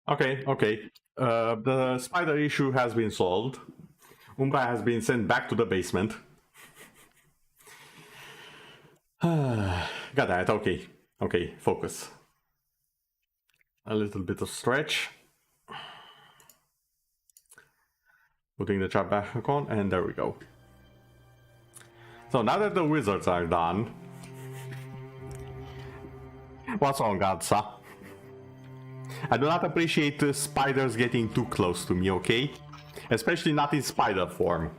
Okay. The spider issue has been solved. Umbra has been sent back to the basement. Got that, okay, focus. A little bit of stretch. Putting the chat back on, and there we go. So now that the wizards are done... What's wrong, Gadsa? I do not appreciate spiders getting too close to me, okay? Especially not in spider form.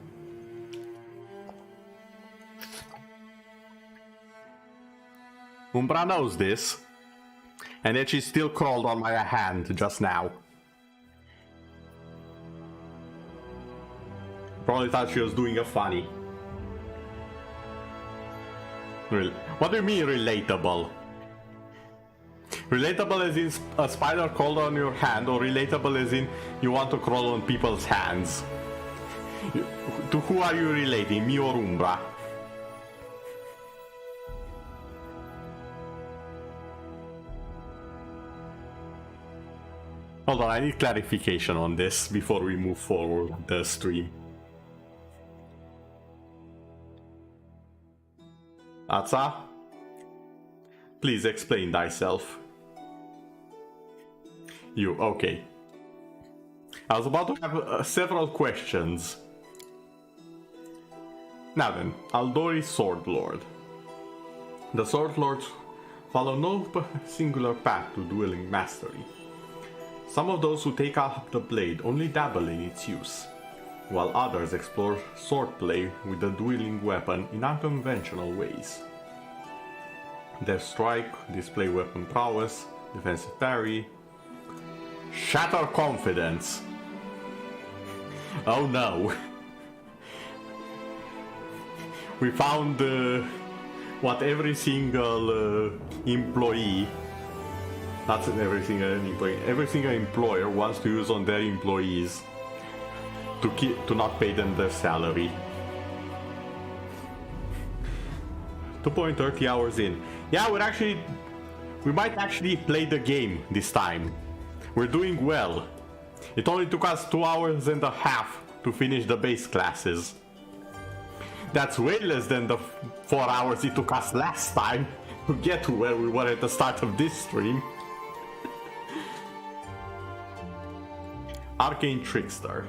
Umbra knows this. And yet she still crawled on my hand just now. Probably thought she was doing a funny. What do you mean relatable? Relatable as in a spider crawled on your hand, or relatable as in you want to crawl on people's hands? To who are you relating, me or Umbra? Hold on, I need clarification on this before we move forward with the stream. Atsa? Please explain thyself. You, okay. I was about to have several questions. Now then, Aldori Sword Lord. The Sword Lords follow no singular path to dueling mastery. Some of those who take up the blade only dabble in its use, while others explore swordplay with the dueling weapon in unconventional ways. Their strike, display weapon prowess, defensive parry, shatter confidence. Oh no. We found what every single employee, not every single employee, every single employer wants to use on their employees to not pay them their salary. 2.30 hours in. Yeah, we might actually play the game this time. We're doing well. It only took us 2 hours and a half to finish the base classes. That's way less than the 4 hours it took us last time to get to where we were at the start of this stream. Arcane Trickster.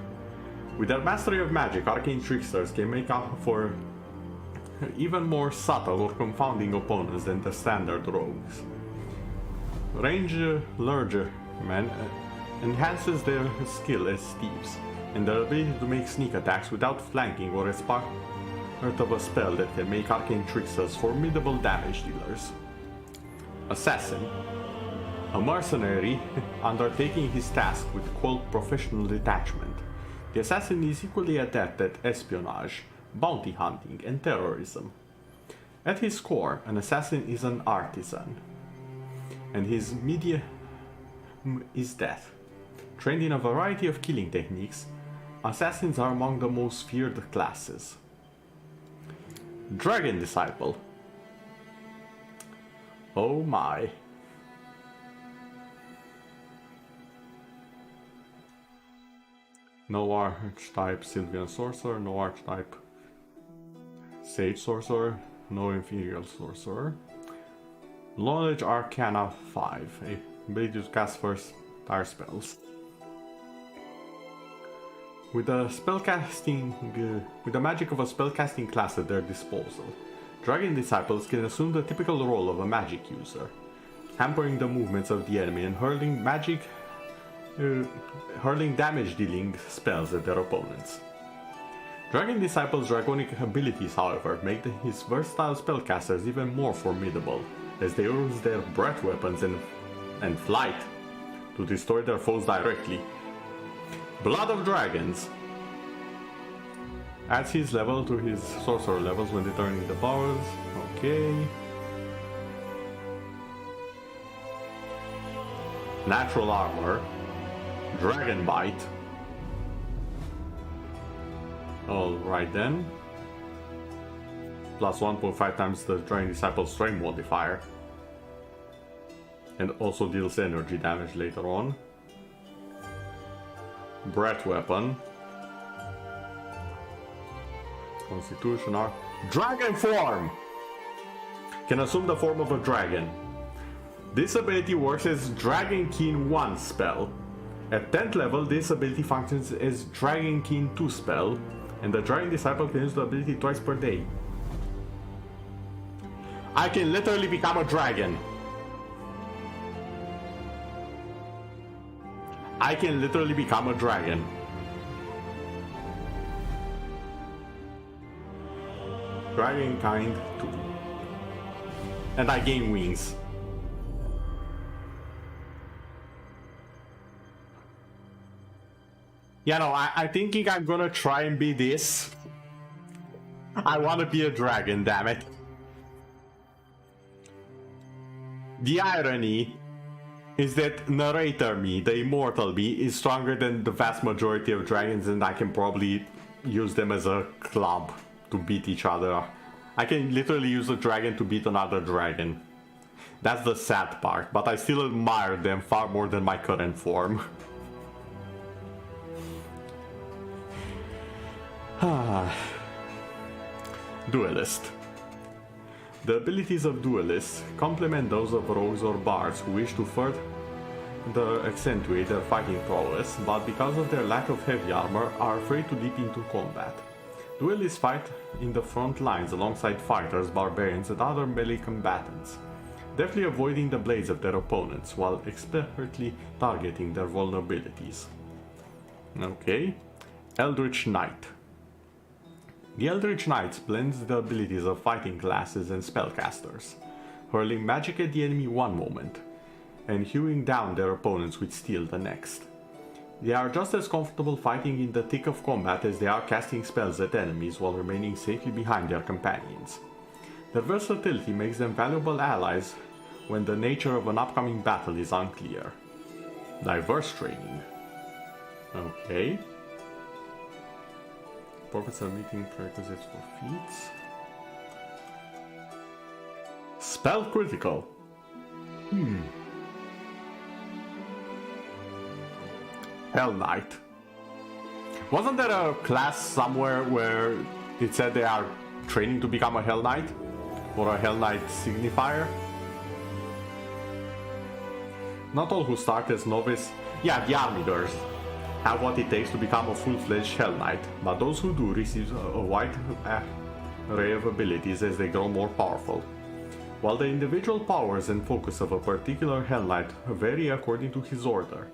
With their mastery of magic, Arcane Tricksters can make up for even more subtle or confounding opponents than the standard rogues. Range Lurger Man enhances their skill as thieves, and their ability to make sneak attacks without flanking or as part of a spell that can make Arcane Tricksters formidable damage dealers. Assassin, a mercenary undertaking his task with quote professional detachment. The assassin is equally adept at espionage, bounty hunting, and terrorism. At his core, an assassin is an artisan, and his medium is death. Trained in a variety of killing techniques, assassins are among the most feared classes. Dragon Disciple. Oh my. No archetype Sylvan Sorcerer, no archetype Sage Sorcerer, no Imperial Sorcerer. Knowledge Arcana 5, ability to cast first tire spells. With the magic of a spellcasting class at their disposal, Dragon Disciples can assume the typical role of a magic user, hampering the movements of the enemy and hurling damage-dealing spells at their opponents. Dragon Disciples' draconic abilities, however, make his versatile spellcasters even more formidable, as they use their breath weapons and flight to destroy their foes directly. Blood of Dragons adds his level to his sorcerer levels when determining the powers. Okay. Natural Armor. Dragon Bite. Alright then. Plus 1.5 times the Dragon Disciple's strength modifier. And also deals energy damage later on. Breath Weapon. Constitution Art. Dragon Form! Can assume the form of a dragon. This ability works as Dragon Keen 1 spell. At 10th level, this ability functions as Dragon Keen 2 spell, and the Dragon Disciple can use the ability twice per day. I can literally become a dragon. I can literally become a dragon. Dragon Kind 2. And I gain wings. Yeah, no, I thinking I'm gonna try and be this. I wanna be a dragon, damn it. The irony is that narrator me, the immortal me, is stronger than the vast majority of dragons, and I can probably use them as a club to beat each other. I can literally use a dragon to beat another dragon. That's the sad part, but I still admire them far more than my current form. Duelist. The abilities of duelists complement those of rogues or bards who wish to further accentuate their fighting prowess, but because of their lack of heavy armor are afraid to leap into combat. Duelists fight in the front lines alongside fighters, barbarians, and other melee combatants, deftly avoiding the blades of their opponents while expertly targeting their vulnerabilities. Okay. Eldritch Knight. The Eldritch Knight blends the abilities of fighting classes and spellcasters, hurling magic at the enemy one moment, and hewing down their opponents with steel the next. They are just as comfortable fighting in the thick of combat as they are casting spells at enemies while remaining safely behind their companions. Their versatility makes them valuable allies when the nature of an upcoming battle is unclear. Diverse training. Okay. Prophets are meeting prerequisites for feats. Spell critical. Hell Knight. Wasn't there a class somewhere where it said they are training to become a Hell Knight? Or a Hell Knight signifier? Not all who start as novice, yeah, the army girls, have what it takes to become a full-fledged Hell Knight, but those who do receive a array of abilities as they grow more powerful. While the individual powers and focus of a particular Hell Knight vary according to his order,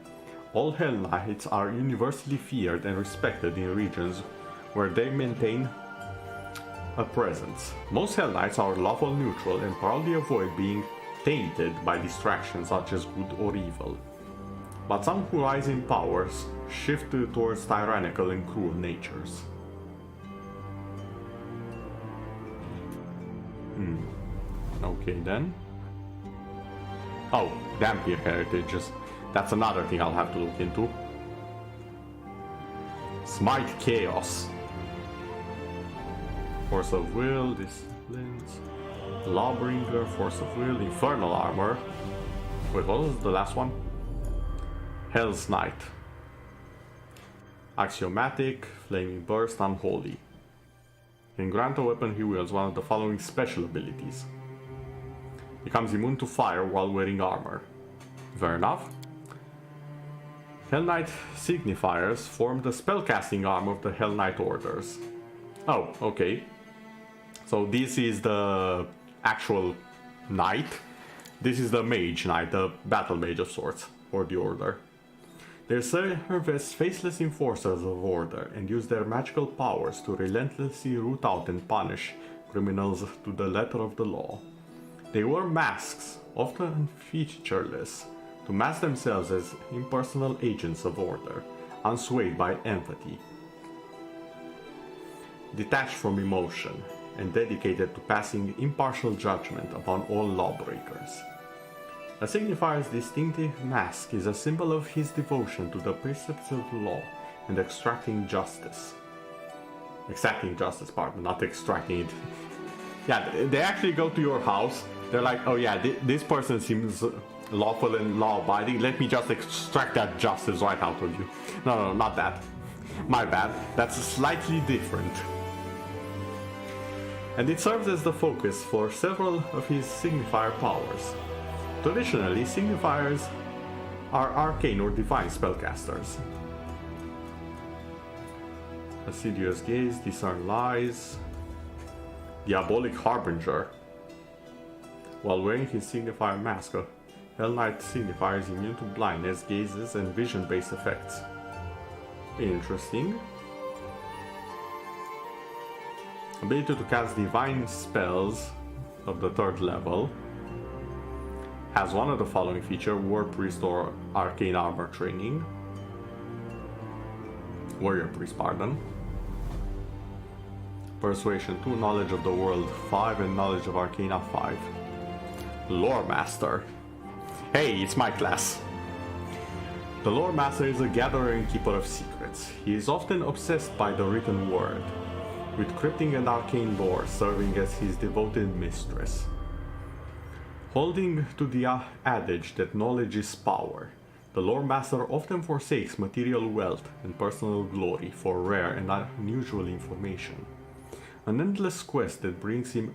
all Hell Knights are universally feared and respected in regions where they maintain a presence. Most Hell Knights are lawful neutral and proudly avoid being tainted by distractions such as good or evil. But some who rise in powers shift towards tyrannical and cruel natures. Okay then. Oh, Dampier heritages. That's another thing I'll have to look into. Smite Chaos. Force of Will, Disciplines. Lawbringer, Force of Will, Infernal Armor. Wait, what was the last one? Hell's Knight. Axiomatic, Flaming Burst, Unholy. Can grant a weapon he wields one of the following special abilities. Becomes immune to fire while wearing armor. Fair enough. Hell Knight signifiers form the spellcasting arm of the Hell Knight orders. Oh, okay. So this is the actual knight. This is the Mage Knight, the battle mage of sorts, for the order. They serve as faceless enforcers of order and use their magical powers to relentlessly root out and punish criminals to the letter of the law. They wear masks, often featureless, to mask themselves as impersonal agents of order, unswayed by empathy, detached from emotion, and dedicated to passing impartial judgment upon all lawbreakers. A signifier's distinctive mask is a symbol of his devotion to the precepts of law and exacting justice, pardon, not extracting it. Yeah, they actually go to your house. They're like, oh yeah, this person seems lawful and law-abiding. Let me just extract that justice right out of you. No, not that. My bad. That's slightly different. And it serves as the focus for several of his signifier powers. Traditionally, signifiers are arcane or divine spellcasters. Assiduous Gaze, Discern Lies, Diabolic Harbinger. While wearing his signifier mask, a Hell Knight signifier is immune to blindness, gazes, and vision-based effects. Interesting. Ability to cast divine spells of the 3rd level. Has one of the following features: War Priest or Arcane Armor Training. Warrior Priest, pardon. Persuasion 2, Knowledge of the World 5, and Knowledge of Arcana 5. Lore Master. Hey, it's my class. The Lore Master is a gatherer and keeper of secrets. He is often obsessed by the written word, with cryptic and arcane lore serving as his devoted mistress. Holding to the adage that knowledge is power, the Lore Master often forsakes material wealth and personal glory for rare and unusual information. An endless quest that brings him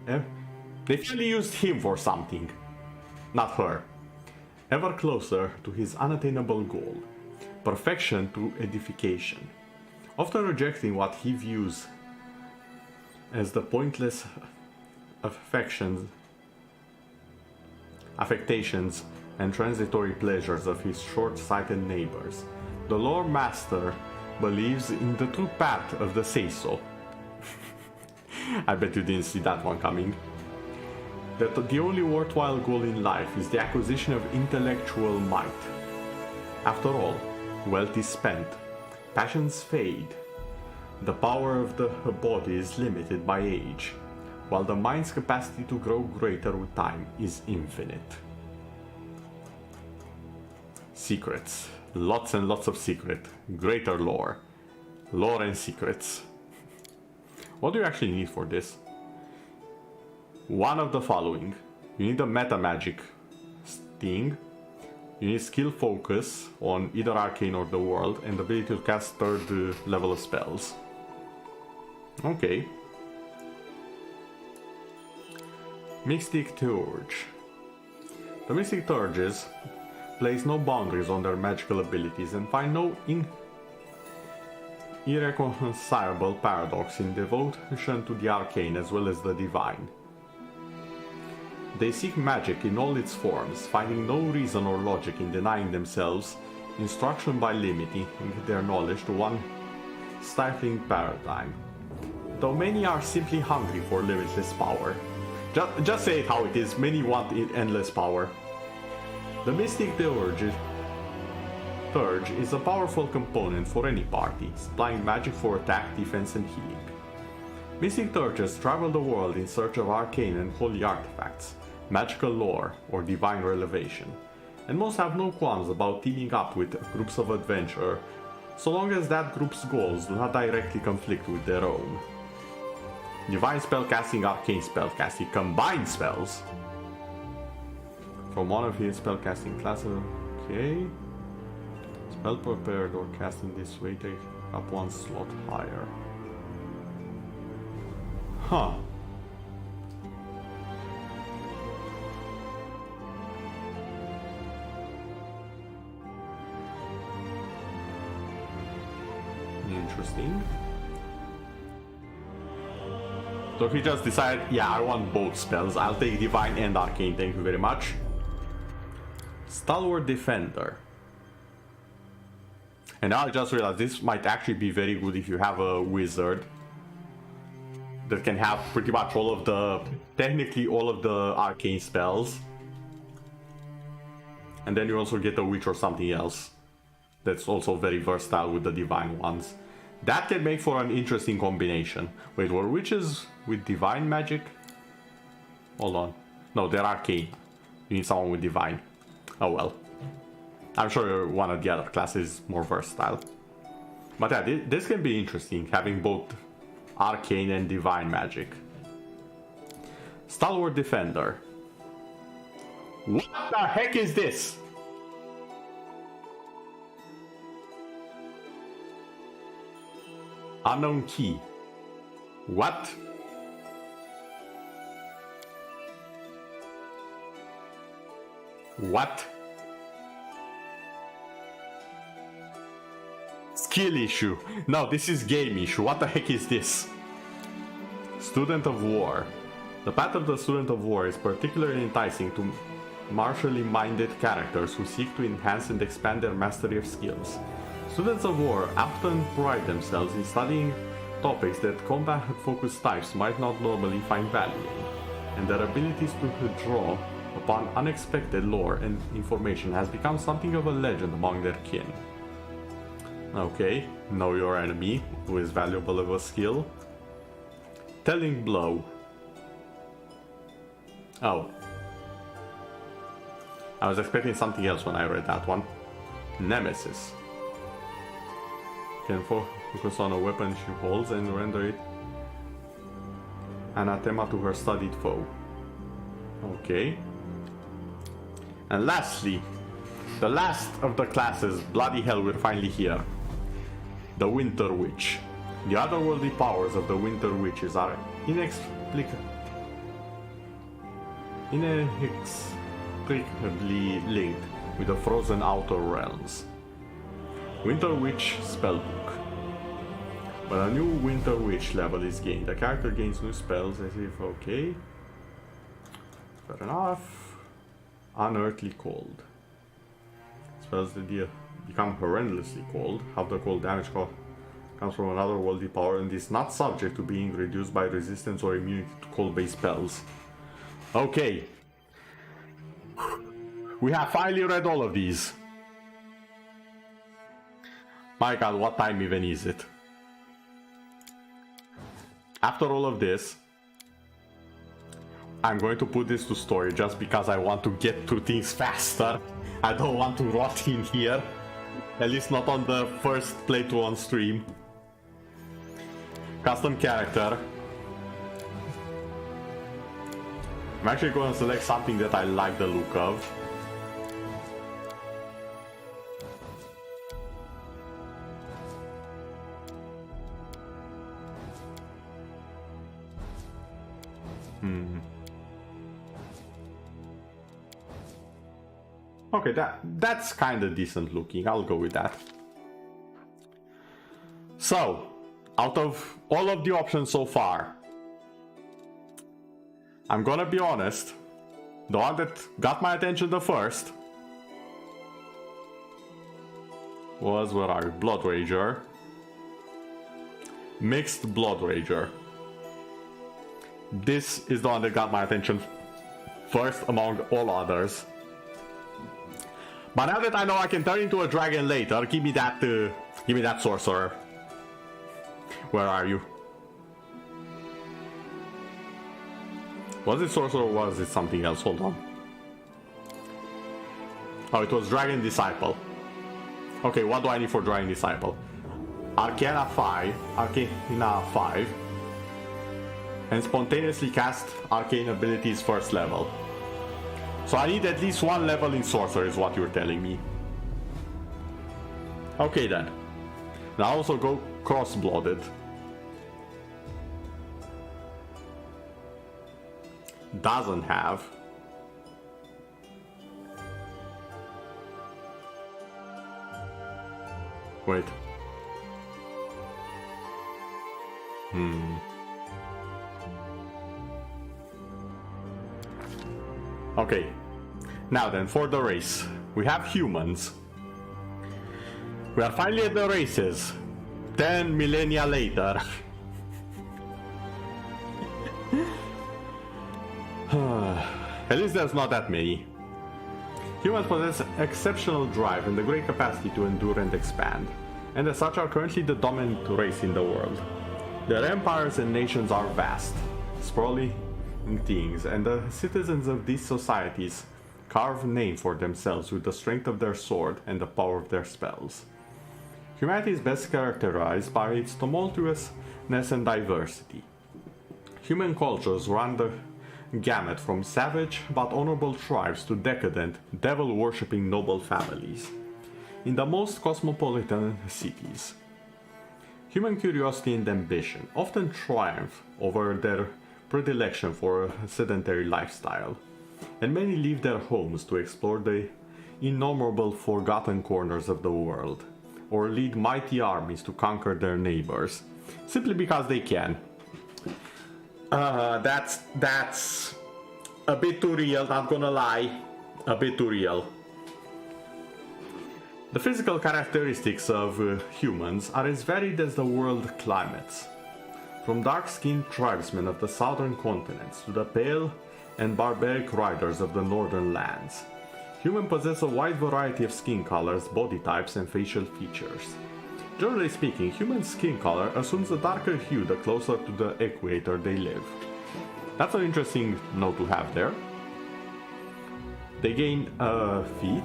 They finally used him for something, not her. Ever closer to his unattainable goal, perfection through edification. Often rejecting what he views as the pointless affectations and transitory pleasures of his short-sighted neighbors, the Lore Master believes in the true path of the say-so. I bet you didn't see that one coming. That the only worthwhile goal in life is the acquisition of intellectual might. After all, wealth is spent, passions fade, the power of the body is limited by age, while the mind's capacity to grow greater with time is infinite. Secrets. Lots and lots of secret. Greater lore. Lore and secrets. What do you actually need for this? One of the following. You need a meta magic sting. You need skill focus on either arcane or the world, and the ability to cast 3rd level of spells. Okay. Mystique Torch. The Mystique Torches place no boundaries on their magical abilities and find no irreconcilable paradox in devotion to the arcane as well as the divine. They seek magic in all its forms, finding no reason or logic in denying themselves instruction by limiting their knowledge to one stifling paradigm. Though many are simply hungry for limitless power. Just say it how it is, many want endless power. The Mystique Torch is a powerful component for any party, supplying magic for attack, defense, and healing. Mystique Torches travel the world in search of arcane and holy artifacts, magical lore, or divine revelation, and most have no qualms about teaming up with groups of adventurers, so long as that group's goals do not directly conflict with their own. Divine spellcasting, arcane spellcasting, combined spells from one of his spellcasting classes. Okay. Spell prepared or casting this way take up one slot higher. Huh. Interesting. So he just decided, yeah, I want both spells. I'll take Divine and Arcane, thank you very much. Stalwart Defender. And now I just realized this might actually be very good if you have a wizard that can have pretty much all of the, technically all of the arcane spells. And then you also get a witch or something else that's also very versatile with the divine ones. That can make for an interesting combination. Wait, were witches with divine magic? Hold on. No, they're arcane. You need someone with divine. Oh well. I'm sure one of the other classes is more versatile. But yeah, this can be interesting, having both arcane and divine magic. Stalwart Defender. What the heck is this? Unknown key. What? What? Skill issue. No, this is game issue. What the heck is this? Student of War. The path of the Student of War is particularly enticing to martially minded characters who seek to enhance and expand their mastery of skills. Students of War often pride themselves in studying topics that combat-focused types might not normally find value in, and their abilities to draw upon unexpected lore and information has become something of a legend among their kin. Okay, know your enemy, who is valuable of a skill. Telling Blow. Oh. I was expecting something else when I read that one. Nemesis. Can focus on a weapon she holds and render it anathema to her studied foe. Okay. And lastly, the last of the classes, bloody hell, we're finally here. The Winter Witch. The otherworldly powers of the Winter Witches are inexplicably linked with the frozen outer realms. Winter Witch Spellbook. When a new Winter Witch level is gained, the character gains new spells as if, okay. Fair enough. Unearthly Cold. Spells that become horrendously cold. Half the cold damage comes from another worldly power and is not subject to being reduced by resistance or immunity to cold-based spells. Okay. We have finally read all of these. My god, what time even is it? After all of this, I'm going to put this to story just because I want to get through things faster. I don't want to rot in here. At least not on the first playthrough on stream. Custom character. I'm actually going to select something that I like the look of. Okay, that's kind of decent looking. I'll go with that. So, out of all of the options so far, I'm gonna be honest, the one that got my attention the first was, where are you? Blood Rager. Mixed Blood Rager. This is the one that got my attention first among all others. But now that I know I can turn into a dragon later, give me that sorcerer. Where are you? Was it sorcerer or was it something else? Hold on. Oh, it was Dragon Disciple. Okay, what do I need for Dragon Disciple? Arcana 5, and spontaneously cast arcane abilities first level. So I need at least one level in sorcerer is what you're telling me. Okay then. Now also go cross-blooded. Doesn't have. Wait. Okay. Now then, for the race. We have humans. We are finally at the races. 10 millennia later. At least there's not that many. Humans possess exceptional drive and a great capacity to endure and expand, and as such are currently the dominant race in the world. Their empires and nations are vast, sprawling things, and the citizens of these societies carve a name for themselves with the strength of their sword and the power of their spells. Humanity is best characterized by its tumultuousness and diversity. Human cultures run the gamut from savage but honorable tribes to decadent, devil-worshipping noble families in the most cosmopolitan cities. Human curiosity and ambition often triumph over their predilection for a sedentary lifestyle, and many leave their homes to explore the innumerable forgotten corners of the world, or lead mighty armies to conquer their neighbors, simply because they can. That's a bit too real, not gonna lie. A bit too real. The physical characteristics of humans are as varied as the world climates. From dark-skinned tribesmen of the southern continents to the pale and barbaric riders of the northern lands, humans possess a wide variety of skin colors, body types, and facial features. Generally speaking, human skin color assumes a darker hue the closer to the equator they live. That's an interesting note to have there. They gain a feat.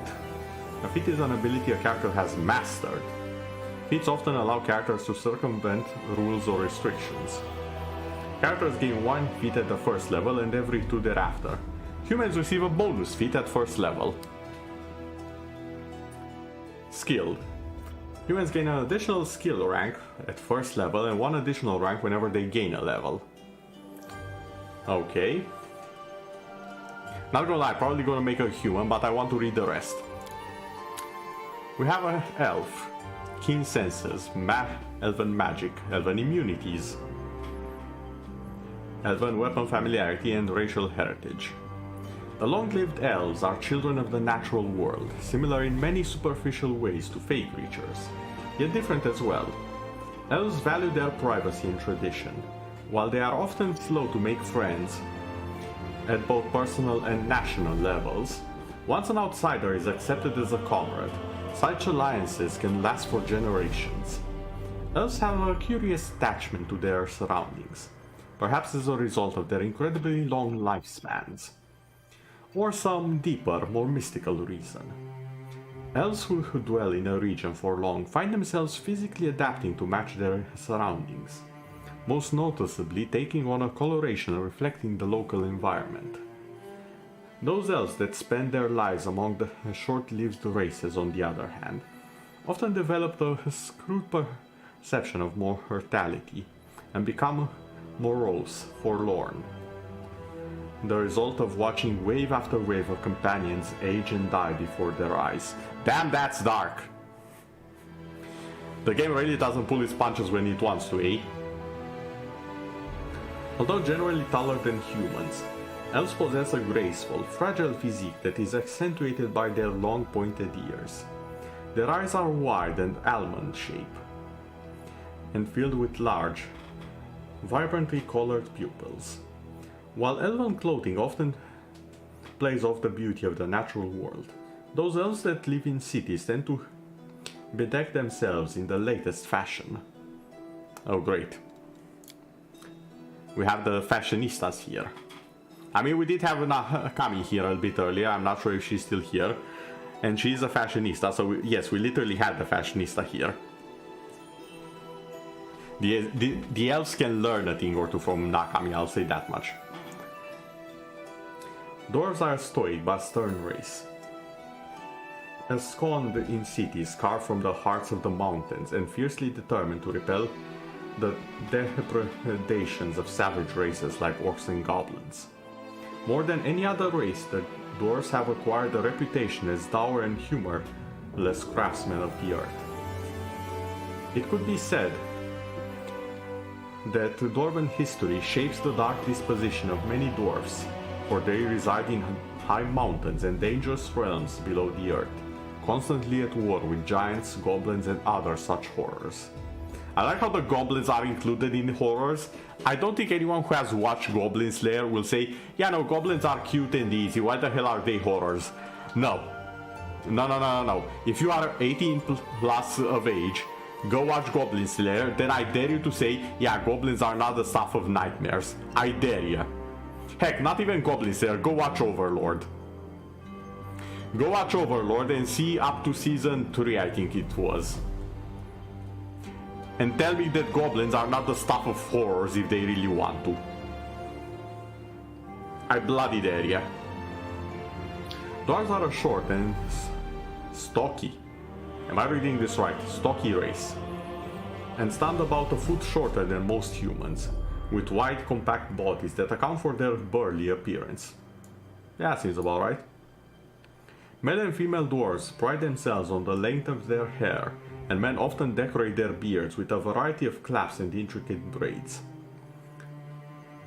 A feat is an ability a character has mastered. Feats often allow characters to circumvent rules or restrictions. Characters gain one feat at the first level and every 2 thereafter. Humans receive a bonus feat at first level. Skilled. Humans gain an additional skill rank at first level and one additional rank whenever they gain a level. Okay. Not gonna lie, probably gonna make a human, but I want to read the rest. We have an elf. Keen senses, elven magic, elven immunities, elven weapon familiarity, and racial heritage. The long-lived elves are children of the natural world, similar in many superficial ways to fey creatures, yet different as well. Elves value their privacy and tradition, while they are often slow to make friends at both personal and national levels. Once an outsider is accepted as a comrade, such alliances can last for generations. Elves have a curious attachment to their surroundings, perhaps as a result of their incredibly long lifespans, or some deeper, more mystical reason. Elves who dwell in a region for long find themselves physically adapting to match their surroundings, most noticeably taking on a coloration reflecting the local environment. Those elves that spend their lives among the short-lived races, on the other hand, often develop a skewed perception of mortality and become morose, forlorn, the result of watching wave after wave of companions age and die before their eyes. Damn, that's dark! The game really doesn't pull its punches when it wants to, eh? Although generally taller than humans, elves possess a graceful, fragile physique that is accentuated by their long pointed ears. Their eyes are wide and almond-shaped, and filled with large, vibrantly colored pupils. While elven clothing often plays off the beauty of the natural world, those elves that live in cities tend to bedeck themselves in the latest fashion. Oh great. We have the fashionistas here. I mean, we did have Kami here a bit earlier, I'm not sure if she's still here. And she's a fashionista, so yes, we literally had the fashionista here. The elves can learn a thing or two from Nakami, I'll say that much. Dwarves are a stoic but stern race. Ensconced in cities carved from the hearts of the mountains and fiercely determined to repel the depredations of savage races like orcs and goblins. More than any other race, the dwarves have acquired a reputation as dour and humorless craftsmen of the earth. It could be said that dwarven history shapes the dark disposition of many dwarves, for they reside in high mountains and dangerous realms below the earth, constantly at war with giants, goblins, and other such horrors. I like how the goblins are included in horrors. I don't think anyone who has watched Goblin Slayer will say, yeah, no, goblins are cute and easy, why the hell are they horrors? No. No. If you are 18 plus of age, go watch Goblin Slayer, then I dare you to say, yeah, goblins are not the stuff of nightmares. I dare you. Heck, not even Goblin Slayer, go watch Overlord. Go watch Overlord and see up to season 3, I think it was. And tell me that goblins are not the stuff of horrors if they really want to. I bloody dare ya. Dwarves are a short and stocky, am I reading this right? Stocky race. And stand about a foot shorter than most humans, with wide compact bodies that account for their burly appearance. Yeah, seems about right. Male and female dwarves pride themselves on the length of their hair, and men often decorate their beards with a variety of clasps and intricate braids.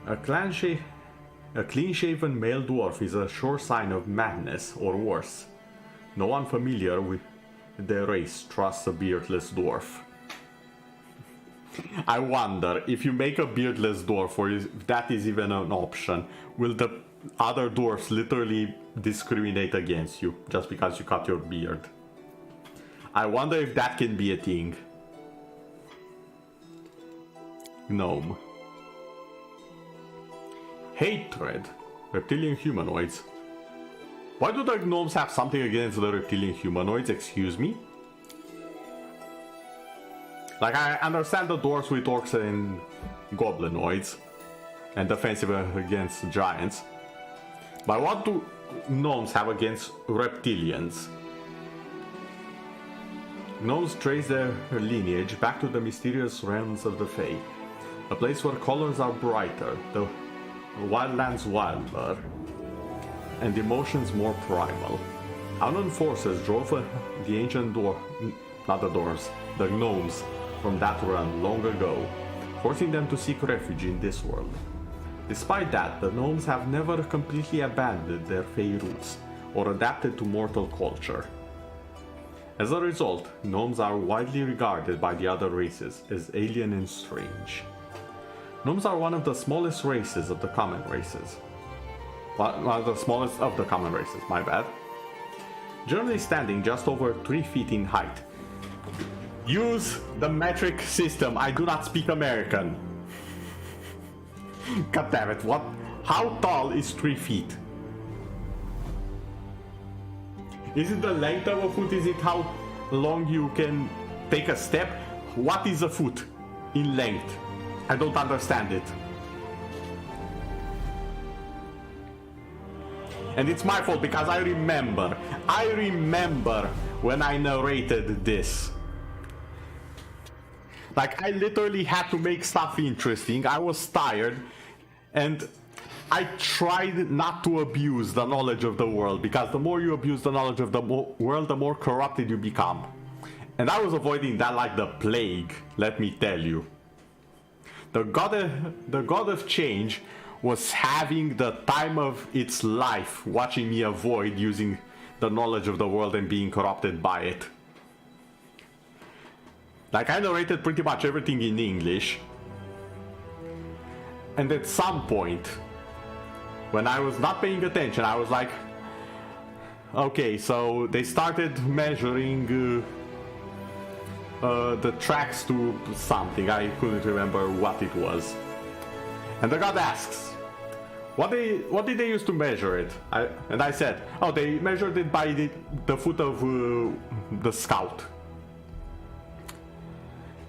A clean-shaven male dwarf is a sure sign of madness, or worse. No one familiar with their race trusts a beardless dwarf. I wonder, if you make a beardless dwarf, or if that is even an option, will the other dwarfs literally discriminate against you just because you cut your beard? I wonder if that can be a thing. Gnome. Hatred. Reptilian humanoids. Why do the gnomes have something against the reptilian humanoids, excuse me? Like, I understand the dwarves with orcs and goblinoids, and defensive against giants. But what do gnomes have against reptilians? Gnomes trace their lineage back to the mysterious realms of the Fae, a place where colors are brighter, the wildlands wilder, and emotions more primal. Unknown forces drove the ancient the gnomes from that realm long ago, forcing them to seek refuge in this world. Despite that, the gnomes have never completely abandoned their Fae roots, or adapted to mortal culture. As a result, gnomes are widely regarded by the other races as alien and strange. Gnomes are one of the smallest races of the common races. One of the smallest of the common races, my bad. Generally standing just over 3 feet in height. Use the metric system, I do not speak American. God damn it, what? How tall is 3 feet? Is it the length of a foot? Is it how long you can take a step? What is a foot in length? I don't understand it. And it's my fault because I remember when I narrated this. Like, I literally had to make stuff interesting. I was tired and I tried not to abuse the knowledge of the world, because the more you abuse the knowledge of the world, the more corrupted you become. And I was avoiding that like the plague, let me tell you. The god of change was having the time of its life watching me avoid using the knowledge of the world and being corrupted by it. Like, I narrated pretty much everything in English. And at some point, when I was not paying attention, I was like, okay, so they started measuring the tracks to something. I couldn't remember what it was. And the god asks, what did they use to measure it? And I said, oh, they measured it by the foot of the scout.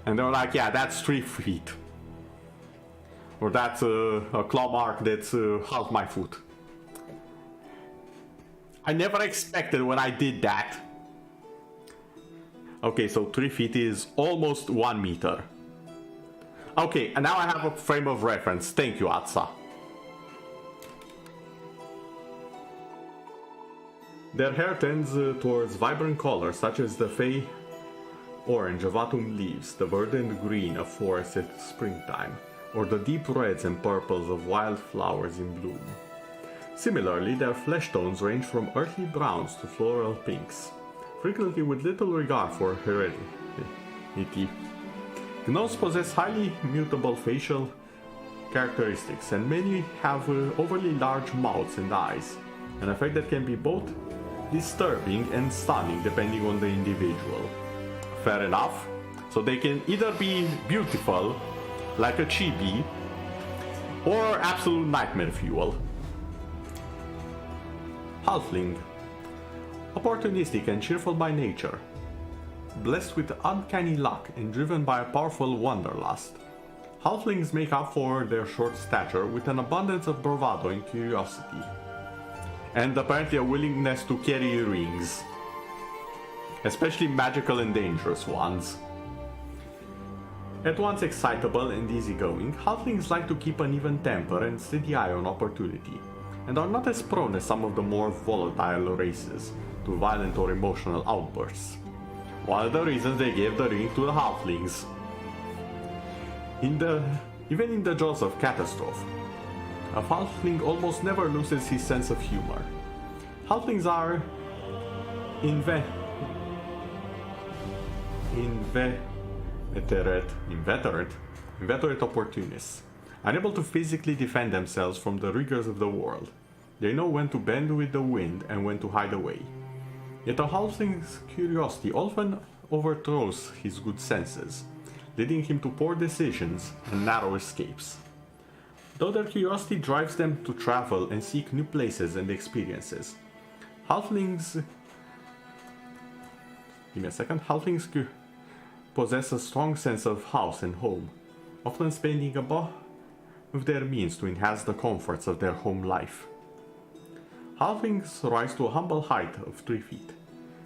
And they were like, yeah, that's 3 feet. Or that's a claw mark that's half my foot. I never expected when I did that. Okay, so 3 feet is almost 1 meter. Okay, and now I have a frame of reference. Thank you, Atsa. Their hair tends towards vibrant colors such as the fey orange of autumn leaves, the verdant green of forests at springtime, or the deep reds and purples of wildflowers in bloom. Similarly, their flesh tones range from earthy browns to floral pinks, frequently with little regard for heredity. Gnomes possess highly mutable facial characteristics, and many have overly large mouths and eyes, an effect that can be both disturbing and stunning depending on the individual. Fair enough. So they can either be beautiful, like a chibi, or absolute nightmare fuel. Halfling. Opportunistic and cheerful by nature. Blessed with uncanny luck and driven by a powerful wanderlust. Halflings make up for their short stature with an abundance of bravado and curiosity. And apparently a willingness to carry rings. Especially magical and dangerous ones. At once excitable and easygoing, halflings like to keep an even temper and steady eye on opportunity, and are not as prone as some of the more volatile races to violent or emotional outbursts. One of the reasons they gave the ring to the halflings. Even in the jaws of catastrophe, a halfling almost never loses his sense of humor. Halflings are inveterate opportunists, unable to physically defend themselves from the rigors of the world. They know when to bend with the wind and when to hide away. Yet a halfling's curiosity often overthrows his good senses, leading him to poor decisions and narrow escapes. Though their curiosity drives them to travel and seek new places and experiences, halflings possess a strong sense of house and home, often spending above their means to enhance the comforts of their home life. Halflings rise to a humble height of 3 feet.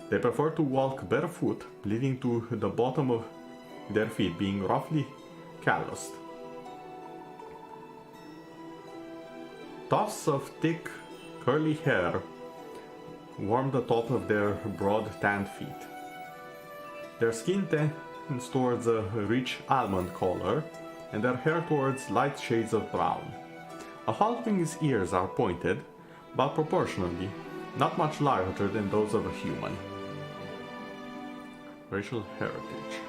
They prefer to walk barefoot, leading to the bottom of their feet being roughly calloused. Tufts of thick, curly hair warm the top of their broad, tanned feet. Their skin tends towards a rich almond color, and their hair towards light shades of brown. A halfling's ears are pointed, but proportionally not much larger than those of a human. Racial heritage.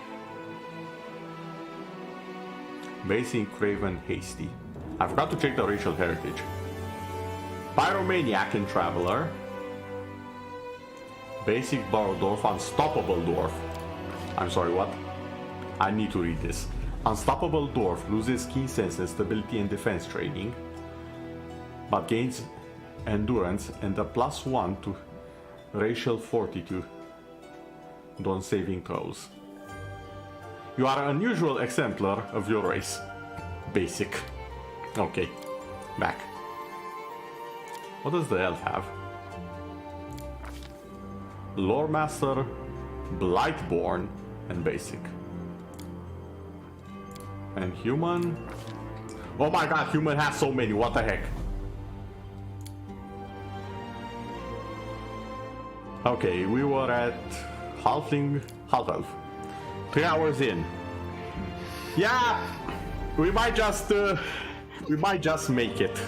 Basic, Craven, Hasty. I forgot to check the racial heritage. Pyromaniac and Traveler. Basic, Borrow Dwarf, Unstoppable Dwarf. I'm sorry, what? I need to read this. Unstoppable Dwarf loses keen sense and stability and defense training, but gains endurance and a +1 to racial fortitude on saving throws. You are an unusual exemplar of your race. Basic. Okay, back. What does the elf have? Lore Master, Blightborn, and Basic. And human? Oh my god, human has so many, what the heck? Okay, we were at halfling, half-elf. 3 hours in. Yeah, we might just make it.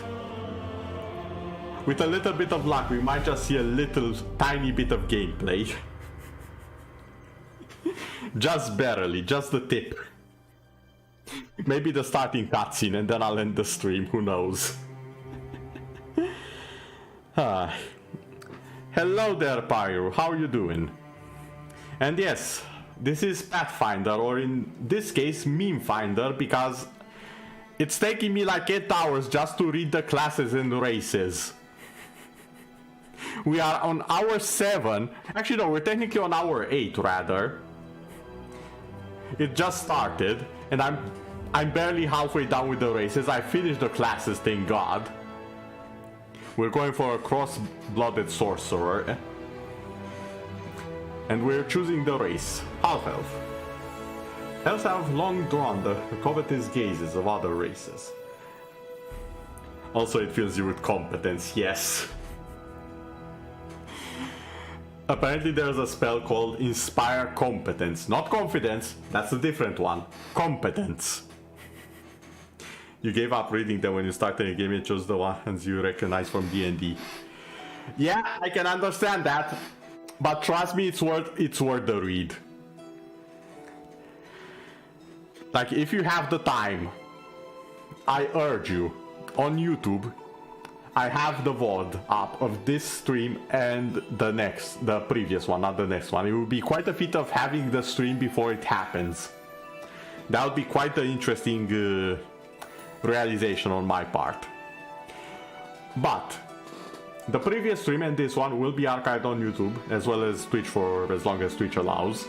With a little bit of luck, we might just see a little tiny bit of gameplay. Just barely, just the tip. Maybe the starting cutscene and then I'll end the stream, who knows. Hello there, Pyro, how are you doing? And yes, this is Pathfinder, or in this case, Memefinder, because it's taking me like 8 hours just to read the classes and races. We are on hour 7. Actually, no, we're technically on hour 8, rather. It just started, and I'm barely halfway done with the races. I finished the classes, thank God. We're going for a cross-blooded sorcerer. And we're choosing the race, half-elf. Elves have long drawn the covetous gazes of other races. Also, it fills you with competence, yes. Apparently there's a spell called Inspire Competence. Not confidence, that's a different one. Competence. You gave up reading them when you started a game and chose the ones you recognize from D&D. Yeah, I can understand that. But trust me, it's worth the read. Like, if you have the time, I urge you, on YouTube, I have the VOD up of this stream and the previous one, not the next one. It will be quite a feat of having the stream before it happens. That would be quite an interesting realization on my part. But the previous stream and this one will be archived on YouTube, as well as Twitch for as long as Twitch allows.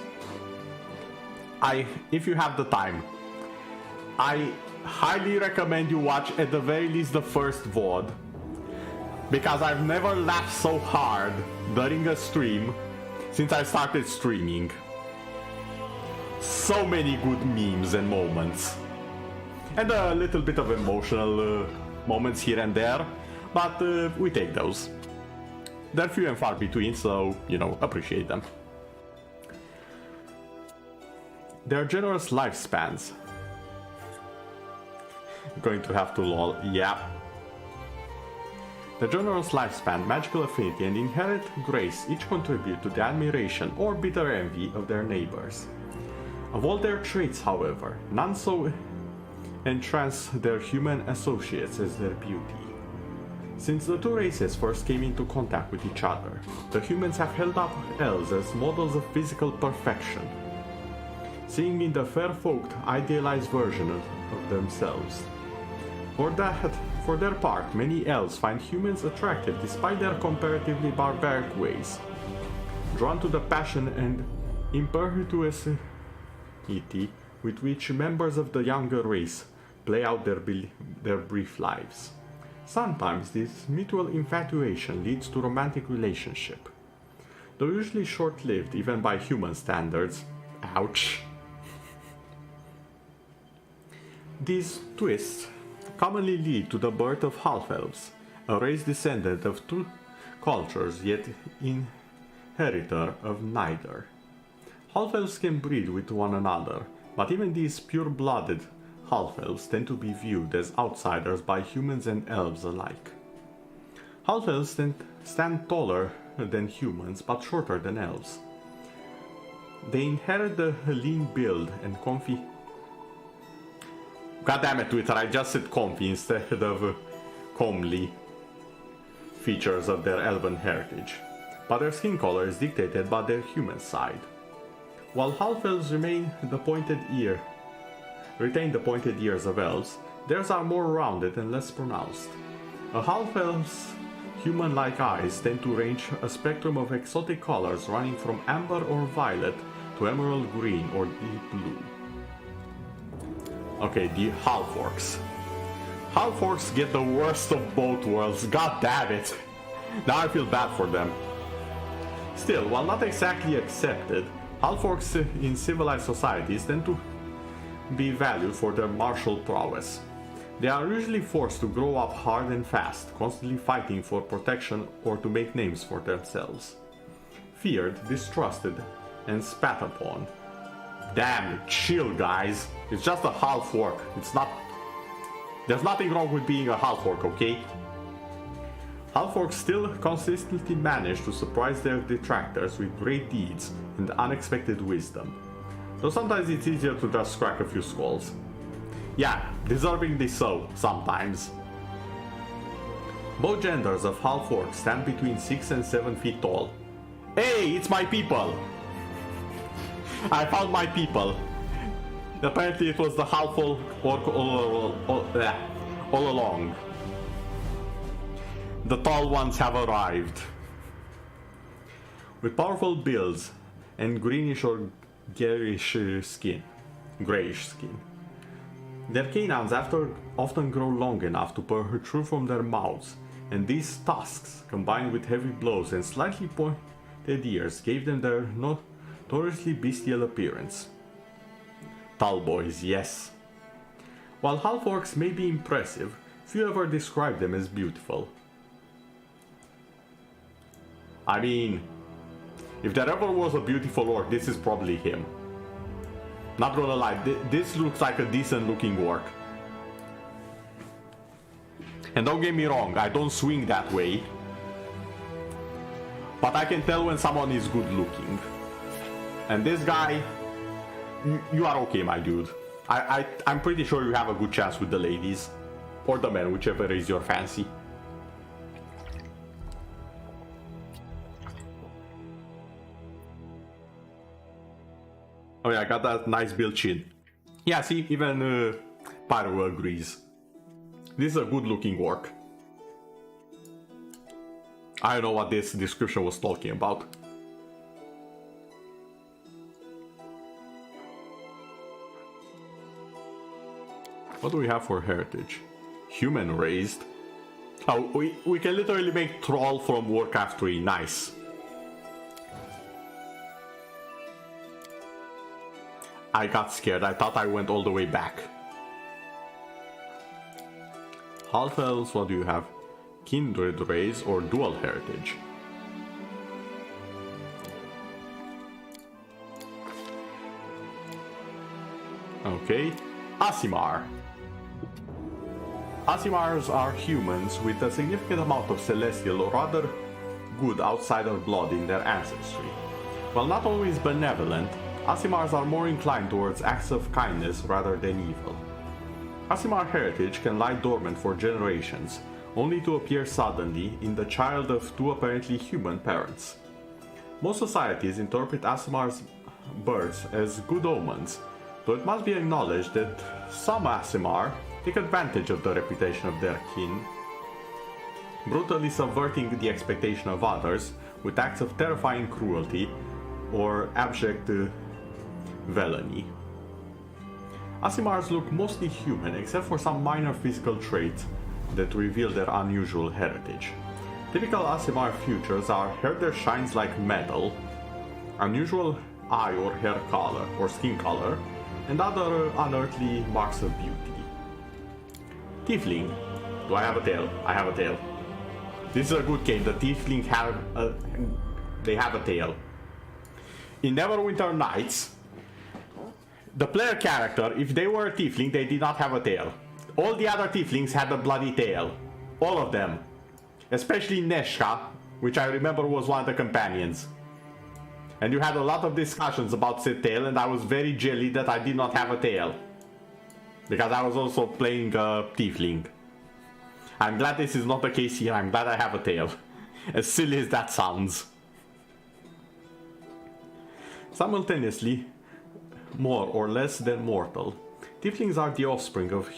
If you have the time, I highly recommend you watch at the very least the first VOD, because I've never laughed so hard during a stream since I started streaming. So many good memes and moments. And a little bit of emotional moments here and there, but we take those. They're few and far between, so, you know, appreciate them. Their generous lifespans. Going to have to lol, yeah. The generous lifespan, magical affinity, and inherent grace each contribute to the admiration or bitter envy of their neighbors. Of all their traits, however, none so entrance their human associates as their beauty. Since the two races first came into contact with each other, the humans have held up elves as models of physical perfection, seeing in the fair folk idealized version of themselves. For their part, many elves find humans attractive despite their comparatively barbaric ways, drawn to the passion and impetuosity with which members of the younger race play out their brief lives. Sometimes this mutual infatuation leads to romantic relationship, though usually short-lived even by human standards. Ouch! These twists commonly lead to the birth of half-elves, a race descendant of two cultures yet inheritor of neither. Half-elves can breed with one another, but even these pure-blooded half-elves tend to be viewed as outsiders by humans and elves alike. Half-elves stand taller than humans but shorter than elves. They inherit the lean build and comfy... God damn it, Twitter, I just said comfy instead of comely features of their elven heritage, but their skin color is dictated by their human side. While half-elves retain the pointed ears of elves, theirs are more rounded and less pronounced. A half-elf's human-like eyes tend to range a spectrum of exotic colors running from amber or violet to emerald green or deep blue. Okay, the half-orcs. Half-orcs get the worst of both worlds, god damn it! Now I feel bad for them. Still, while not exactly accepted, half-orcs in civilized societies tend to be valued for their martial prowess. They are usually forced to grow up hard and fast, constantly fighting for protection or to make names for themselves. Feared, distrusted, and spat upon, Damn, chill guys. It's just a half-orc. It's not... There's nothing wrong with being a half-orc, okay? Half-orcs still consistently manage to surprise their detractors with great deeds and unexpected wisdom. Though sometimes it's easier to just crack a few skulls. Yeah, deservingly so, sometimes. Both genders of half-orcs stand between 6 and 7 feet tall. Hey, it's my people! I found my people. Apparently it was the half-orc all along. The tall ones have arrived. With powerful builds and greenish or grayish skin. Their canines often grow long enough to protrude from their mouths, and these tusks, combined with heavy blows and slightly pointed ears, gave them their notoriously bestial appearance. Tall boys, yes. While half-orcs may be impressive, few ever describe them as beautiful. I mean, if there ever was a beautiful orc, this is probably him. Not gonna lie, this looks like a decent looking orc. And don't get me wrong, I don't swing that way. But I can tell when someone is good looking. And this guy, you are okay, my dude. I'm pretty sure you have a good chance with the ladies. Or the men, whichever is your fancy. Oh yeah, I got that nice build chin. Yeah, see, even Pyro agrees. This is a good looking orc. I don't know what this description was talking about. What do we have for heritage? Human raised. Oh, we can literally make troll from Warcraft 3. Nice. I got scared. I thought I went all the way back. Half elves, what do you have? Kindred race or dual heritage? Okay. Aasimar. Aasimars are humans with a significant amount of celestial or rather good outsider blood in their ancestry. While not always benevolent, Aasimars are more inclined towards acts of kindness rather than evil. Aasimar heritage can lie dormant for generations, only to appear suddenly in the child of two apparently human parents. Most societies interpret Aasimar's births as good omens, though it must be acknowledged that some Aasimar take advantage of the reputation of their kin, brutally subverting the expectation of others with acts of terrifying cruelty or abject villainy. Aasimars look mostly human except for some minor physical traits that reveal their unusual heritage. Typical Aasimar features are hair that shines like metal, unusual eye or hair color or skin color, and other unearthly marks of beauty. Tiefling. Do I have a tail? I have a tail. This is a good game. The Tiefling have a tail. In Neverwinter Nights, the player character, if they were a Tiefling, they did not have a tail. All the other Tieflings had a bloody tail. All of them. Especially Neshka, which I remember was one of the companions. And you had a lot of discussions about said tail, and I was very jelly that I did not have a tail. Because I was also playing a Tiefling. I'm glad this is not the case here. I'm glad I have a tail. As silly as that sounds. Simultaneously, more or less than mortal, Tieflings are the offspring of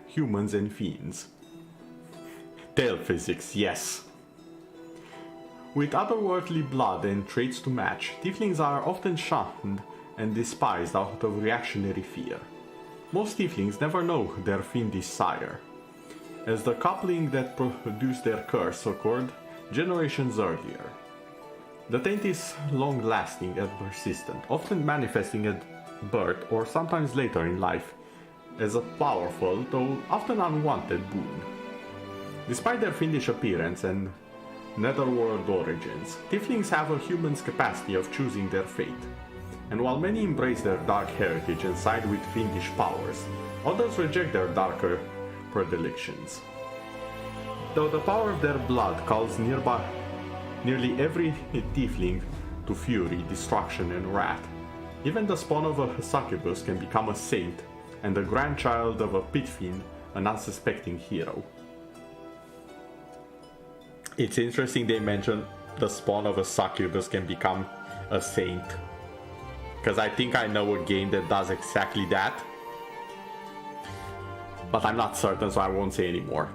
humans and fiends. Tail physics, yes. With otherworldly blood and traits to match, Tieflings are often shunned and despised out of reactionary fear. Most Tieflings never know their fiendish sire, as the coupling that produced their curse occurred generations earlier. The taint is long-lasting and persistent, often manifesting at birth or sometimes later in life as a powerful, though often unwanted, boon. Despite their fiendish appearance and netherworld origins, Tieflings have a human's capacity of choosing their fate. And while many embrace their dark heritage and side with fiendish powers, others reject their darker predilections. Though the power of their blood calls nearly every tiefling to fury, destruction, and wrath, even the spawn of a succubus can become a saint, and the grandchild of a pit fiend an unsuspecting hero. It's interesting they mention the spawn of a succubus can become a saint, because I think I know a game that does exactly that, but I'm not certain, so I won't say anymore.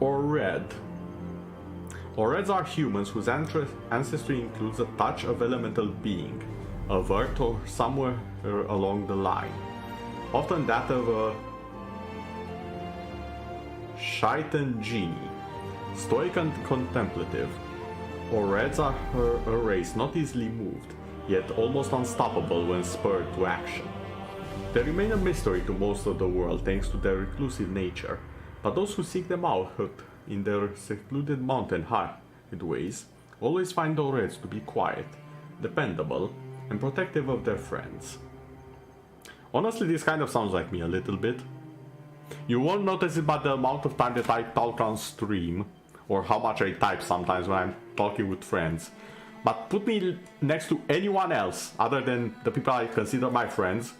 Ored. Oreds are humans whose ancestry includes a touch of elemental being, of earth or somewhere along the line, often that of a Shaitan genie, stoic and contemplative. Oreds are a race not easily moved, yet almost unstoppable when spurred to action. They remain a mystery to most of the world thanks to their reclusive nature, but those who seek them out in their secluded mountain hideaways always find Oreds to be quiet, dependable, and protective of their friends. Honestly, this kind of sounds like me a little bit. You won't notice it by the amount of time that I talk on stream, or how much I type sometimes when I'm talking with friends. But put me next to anyone else other than the people I consider my friends,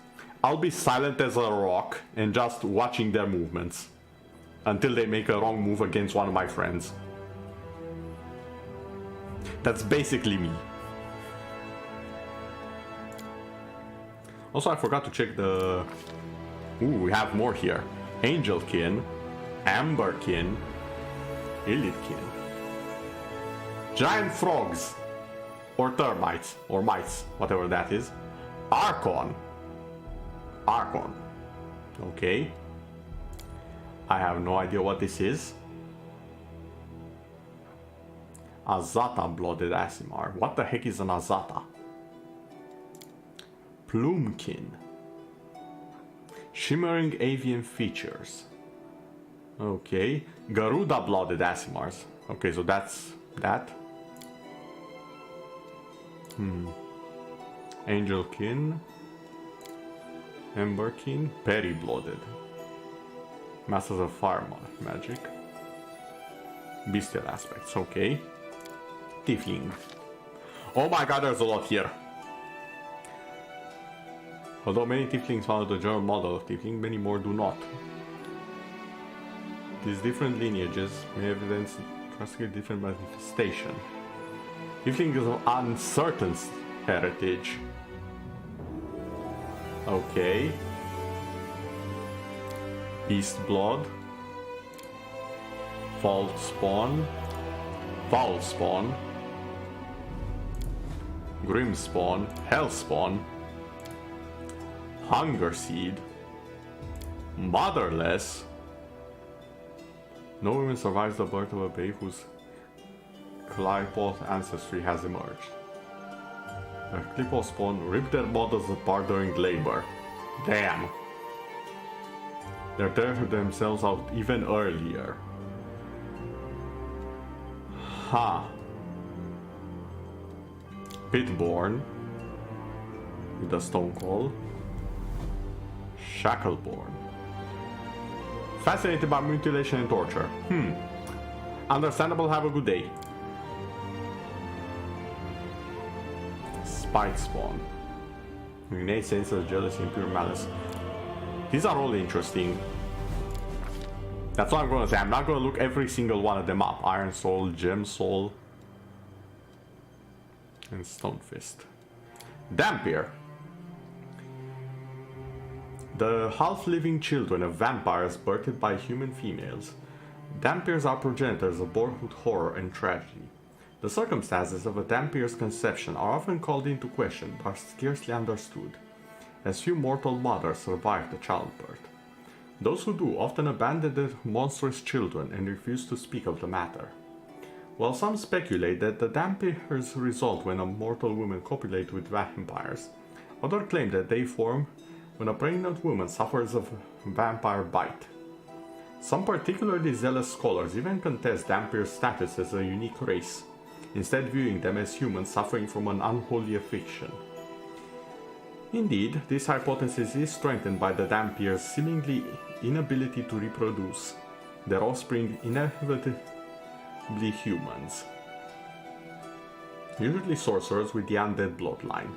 I'll be silent as a rock and just watching their movements until they make a wrong move against one of my friends. That's basically me. Also, I forgot to check the... Ooh, we have more here. Angelkin, Amberkin, Elitekin. Giant frogs, or termites, or mites, whatever that is. Archon. Archon. Okay. I have no idea what this is. Azata blooded Aasimar. What the heck is an Azata? Plumkin. Shimmering avian features. Okay. Garuda blooded Aasimars. Okay, so that's that. Angelkin. Emberkin. Perry blooded. Masters of Fire magic. Bestial aspects, okay. Tiefling. Oh my god, there's a lot here. Although many tieflings follow the general model of tiefling, many more do not. These different lineages may evidence drastically different manifestation. Tiefling is of uncertain heritage. Okay. Beast blood. Foul spawn. Foul spawn. Grim spawn. Hell spawn. Hunger seed. Motherless. No woman survives the birth of a babe whose Clipos ancestry has emerged. A Clipos spawn rip their mothers apart during labor. Damn. They tear themselves out even earlier. Ha. Pitborn. With a stone call. Shackleborn. Fascinated by mutilation and torture. Understandable, have a good day. Spite spawn. Innate sense of jealousy and pure malice. These are all interesting. That's what I'm gonna say. I'm not gonna look every single one of them up. Iron Soul, Gem Soul, and Stone Fist. Dampier. The half-living children of vampires birthed by human females. Dampiers are progenitors of boyhood horror and tragedy. The circumstances of a Dampier's conception are often called into question, but scarcely understood, as few mortal mothers survive the childbirth. Those who do often abandon their monstrous children and refuse to speak of the matter. While some speculate that the Dampiers result when a mortal woman copulates with vampires, others claim that they form when a pregnant woman suffers of vampire bite. Some particularly zealous scholars even contest Dampier's status as a unique race, instead viewing them as humans suffering from an unholy affliction. Indeed, this hypothesis is strengthened by the Dampiers' seemingly inability to reproduce, their offspring inevitably humans, usually sorcerers with the undead bloodline.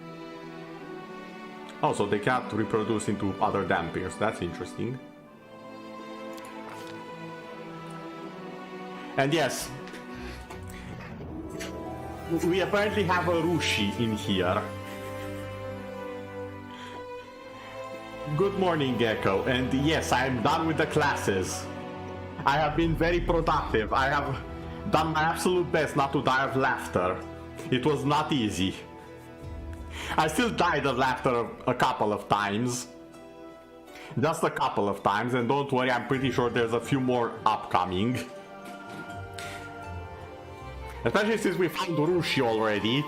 Oh, so they can't reproduce into other Dampiers, that's interesting. And yes, we apparently have a Rushi in here. Good morning, Gecko, and yes, I am done with the classes. I have been very productive. I have done my absolute best not to die of laughter. It was not easy. I still died of laughter a couple of times. Just a couple of times, and don't worry, I'm pretty sure there's a few more upcoming. Especially since we found Rushi already.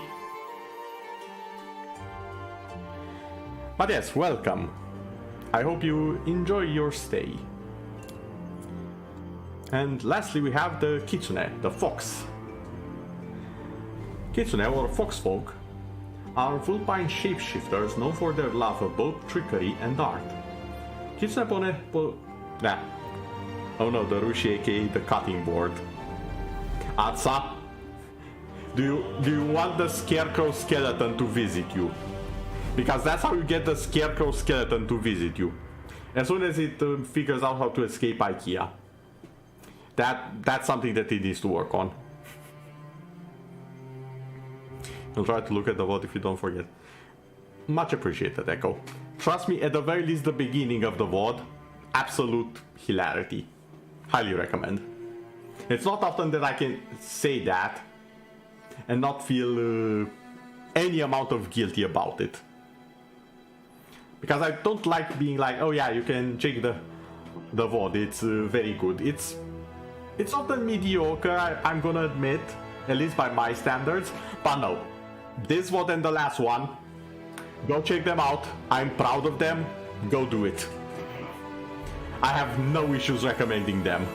But yes, welcome. I hope you enjoy your stay. And lastly we have the Kitsune, the fox. Kitsune, or foxfolk, are vulpine shapeshifters known for their love of both trickery and art. Kitsune Oh no, the Rushi, aka the cutting board. Atsa, do you want the scarecrow skeleton to visit you? Because that's how you get the scarecrow skeleton to visit you. As soon as it figures out how to escape IKEA. That's something that it needs to work on. I'll try to look at the VOD if you don't forget. Much appreciated, Echo. Trust me, at the very least the beginning of the VOD, absolute hilarity. Highly recommend. It's not often that I can say that and not feel any amount of guilty about it. Because I don't like being like, oh yeah, you can check the VOD, it's very good. It's often mediocre, I'm gonna admit, at least by my standards, but no. This VOD and the last one, go check them out, I'm proud of them, go do it. I have no issues recommending them.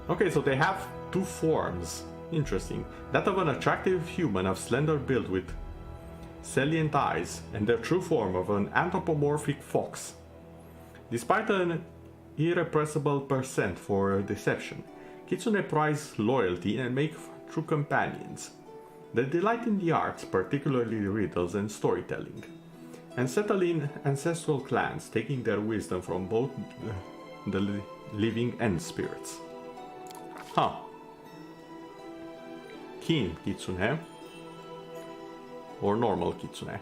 Okay, so they have two forms. Interesting. That of an attractive human of slender build with salient eyes, and their true form of an anthropomorphic fox. Despite an irrepressible percent for deception, Kitsune prize loyalty and make true companions. They delight in the arts, particularly riddles and storytelling, and settle in ancestral clans, taking their wisdom from both the living and spirits. Huh. Keen Kitsune or normal Kitsune.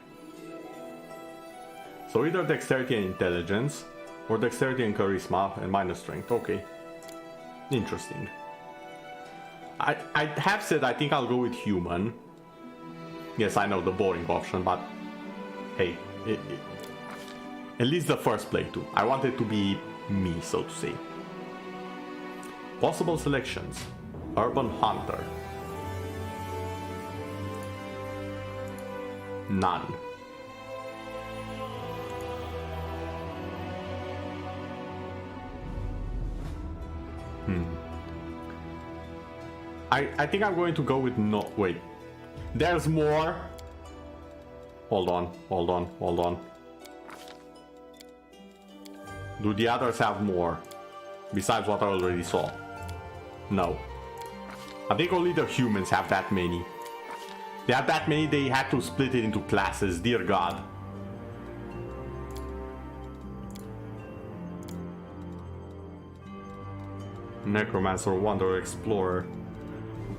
So either dexterity and intelligence, or dexterity and charisma and minus strength. Okay. Interesting. I have said I think I'll go with human. Yes, I know, the boring option, but hey, at least the first playthrough. I want it to be me, so to say. Possible selections. Urban Hunter. None. I think I'm going to go with no. Wait. There's more. Hold on. Do the others have more? Besides what I already saw? No. I think only the humans have that many. They have that many, they had to split it into classes, dear god. Necromancer, Wanderer, Explorer.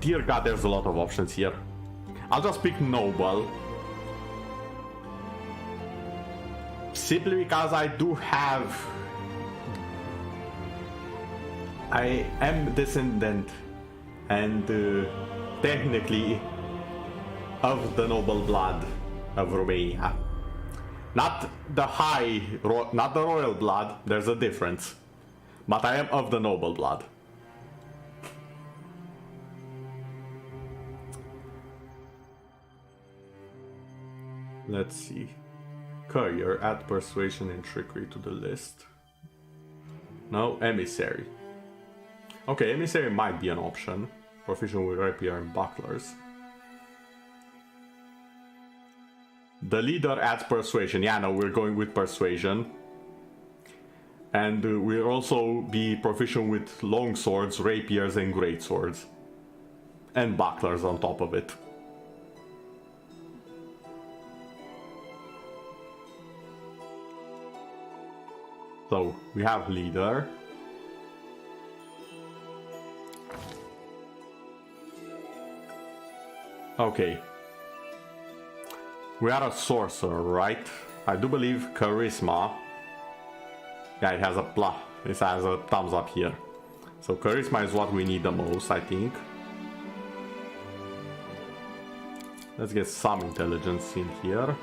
Dear god, there's a lot of options here. I'll just pick Noble. Simply because I do have... I am descendant and technically of the noble blood of Romania. Not the not the royal blood, there's a difference. But I am of the noble blood. Let's see. Courier, add persuasion and trickery to the list. No, emissary. Okay, Emissary might be an option. Proficient with rapier and bucklers. The leader adds persuasion. Yeah, no, we're going with persuasion. And we'll also be proficient with long swords, rapiers, and great swords. And bucklers on top of it. So, we have leader. Okay. We are a sorcerer, right? I do believe charisma. Yeah, it has a plus. It has a thumbs up here. So charisma is what we need the most, I think. Let's get some intelligence in here.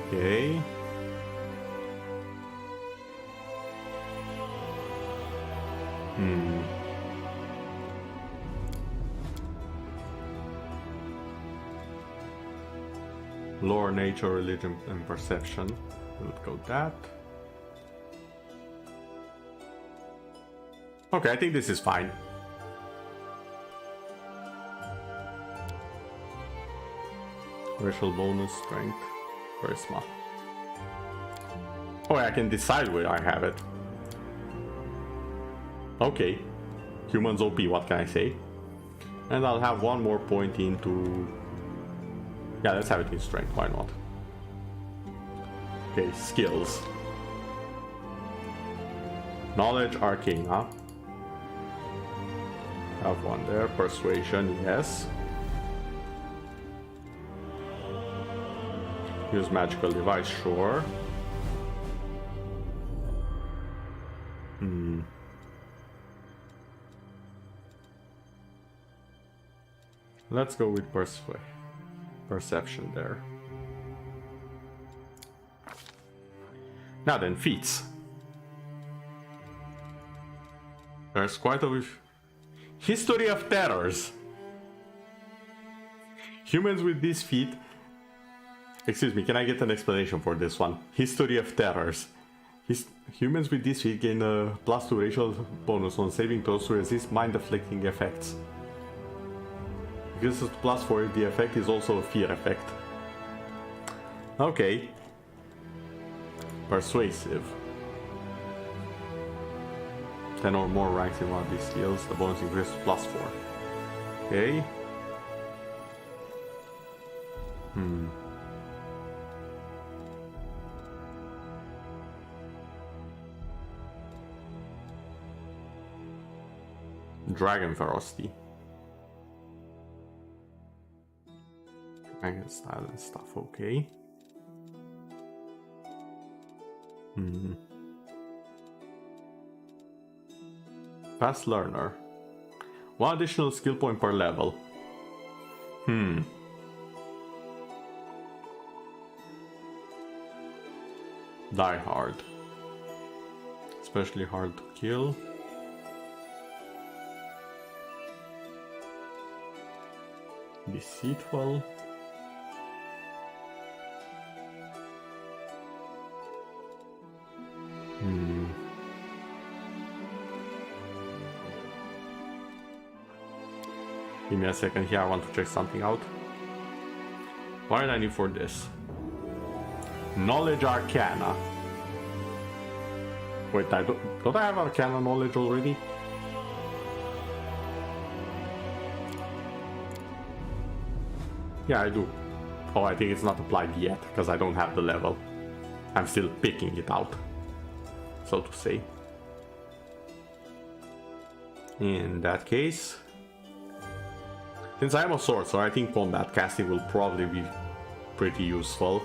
Okay. Lore, nature, religion, and perception. We'll go that. Okay, I think this is fine. Racial bonus, strength, charisma. Oh, I can decide where I have it. Okay. Humans OP, what can I say? And I'll have one more point into... Yeah, let's have it in strength, why not? Okay, skills. Knowledge, Arcana. Have one there. Persuasion, yes. Use magical device, sure. Let's go with perception there. Now then, feats. There's quite a history of terrors. Humans with this feat... Excuse me, can I get an explanation for this one? History of terrors. Humans with this feat gain a +2 racial bonus on saving throws to resist mind-afflicting effects. Because it's +4 if the effect is also a fear effect. Okay. Persuasive. 10 or more ranks in one of these skills, the bonus increases to +4. Okay. Dragon ferocity. Dragon style and stuff, okay. Fast learner. One additional skill point per level. Die hard. Especially hard to kill. Deceitful. Give me a second here, I want to check something out. What did I need for this? Knowledge Arcana. Wait, don't I have Arcana knowledge already? Yeah, I do. Oh, I think it's not applied yet, because I don't have the level. I'm still picking it out, so to say. In that case, since I am a sorcerer, I think combat casting will probably be pretty useful.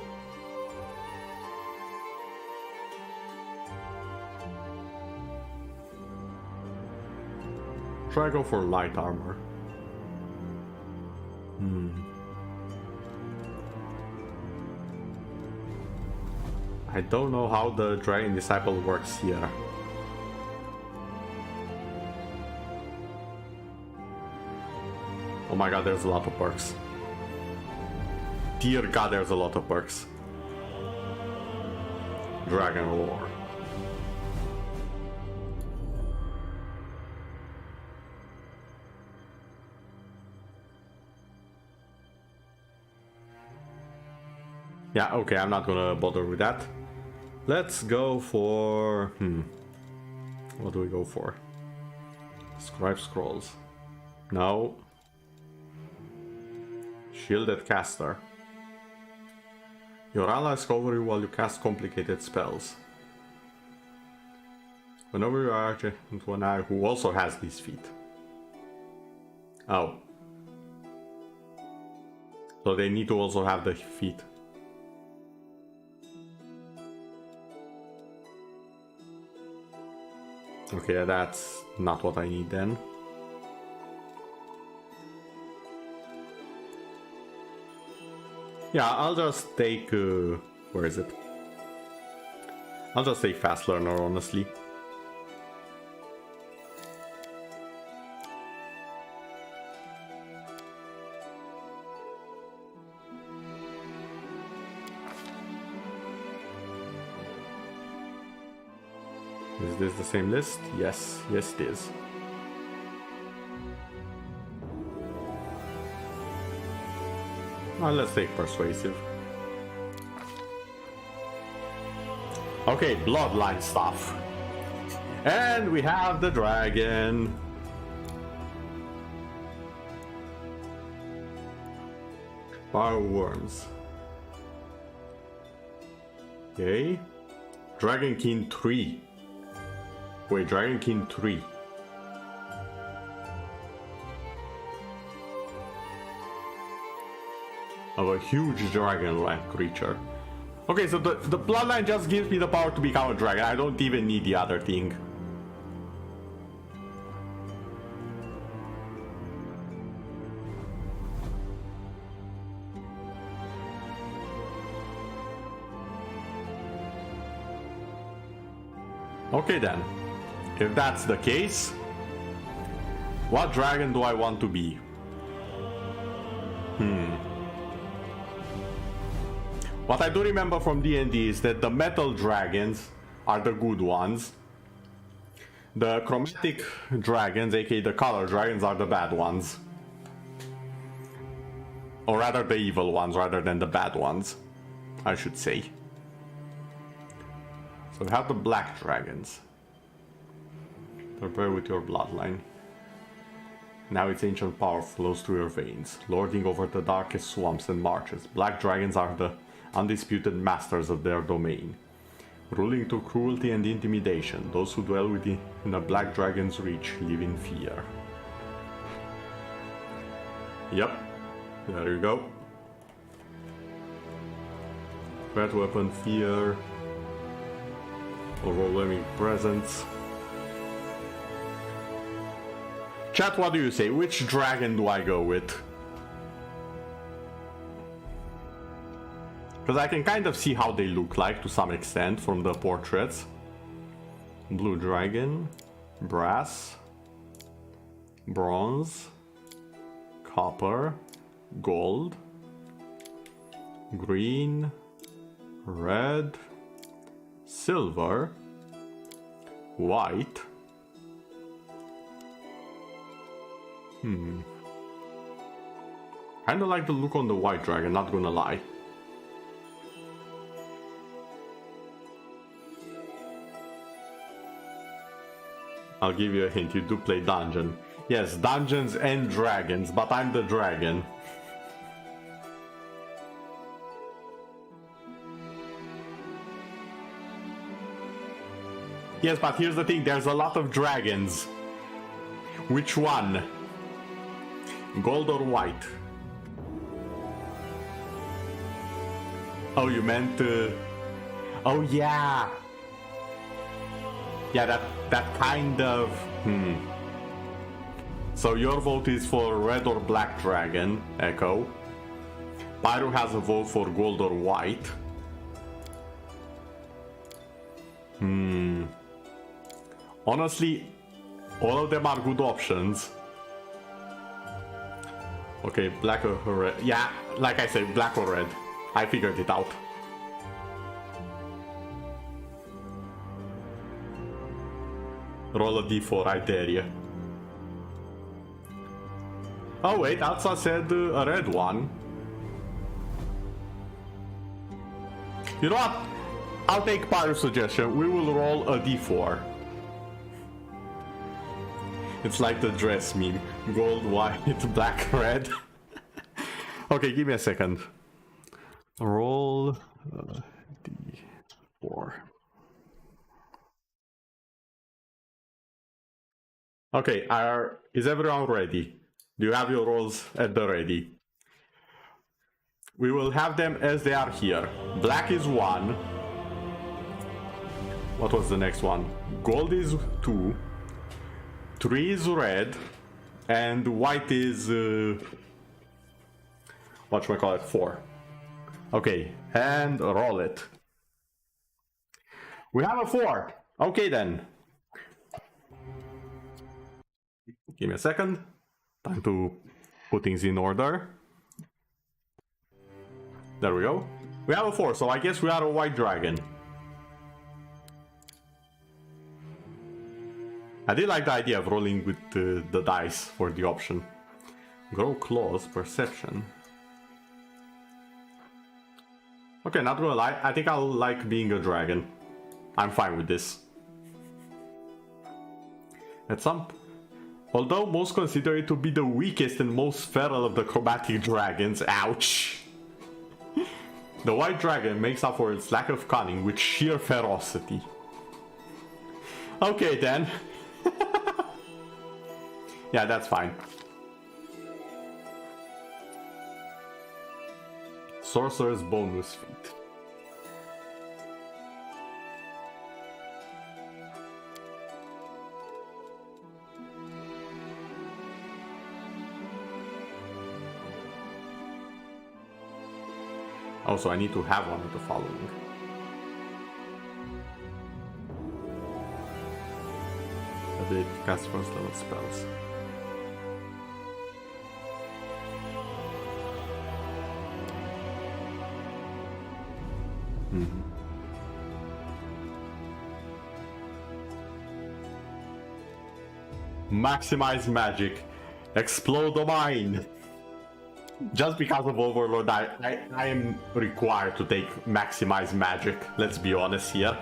Try go for light armor. I don't know how the Dragon Disciple works here. Oh my god, there's a lot of perks. Dear god, there's a lot of perks. Dragon Roar. Yeah, okay, I'm not gonna bother with that. Let's go for... What do we go for? Scribe Scrolls. No. Shielded Caster. Your allies cover you while you cast complicated spells. Whenever you are into an ally who also has these feat. Oh. So they need to also have the feat. Okay, that's not what I need then. Yeah, I'll just take... where is it? I'll just take Fast Learner, honestly. Is this the same list? Yes, yes it is. Well, let's take Persuasive. Okay, Bloodline stuff. And we have the dragon. Fire Worms. Okay. Dragon King 3. Wait, Dragon King 3. Of a huge dragon-like creature. Okay, so the bloodline just gives me the power to become a dragon. I don't even need the other thing. Okay then. If that's the case, what dragon do I want to be? What I do remember from D&D is that the metal dragons are the good ones. The chromatic dragons, aka the color dragons, are the bad ones. Or rather the evil ones rather than the bad ones, I should say. So we have the black dragons. Prepare with your bloodline. Now its ancient power flows through your veins, lording over the darkest swamps and marshes. Black dragons are the undisputed masters of their domain, ruling through cruelty and intimidation. Those who dwell within a black dragon's reach live in fear. Yep, there you go. Threat weapon, fear, overwhelming presence. Chat, what do you say? Which dragon do I go with? Because I can kind of see how they look like to some extent from the portraits. Blue dragon, brass, bronze, copper, gold, green, red, silver, white. Kinda like the look on the white dragon, not gonna lie. I'll give you a hint, you do play dungeon. Yes, dungeons and dragons, but I'm the dragon. Yes, but here's the thing, there's a lot of dragons. Which one? Gold or white? Oh, you meant... Oh, yeah! Yeah, that kind of... So your vote is for red or black dragon, Echo. Pyro has a vote for gold or white. Honestly, all of them are good options. Okay, black or red. Yeah, like I said, black or red. I figured it out. Roll a d4, I dare you. Oh wait, Alsa said a red one. You know what? I'll take Pyro's suggestion. We will roll a d4. It's like the dress meme. Gold, white, black, red. Okay, give me a second. Roll d4. Okay, is everyone ready? Do you have your rolls at the ready? We will have them as they are here. Black is 1. What was the next one? Gold is 2. 3 is red. And white is... whatchamacallit? 4. Okay, and roll it. We have a 4. Okay then. Give me a second. Time to put things in order. There we go. We have a 4, so I guess we are a white dragon. I did like the idea of rolling with the dice for the option. Grow claws, perception. Okay, not gonna lie, I think I'll like being a dragon. I'm fine with this. Although most consider it to be the weakest and most feral of the chromatic dragons, ouch! The white dragon makes up for its lack of cunning with sheer ferocity. Okay then. Yeah, that's fine. Sorcerer's bonus feat. Also, I need to have one of the following. Ability to cast first level spells. Maximize magic. Explode the mine. Just because of Overlord, I am required to take maximize magic. Let's be honest here.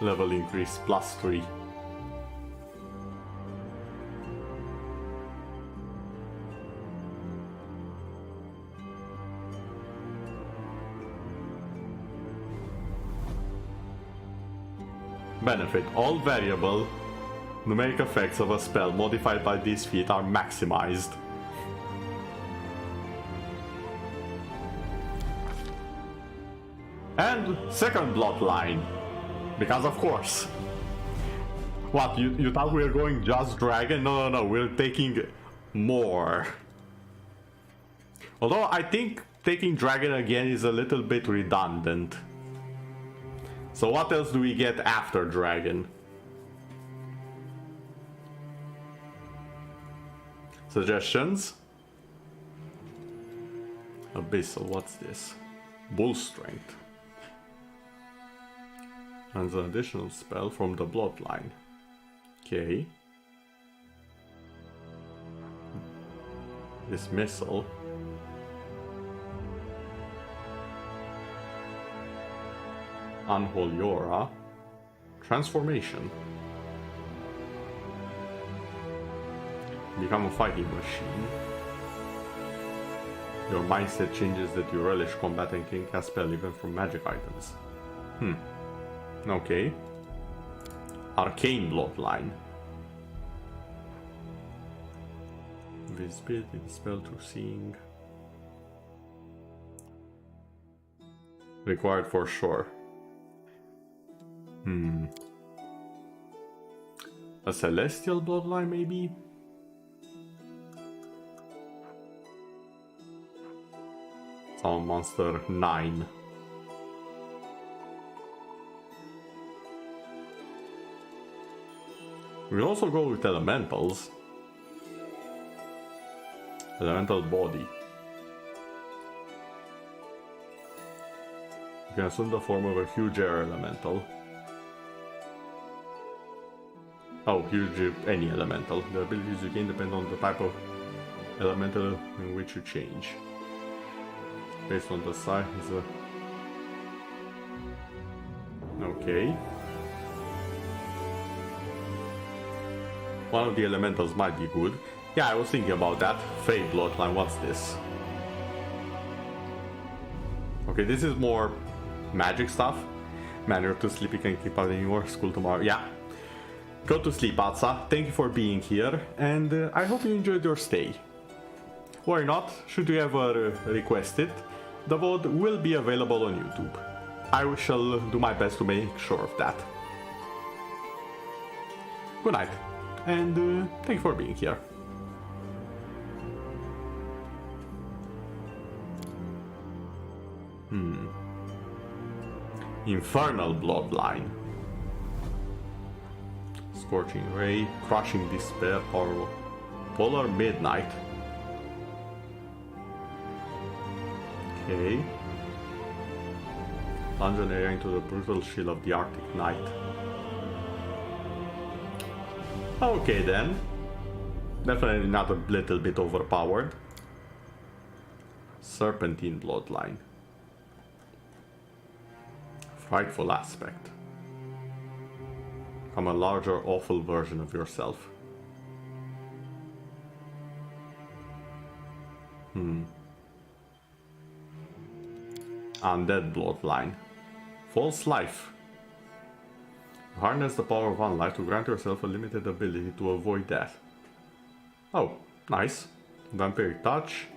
Level increase +3. Benefit. All variable numeric effects of a spell modified by this feat are maximized. And second bloodline. Because of course. What, you thought we were going just dragon? No, we're taking more. Although I think taking dragon again is a little bit redundant. So what else do we get after dragon? Suggestions? Abyssal, what's this? Bull Strength. And an additional spell from the bloodline. Okay. Dismissal. Unholy Aura. Transformation. Become a fighting machine. Your mindset changes that you relish combat and can cast spell even from magic items. Okay. Arcane Bloodline. Visibility, spell to seeing. Required for sure. A Celestial Bloodline maybe? Summon monster 9. We'll also go with elementals. Elemental body. can assume the form of a huge air elemental. Oh, huge any elemental. The abilities you gain depend on the type of elemental in which you change. Based on the size of... Okay. One of the elementals might be good. Yeah, I was thinking about that. Fey Bloodline, what's this? Okay, this is more magic stuff. Man, you're too sleepy, can keep out in your school tomorrow. Yeah. Go to sleep, Atsa. Thank you for being here, and I hope you enjoyed your stay. Or not, should you ever request it, the VOD will be available on YouTube. I shall do my best to make sure of that. Good night, and thank you for being here. Infernal Bloodline. Scorching Ray, Crushing Despair, or Polar Midnight. Okay. Plunge an area into the brutal chill of the Arctic night. Okay then. Definitely not a little bit overpowered. Serpentine Bloodline. Frightful aspect. Become a larger, awful version of yourself. Undead Bloodline. False life. Harness the power of one life to grant yourself a limited ability to avoid death. Oh, nice. Vampiric touch.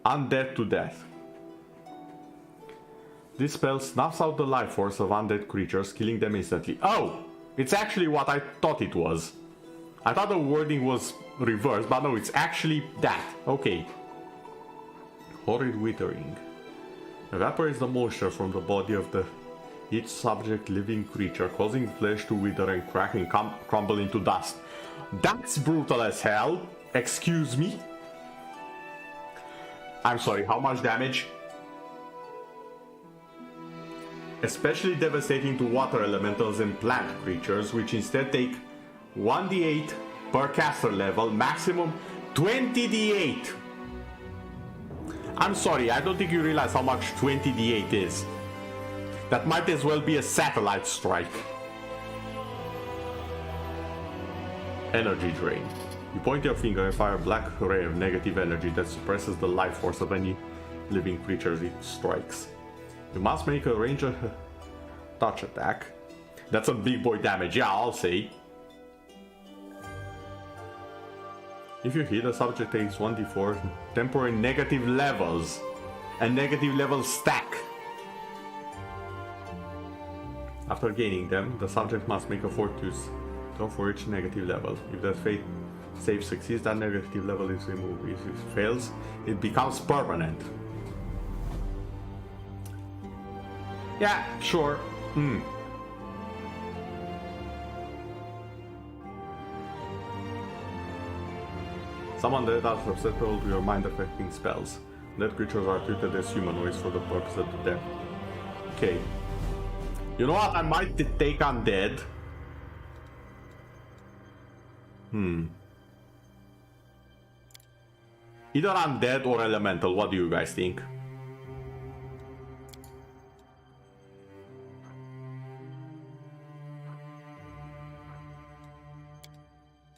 Undead to death. This spell snuffs out the life force of undead creatures, killing them instantly. Oh! It's actually what I thought it was. I thought the wording was reversed, but no, it's actually that. Okay. Horrid withering. Evaporates the moisture from the body of each subject living creature, causing flesh to wither and crack and crumble into dust. That's brutal as hell. Excuse me? I'm sorry, how much damage? Especially devastating to water elementals and plant creatures, which instead take 1d8 per caster level, maximum 20d8. I'm sorry, I don't think you realize how much 20d8 is. That might as well be a satellite strike. Energy drain. You point your finger and fire a black ray of negative energy that suppresses the life force of any living creature it strikes. You must make a range touch attack. That's a big boy damage, yeah, I'll say. If you hit, a subject takes 1d4 temporary negative levels. And negative levels stack. After gaining them, the subject must make a fortitude throw for each negative level. If that fate save succeeds, that negative level is removed. If it fails, it becomes permanent. Yeah, sure. Summon the that's susceptible to your mind-affecting spells. Dead creatures are treated as humanoids for the purpose of the death. Okay. You know what? I might take undead. Either undead or elemental. What do you guys think?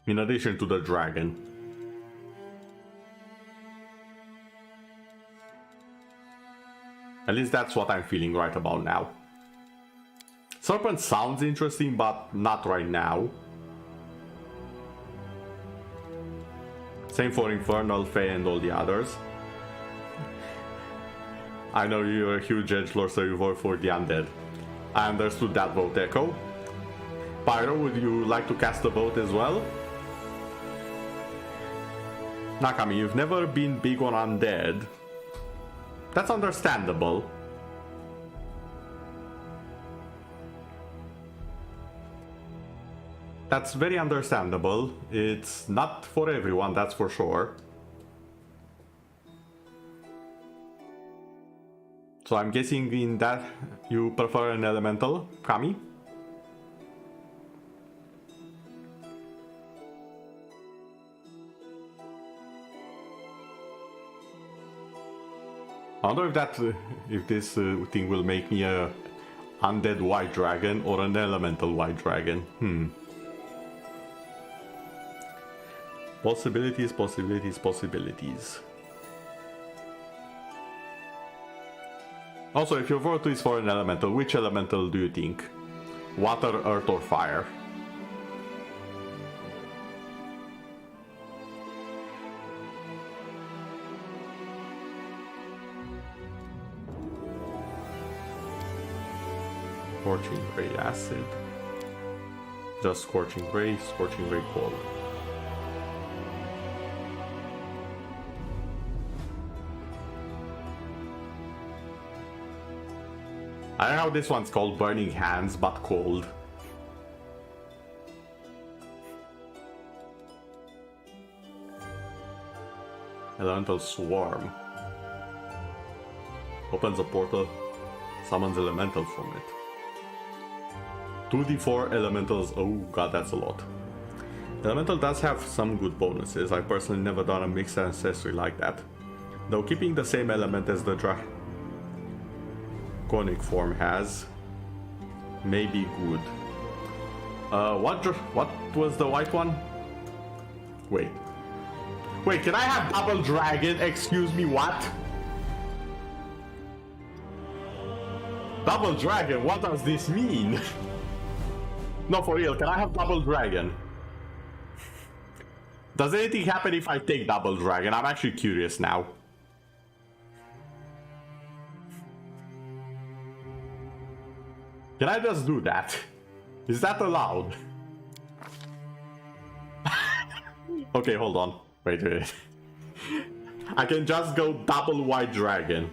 In addition to the dragon. At least that's what I'm feeling right about now. Serpent sounds interesting, but not right now. Same for Infernal, Fey, and all the others. I know you're a huge edgelord, so you vote for the undead. I understood that vote, Echo. Pyro, would you like to cast a vote as well? Nakami, you've never been big on undead. That's understandable. That's very understandable. It's not for everyone, that's for sure. So I'm guessing in that you prefer an elemental, Kami? I wonder if this thing will make me a undead white dragon or an elemental white dragon. Possibilities, possibilities, possibilities. Also, if your vote is for an elemental, which elemental do you think? Water, earth, or fire? Scorching Ray Acid. Just Scorching Ray Cold. I don't know how this one's called, Burning Hands, but cold. Elemental Swarm. Opens a portal, summons elementals from it. 2d4 elementals, oh god, that's a lot. Elemental does have some good bonuses. I've personally never done a mixed ancestry like that. Though keeping the same element as the draconic form has may be good. What was the white one? Wait, can I have double dragon? Excuse me, what? Double dragon, what does this mean? No, for real, can I have double dragon? Does anything happen if I take double dragon? I'm actually curious now. Can I just do that? Is that allowed? Okay, hold on. Wait. I can just go double white dragon.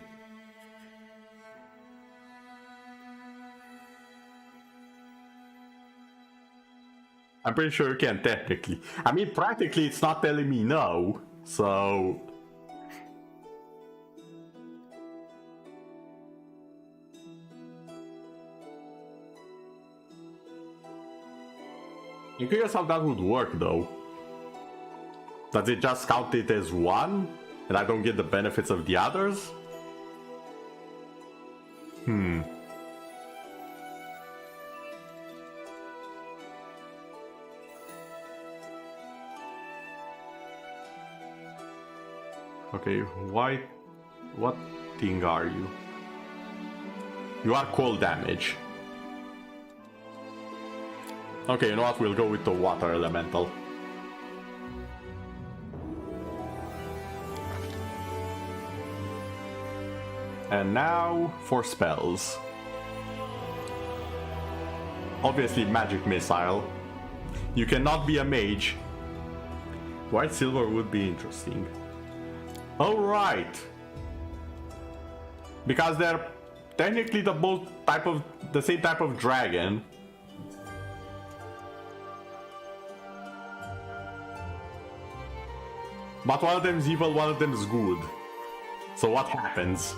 I'm pretty sure you can technically. I mean, practically it's not telling me no, so... I'm curious how that would work though. Does it just count it as one, and I don't get the benefits of the others? Okay, why? What thing are you? You are cold damage. Okay, you know what? We'll go with the water elemental. And now for spells. Obviously magic missile. You cannot be a mage. White silver would be interesting. Alright. Because they're technically the same type of dragon. But one of them is evil, one of them is good. So what happens?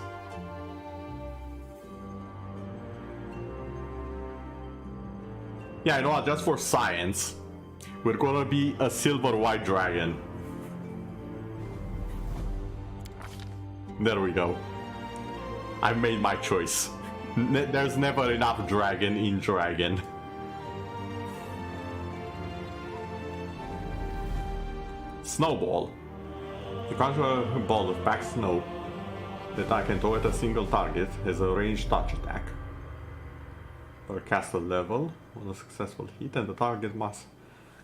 Yeah, you know what, just for science, we're gonna be a silver white dragon. There we go. I've made my choice. There's never enough dragon in dragon. Snowball. You conjure a ball of packed snow that I can throw at a single target as a ranged touch attack. For a caster level, on a successful hit, and the target must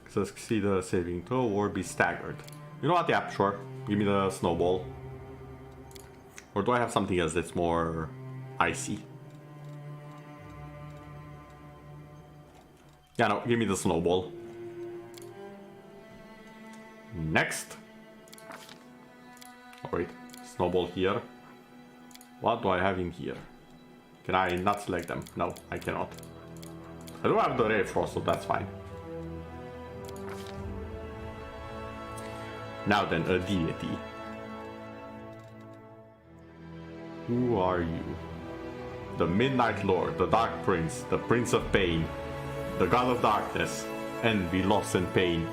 succeed a saving throw or be staggered. You know what? Yeah, sure. Give me the snowball. Or do I have something else that's more icy? Yeah, no, give me the snowball. Next. Oh, wait, snowball here. What do I have in here? Can I not select them? No, I cannot. I do have the Ray Frost, so that's fine. Now then, a deity. Who are you? the Midnight Lord, the Dark Prince, the Prince of Pain, the God of Darkness, Envy, Loss, and Pain.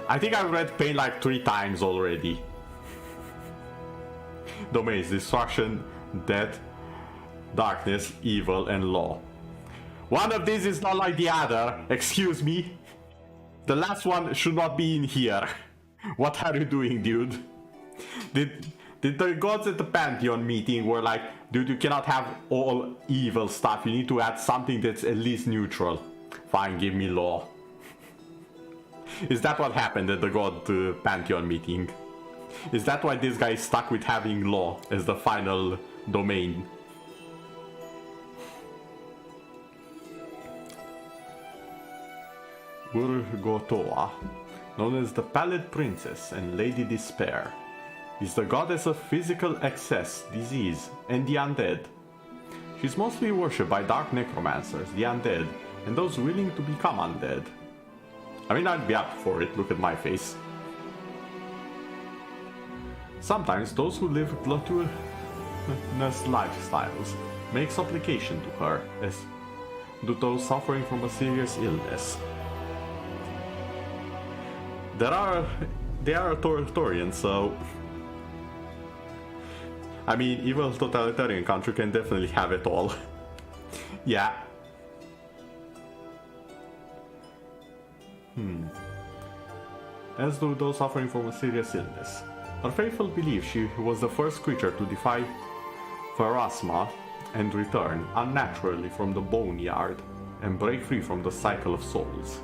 I think I've read Pain like 3 times already. Domains: Destruction, Death, Darkness, Evil, and Law. One of these is not like the other. Excuse me. The last one should not be in here. What are you doing, dude? Did the gods at the Pantheon meeting were like, dude, you cannot have all evil stuff. You need to add something that's at least neutral. Fine, give me law. Is that what happened at the god Pantheon meeting? Is that why this guy is stuck with having law as the final domain? Urgotoa, known as the Pallid Princess and Lady Despair, is the goddess of physical excess, disease, and the undead. She's mostly worshipped by dark necromancers, the undead, and those willing to become undead. I mean, I'd be up for it, look at my face. Sometimes those who live gluttonous lifestyles make supplication to her, as do those suffering from a serious illness. They are authoritarian, so I mean, evil totalitarian country can definitely have it all. Yeah. As do those suffering from a serious illness. Her faithful believe she was the first creature to defy Pharasma and return unnaturally from the boneyard and break free from the cycle of souls.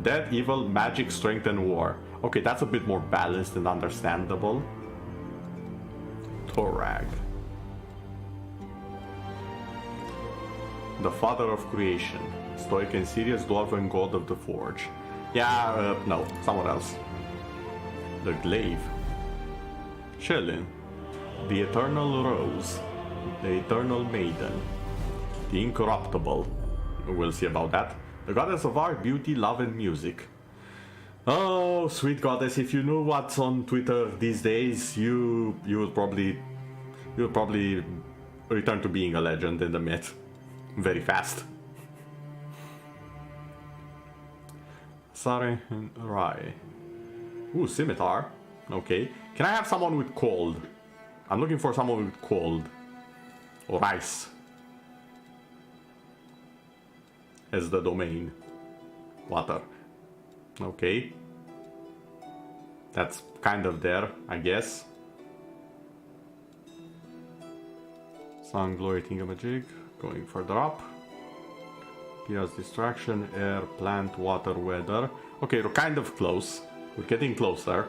Death, evil, magic, strength, and war. Okay, that's a bit more balanced and understandable. Torag. The father of creation. Stoic and serious dwarven god of the forge. Yeah, no, someone else. The glaive. Shelyn. The eternal rose. The eternal maiden. The incorruptible. We'll see about that. The goddess of art, beauty, love, and music. Oh, sweet goddess, if you knew what's on Twitter these days, you would probably return to being a legend in the myth very fast. Sare and Rai. Ooh, scimitar. Okay. Can I have someone with cold? I'm looking for someone with cold. Or ice. As the domain. Water. Okay. That's kind of there, I guess. Sun, glory, thingamajig. Going further up. Chaos, distraction, air, plant, water, weather. Okay, we're kind of close. We're getting closer.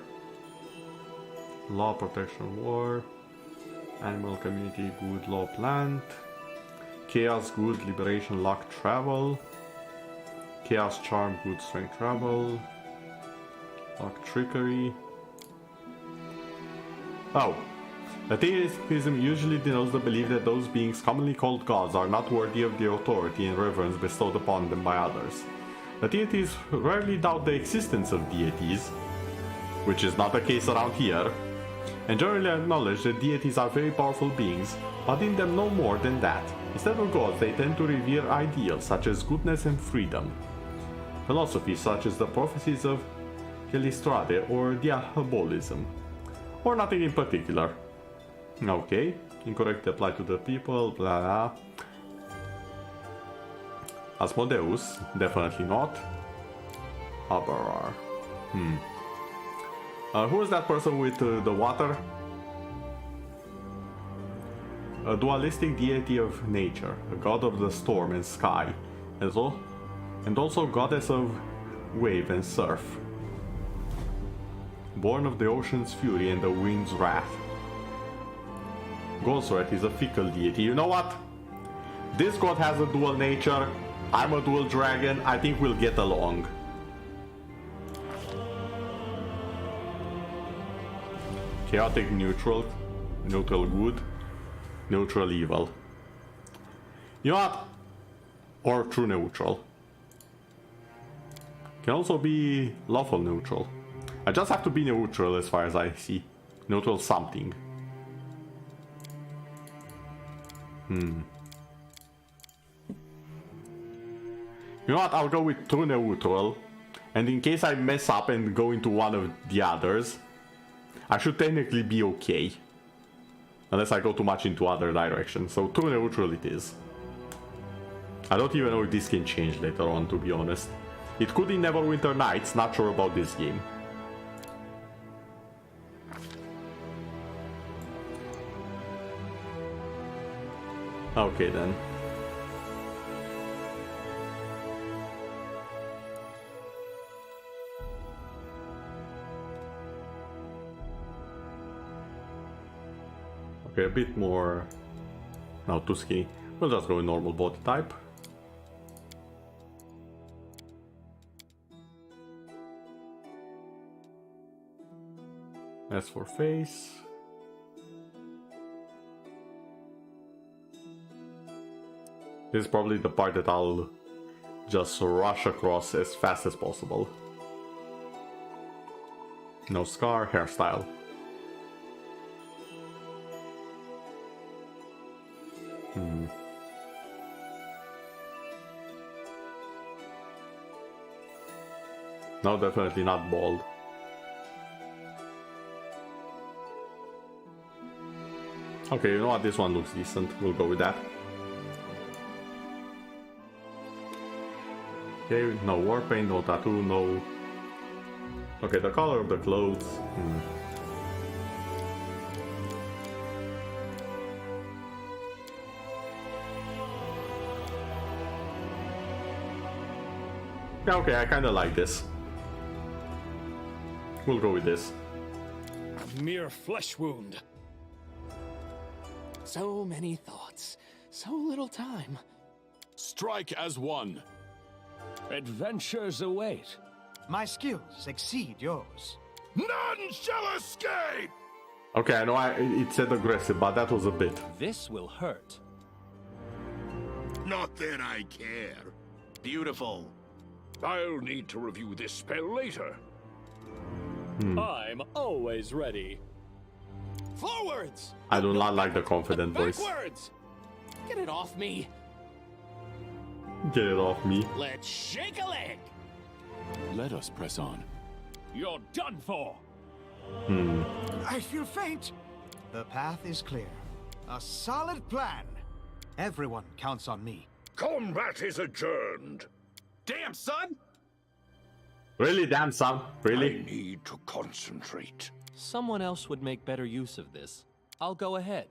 Law, protection, war. Animal, community, good, law, plant. Chaos, good, liberation, luck, travel. Chaos, charm, good, strength, travel. Luck, trickery. Oh. Atheism usually denotes the belief that those beings commonly called gods are not worthy of the authority and reverence bestowed upon them by others. Atheists rarely doubt the existence of deities, which is not the case around here, and generally acknowledge that deities are very powerful beings, but in them no more than that. Instead of gods, they tend to revere ideals such as goodness and freedom. Philosophies such as the prophecies of Callistrate or diabolism, or nothing in particular. Okay, incorrect apply to the people, blah blah. Asmodeus, definitely not. Abarar. Who is that person with the water? A dualistic deity of nature, a god of the storm and sky, and also goddess of wave and surf. Born of the ocean's fury and the wind's wrath. Goldsworth is a fickle deity. You know what? This god has a dual nature. I'm a dual dragon. I think we'll get along. Chaotic neutral. Neutral good. Neutral evil. You know what? Or true neutral. Can also be lawful neutral. I just have to be neutral as far as I see. Neutral something. You know what, I'll go with True Neutral. And in case I mess up and go into one of the others, I should technically be okay. Unless I go too much into other directions. So True Neutral it is. I don't even know if this can change later on, to be honest. It could in Neverwinter Nights, not sure about this game. Okay then. Okay, a bit more. No, too skinny. We'll just go with normal body type. As for face, this is probably the part that I'll just rush across as fast as possible. No scar, hairstyle. No, definitely not bald. Okay, you know what? This one looks decent. We'll go with that. Okay, no war paint, no tattoo, no... Okay, the color of the clothes... Yeah, okay, I kinda like this. We'll go with this. A mere flesh wound. So many thoughts, so little time. Strike as one. Adventures await. My skills exceed yours. None shall escape! Okay, I know it said aggressive, but that was a bit. This will hurt. Not that I care. Beautiful. I'll need to review this spell later. I'm always ready. Forwards! I do not like the confident voice. Backwards! Get it off me. Get it off me. Let's shake a leg. Let us press on. You're done for. I feel faint. The path is clear. A solid plan. Everyone counts on me. Combat is adjourned. Damn, son! Really, damn son? Really? I need to concentrate. Someone else would make better use of this. I'll go ahead.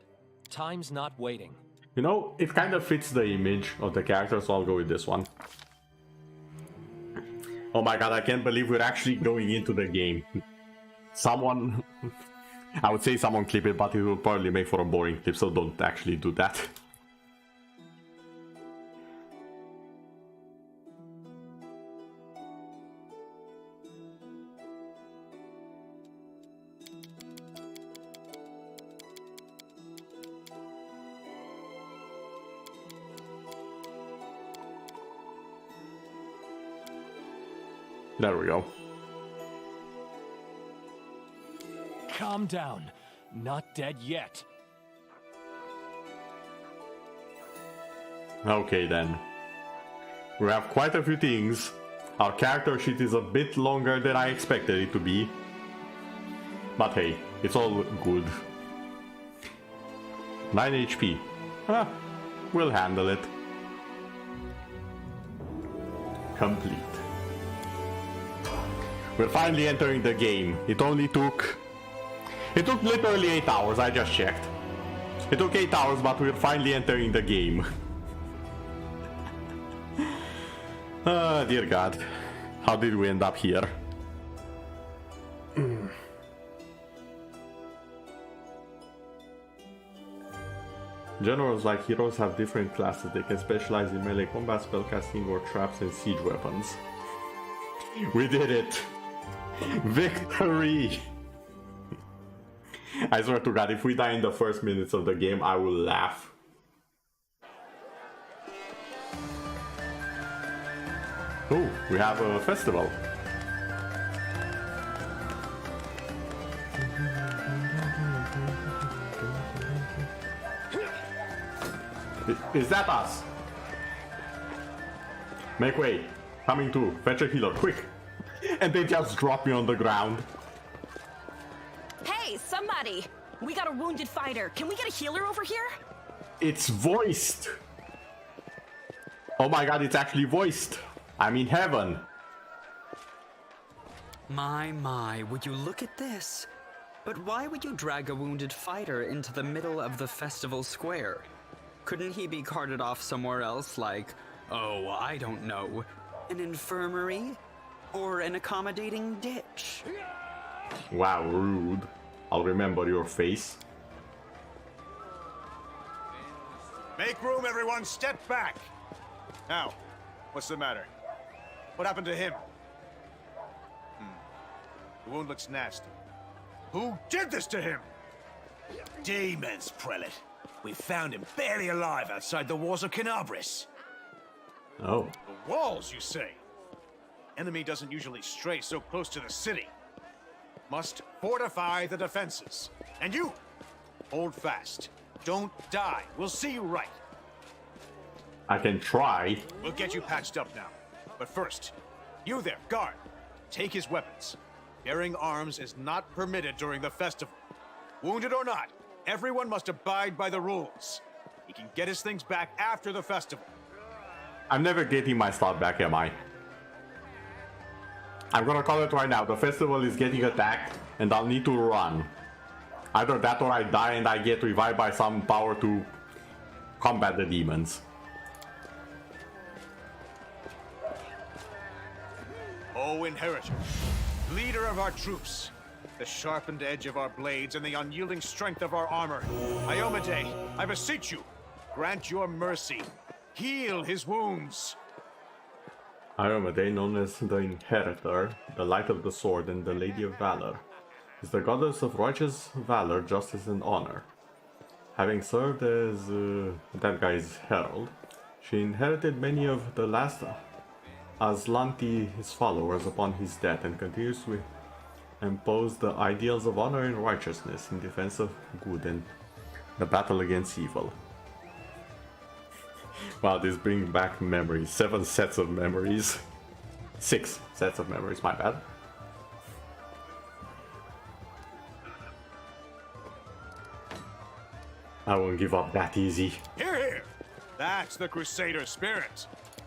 Time's not waiting. You know, it kind of fits the image of the character, so I'll go with this one. Oh my god, I can't believe we're actually going into the game. Someone... I would say someone clip it, but it will probably make for a boring clip, so don't actually do that. There we go. Calm down. Not dead yet. Okay then. We have quite a few things. Our character sheet is a bit longer than I expected it to be. But hey, it's all good. 9 HP. We'll handle it. Complete. We're finally entering the game. It took literally 8 hours, I just checked. It took 8 hours, but we're finally entering the game. Dear God. How did we end up here? Generals like heroes have different classes. They can specialize in melee combat, spellcasting, or traps and siege weapons. We did it! Victory! I swear to God, if we die in the first minutes of the game, I will laugh. Oh, we have a festival. Is that us? Make way. Coming to. Fetch a healer, quick. And they just drop me on the ground. Hey, somebody! We got a wounded fighter. Can we get a healer over here? It's voiced. Oh my god, it's actually voiced. I'm in heaven. My, would you look at this? But why would you drag a wounded fighter into the middle of the festival square? Couldn't he be carted off somewhere else, like, oh, I don't know, an infirmary? Or an accommodating ditch? Wow, rude. I'll remember your face. Make room, everyone. Step back. Now, what's the matter? What happened to him? The wound looks nasty. Who did this to him? Demons, Prelate. We found him barely alive outside the walls of Canabris. Oh. The walls, you say? Enemy doesn't usually stray so close to the city. Must fortify the defenses. And you, hold fast. Don't die. We'll see you right. I can try. We'll get you patched up now. But first, you there, guard. Take his weapons. Bearing arms is not permitted during the festival. Wounded or not, everyone must abide by the rules. He can get his things back after the festival. I'm never getting my stuff back, am I? I'm gonna call it right now. The festival is getting attacked, and I'll need to run. Either that or I die and I get revived by some power to combat the demons. O Inheritor, leader of our troops, the sharpened edge of our blades and the unyielding strength of our armor, Iomade, I beseech you, grant your mercy. Heal his wounds. Iomade, known as the Inheritor, the Light of the Sword, and the Lady of Valor, is the goddess of righteous valor, justice, and honor. Having served as that guy's Herald, she inherited many of the last Aslante's followers upon his death and continues to impose the ideals of honor and righteousness in defense of good and the battle against evil. Wow, this brings back memories. 7 sets of memories. 6 sets of memories, my bad. I won't give up that easy. Hear, hear! That's the Crusader spirit.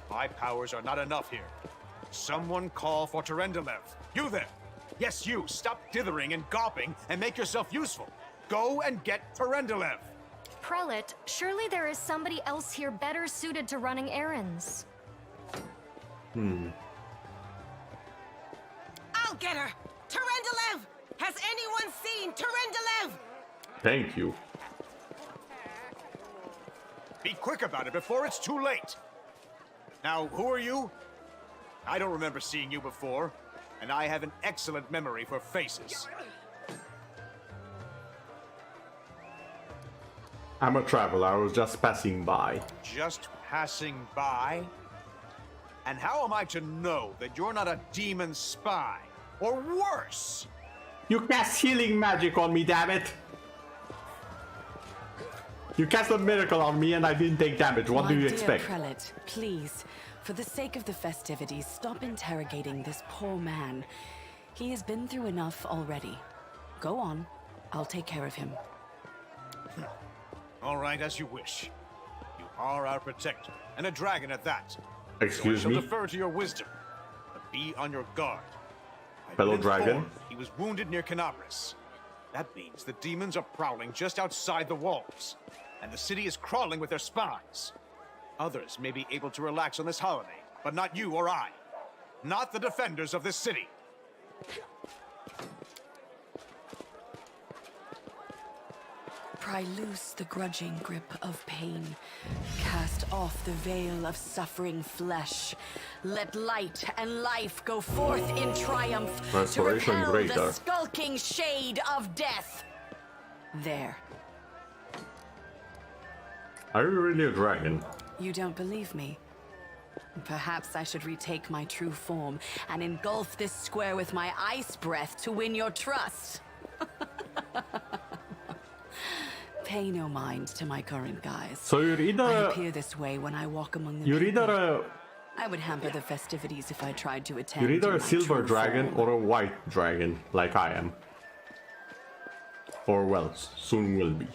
My powers are not enough here. Someone call for Terendelev. You there! Yes, you! Stop dithering and gawping and make yourself useful. Go and get Terendelev! Prelate, surely there is somebody else here better suited to running errands. I'll get her! Terendelev! Has anyone seen Terendelev? Thank you. Be quick about it before it's too late! Now, who are you? I don't remember seeing you before, and I have an excellent memory for faces. I'm a traveler, I was just passing by. Just passing by? And how am I to know that you're not a demon spy? Or worse? You cast healing magic on me, damn it! You cast a miracle on me and I didn't take damage. What do you expect? My dear Prelate, please, for the sake of the festivities, stop interrogating this poor man. He has been through enough already. Go on. I'll take care of him. All right, as you wish. You are our protector, and a dragon at that. Excuse so I shall me? defer to your wisdom, but be on your guard. I've Fellow been dragon? informed he was wounded near Canabris. That means the demons are prowling just outside the walls, and the city is crawling with their spies. Others may be able to relax on this holiday, but not you or I. Not the defenders of this city. Pry loose the grudging grip of pain. Cast off the veil of suffering flesh. Let light and life go forth in triumph to Restoration repel greater. the skulking shade of death. There. Are you really a dragon? You don't believe me? Perhaps I should retake my true form and engulf this square with my ice breath to win your trust. Pay no mind to my current guise. So you're I either appear this way when I walk among the you're people. either I would hamper the festivities if I tried to attend. You're either in a my silver true dragon form. or a white dragon, like I am. Or, well, soon will be.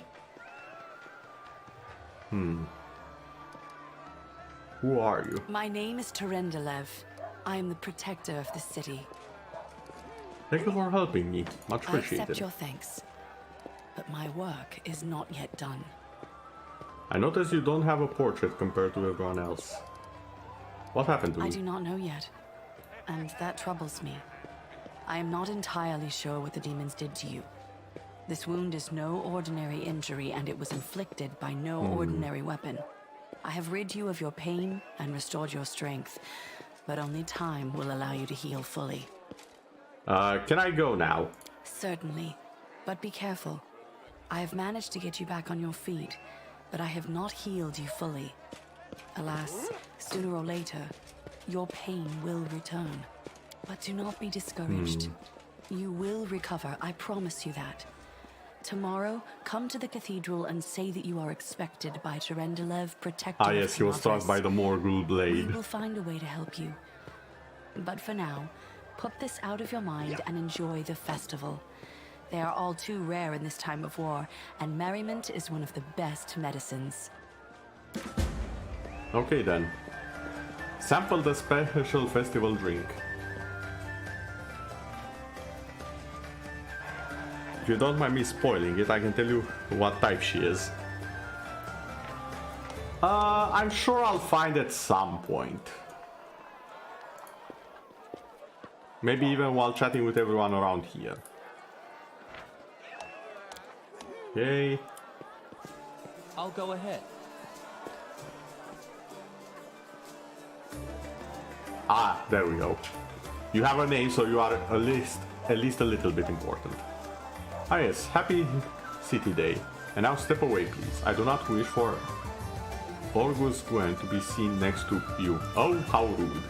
Who are you? My name is Terendelev. I am the protector of the city. Thank you for helping me. Much I accept appreciated. your thanks. But my work is not yet done. I notice you don't have a portrait compared to everyone else. What happened to I me? do not know yet, and that troubles me. I am not entirely sure what the demons did to you. This wound is no ordinary injury, and it was inflicted by no ordinary weapon. I have rid you of your pain and restored your strength, but only time will allow you to heal fully. Can I go now? Certainly, but be careful. I have managed to get you back on your feet, but I have not healed you fully. Alas, sooner or later, your pain will return. But do not be discouraged. You will recover, I promise you that. Tomorrow, come to the cathedral and say that you are expected by Terendelev, protector Ah of yes, he was struck Conquest. by the Morgul blade. We will find a way to help you. But for now, put this out of your mind and enjoy the festival. They are all too rare in this time of war, and merriment is one of the best medicines. Okay then. Sample the special festival drink. If you don't mind me spoiling it, I can tell you what type she is. I'm sure I'll find at some point. Maybe even while chatting with everyone around here. Okay. I'll go ahead. Ah, there we go. You have a name, so you are at least a little bit important. Ah yes, happy city day. And now step away, please. I do not wish for Orgus Gwen to be seen next to you. Oh, how rude.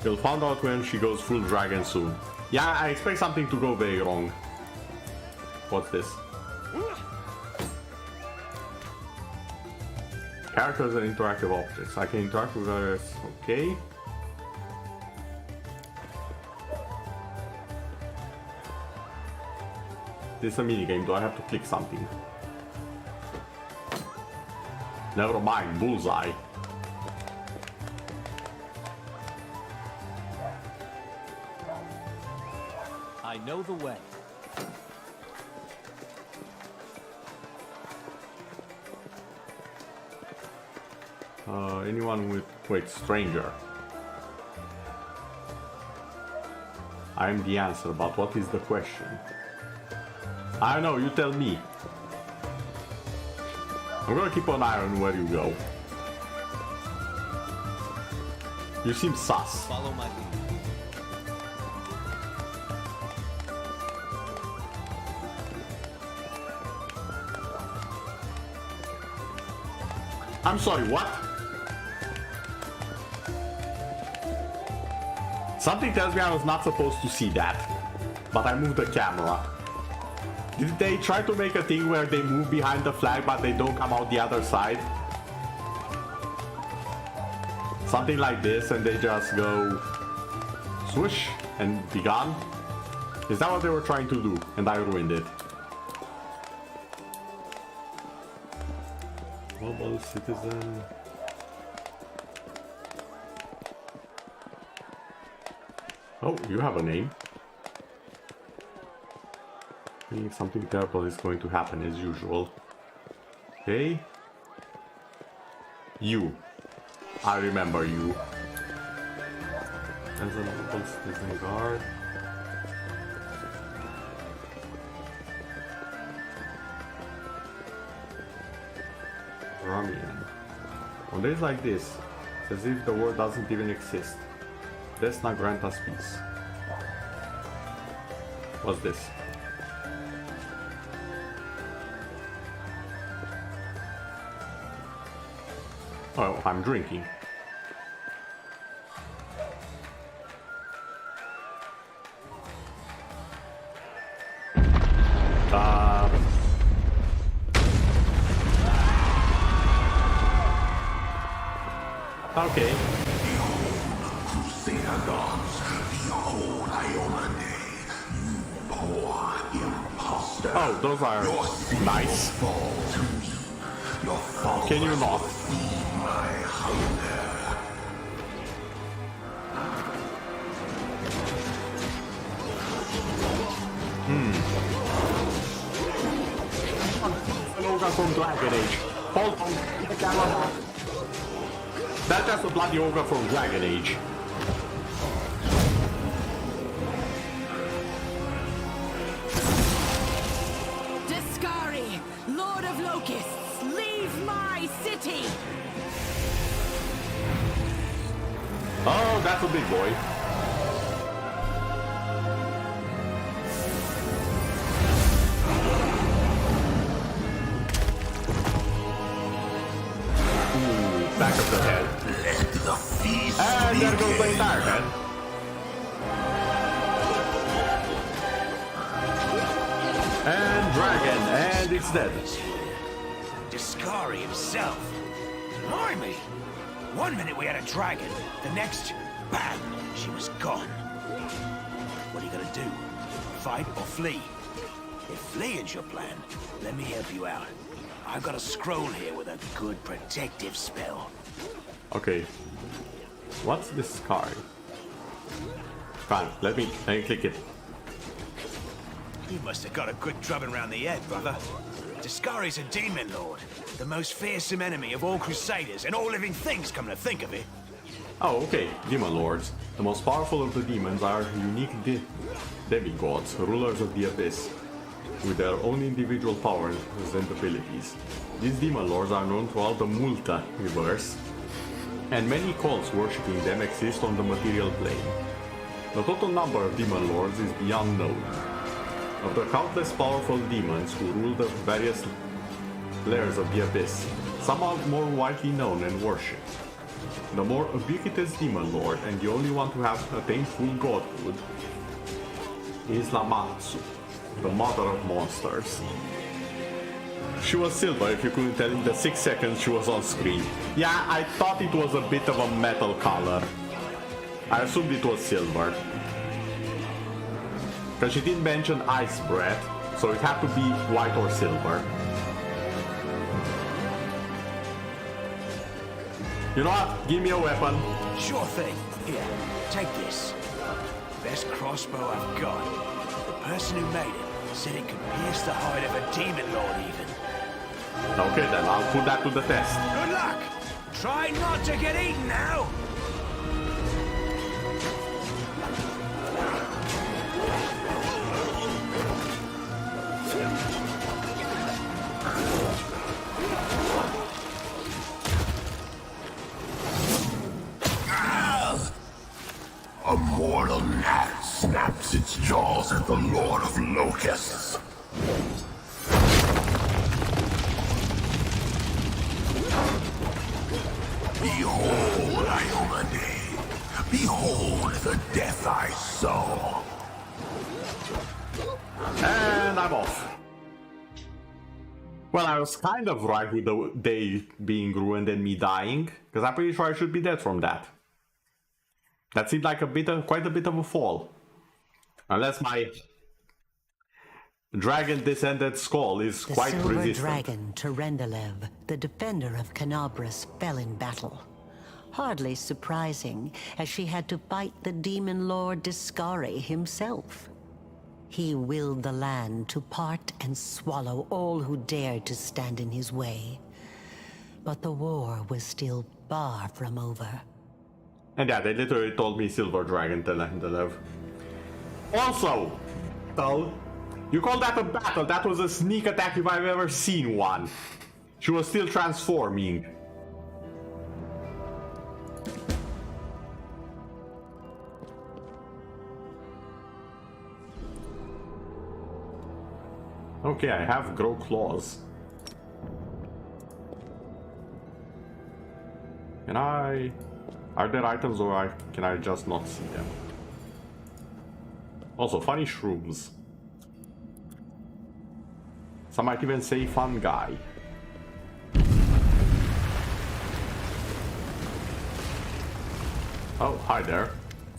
You'll find out when she goes full dragon soon. Yeah, I expect something to go very wrong. What's this? Characters and interactive objects. I can interact with others. Okay. This is a minigame. Do I have to click something? Never mind. Bullseye. I know the way. Anyone with... Wait, stranger. I am the answer, but what is the question? I don't know, you tell me. I'm gonna keep an eye on where you go. You seem sus. Follow my lead. I'm sorry, what? Something tells me I was not supposed to see that, but I moved the camera. Did they try to make a thing where they move behind the flag but they don't come out the other side? Something like this and they just go swoosh and be gone? Is that what they were trying to do and I ruined it? Global citizen. Oh, you have a name. I think something terrible is going to happen as usual. Okay. You. I remember you. As a local citizen guard. Ramian. On days like this, it's as if the world doesn't even exist. Let's not grant us peace. What's this? Oh, I'm drinking. Okay. Crusader gods, behold Iomade, you poor imposter. Oh, those are nice. Fall to me. Your fall Can you not? feed my hunger. An ogre from Dragon Age. Hold on, get the camera back. That's just a bloody ogre from Dragon Age. Discari, Lord of Locusts, leave my city! Oh, that's a big boy. Ooh, back of the head. Let the feast And there goes the begin. entire head. And dragon, and it's dead. Discari himself. Blimey! One minute we had a dragon, the next, bang, she was gone. What are you gonna do? Fight or flee? If fleeing's your plan, let me help you out. I've got a scroll here with a good protective spell. Okay. What's this card? Fine, let me click it. You must have got a good drubbing round the head, brother. Discari's a demon lord, the most fearsome enemy of all crusaders and all living things, come to think of it. Oh, okay. Demon Lords. The most powerful of the demons are unique demigods, rulers of the abyss, with their own individual powers and abilities. These Demon Lords are known throughout the multiverse, and many cults worshipping them exist on the material plane. The total number of Demon Lords is beyond known. Of the countless powerful demons who rule the various layers of the abyss, some are more widely known and worshipped. The more ubiquitous Demon Lord, and the only one to have attained full godhood, is Lamatsu, the mother of monsters. She was silver if you couldn't tell in the 6 seconds she was on screen. Yeah, I thought it was a bit of a metal color. I assumed it was silver. Because she didn't mention ice breath, so it had to be white or silver. You know what? Give me a weapon. Sure thing. Here, take this. Best crossbow I've got. The person who made it said it could pierce the hide of a demon lord even. Okay then, I'll put that to the test. Good luck! Try not to get eaten now! A mortal gnat snaps its jaws at the Lord of Locusts. Behold, Iomade. Behold the death I saw. And I'm off. Well, I was kind of right with the day being ruined and me dying, because I'm pretty sure I should be dead from that. That seemed like quite a bit of a fall. Unless my dragon-descended skull is quite The silver resistant. dragon, Terendelev, the defender of Canabras, fell in battle. Hardly surprising, as she had to fight the demon lord Discari himself. He willed the land to part and swallow all who dared to stand in his way. But the war was still far from over. And yeah, they literally told me Silver Dragon Terendelev. Also, though, you call that a battle? That was a sneak attack if I've ever seen one. She was still transforming. Okay, I have grow claws. Can I... Are there items or can I just not see them? Also, funny shrooms. Some might even say fun guy. Oh, hi there.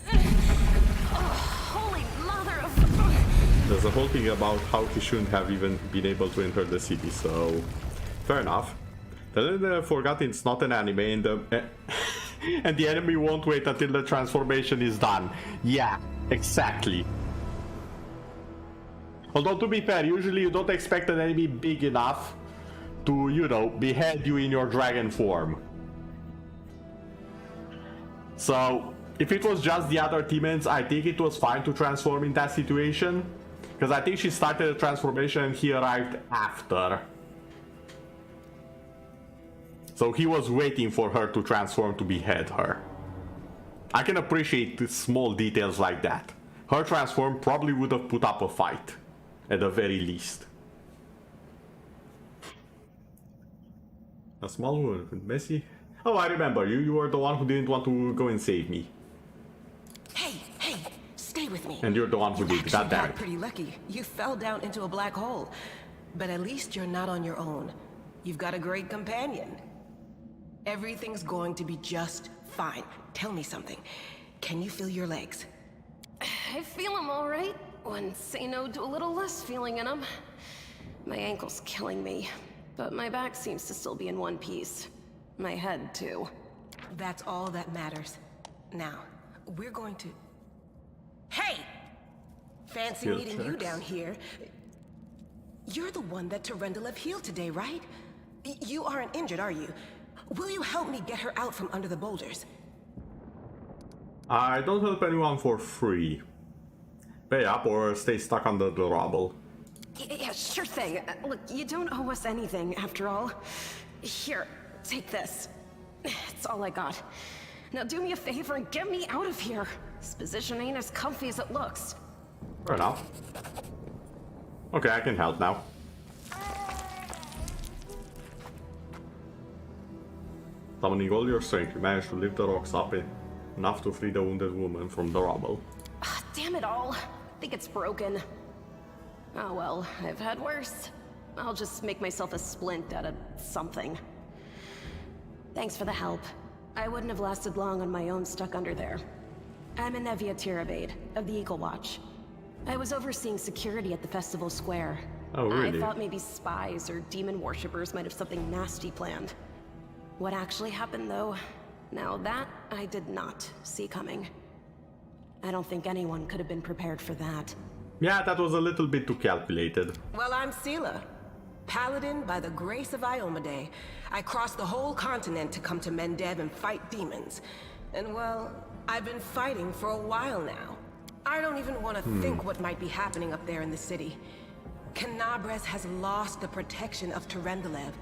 Holy mother of... There's a whole thing about how he shouldn't have even been able to enter the city, so fair enough. Then I forgot it's not an anime and and the enemy won't wait until the transformation is done. Yeah, exactly. Although to be fair, usually you don't expect an enemy big enough to, you know, behead you in your dragon form. So, if it was just the other demons, I think it was fine to transform in that situation. Because I think she started the transformation and he arrived after. So he was waiting for her to transform to behead her. I can appreciate the small details like that. Her transform probably would have put up a fight, at the very least. A small wound, messy. Oh, I remember you. You were the one who didn't want to go and save me. Hey, stay with me. And you're the one who did. God damn it. Pretty lucky. You fell down into a black hole, but at least you're not on your own. You've got a great companion. Everything's going to be just fine. Tell me something. Can you feel your legs? I feel them all right. Wouldn't say no to a little less feeling in them. My ankle's killing me, but my back seems to still be in one piece. My head, too. That's all that matters. Now, we're going to... Hey! Fancy meeting you down here. You're the one that Terendelev healed today, right? You aren't injured, are you? Will you help me get her out from under the boulders? I don't help anyone for free. Pay up or stay stuck under the rubble. Yeah, sure thing. Look, you don't owe us anything, after all. Here, take this. It's all I got. Now do me a favor and get me out of here. This position ain't as comfy as it looks. Fair enough. Okay, I can help now. Summoning all your strength, you managed to lift the rocks up enough to free the wounded woman from the rubble. Damn it all. I think it's broken. Oh well, I've had worse. I'll just make myself a splint out of something. Thanks for the help. I wouldn't have lasted long on my own stuck under there. I'm Anevia Tirabade, of the Eagle Watch. I was overseeing security at the festival square. Oh, really? I thought maybe spies or demon worshippers might have something nasty planned. What actually happened, though, now that I did not see coming. I don't think anyone could have been prepared for that. Yeah, that was a little bit too calculated. Well, I'm Sela, Paladin by the grace of Iomedae. I crossed the whole continent to come to Mendev and fight demons. And well, I've been fighting for a while now. I don't even want to think what might be happening up there in the city. Canabres has lost the protection of Terendelev,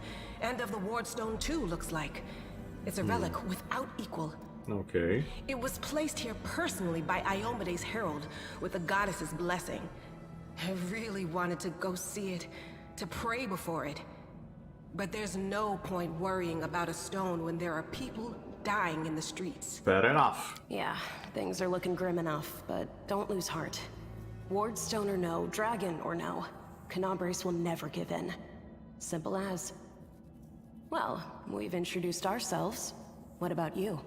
and of the Wardstone too, looks like. It's a relic without equal. Okay. It was placed here personally by Iomedae's Herald, with the goddess's blessing. I really wanted to go see it, to pray before it. But there's no point worrying about a stone when there are people dying in the streets. Fair enough. Yeah, things are looking grim enough, but don't lose heart. Wardstone or no, dragon or no, Canabres will never give in. Simple as. Well, we've introduced ourselves. What about you?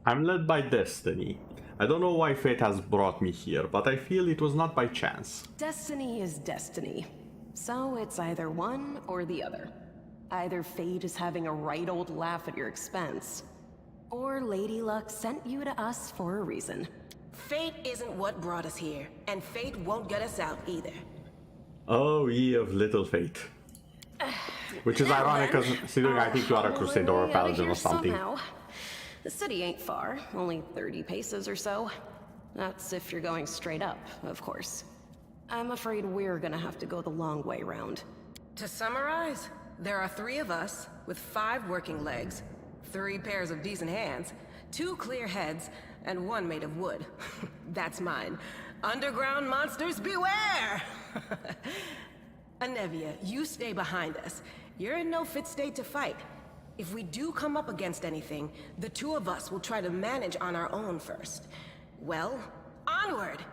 I'm led by destiny. I don't know why fate has brought me here, but I feel it was not by chance. Destiny is destiny. So it's either one or the other. Either fate is having a right old laugh at your expense, or Lady Luck sent you to us for a reason. Fate isn't what brought us here, and fate won't get us out either. Oh, ye of little fate. Which is ironic, because considering I think you are a Crusader or a Paladin or something. Somehow. The city ain't far, only 30 paces or so. That's if you're going straight up, of course. I'm afraid we're gonna have to go the long way round. To summarize, there are 3 of us, with 5 working legs, 3 pairs of decent hands, 2 clear heads, and 1 made of wood. That's mine. Underground monsters beware! Anevia, you stay behind us. You're in no fit state to fight. If we do come up against anything, the 2 of us will try to manage on our own first. Well, onward!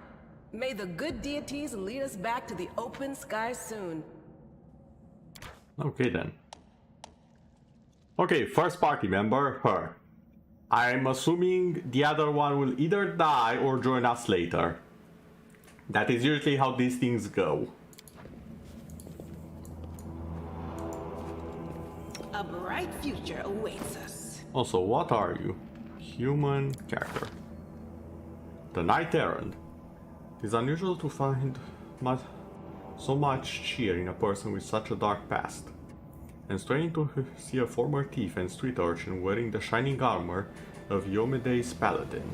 May the good deities lead us back to the open sky soon. Okay then. Okay, first party member, her. I'm assuming the other one will either die or join us later. That is usually how these things go. A bright future awaits us. Also, what are you? Human character. The Knight Errant. It is unusual to find so much cheer in a person with such a dark past. And strange to see a former thief and street urchin wearing the shining armor of Iomede's paladin.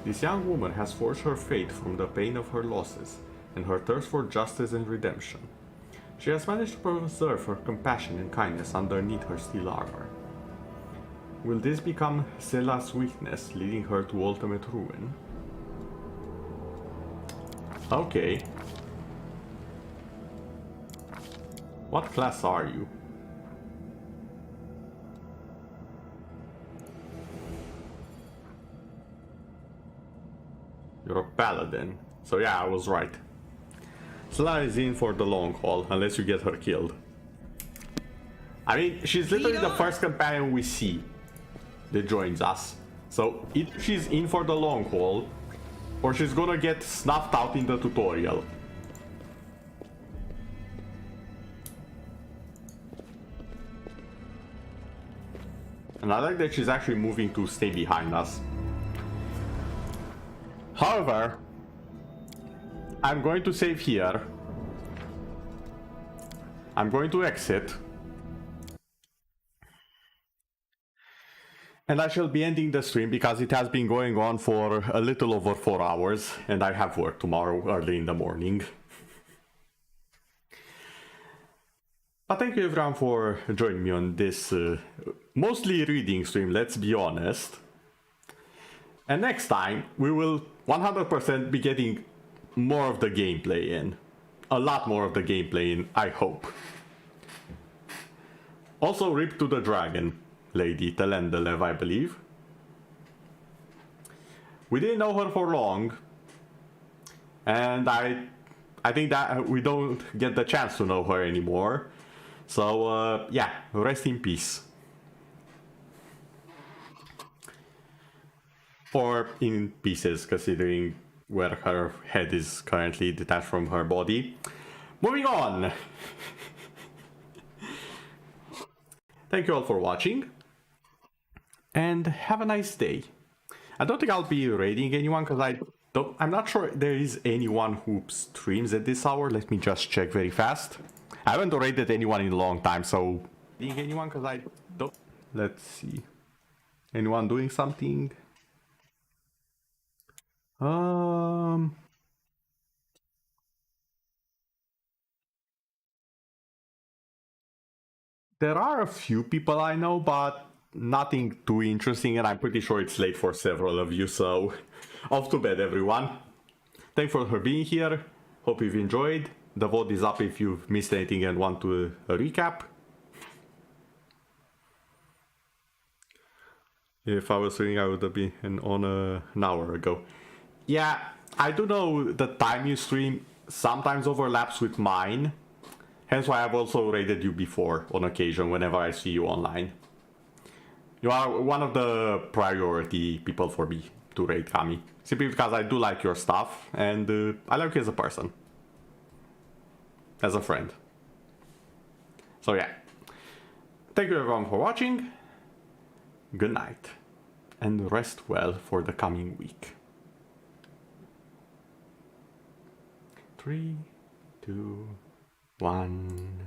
This young woman has forged her fate from the pain of her losses and her thirst for justice and redemption. She has managed to preserve her compassion and kindness underneath her steel armor. Will this become Sela's weakness, leading her to ultimate ruin? Okay. What class are you? You're a paladin. So yeah, I was right. Sela is in for the long haul, unless you get her killed. I mean, she's literally the first companion we see that joins us. So either she's in for the long haul, or she's gonna get snuffed out in the tutorial. And I like that she's actually moving to stay behind us. However, I'm going to save here. I'm going to exit. And I shall be ending the stream because it has been going on for a little over 4 hours and I have work tomorrow early in the morning. But thank you everyone for joining me on this mostly reading stream, let's be honest. And next time we will 100% be getting more of the gameplay in. A lot more of the gameplay in, I hope. Also, rip to the dragon lady, Telendelev, I believe. We didn't know her for long. And I think that we don't get the chance to know her anymore. So, yeah, rest in peace. Or in pieces, considering where her head is currently detached from her body. Moving on! Thank you all for watching. And have a nice day. I don't think I'll be raiding anyone because I'm not sure there is anyone who streams at this hour. Let me just check very fast. I haven't raided anyone in a long time, so anyone because I don't. Let's see. Anyone doing something? There are a few people I know, but nothing too interesting, and I'm pretty sure it's late for several of you, so off to bed everyone. Thanks for being here, hope you've enjoyed. The VOD is up if you've missed anything and want to recap. If I was reading, I would have been on an hour ago. Yeah, I do know the time you stream sometimes overlaps with mine. Hence why I've also raided you before on occasion whenever I see you online. You are one of the priority people for me to raid, Kami. Simply because I do like your stuff and I like you as a person. As a friend. So yeah. Thank you everyone for watching. Good night. And rest well for the coming week. 3, 2, 1...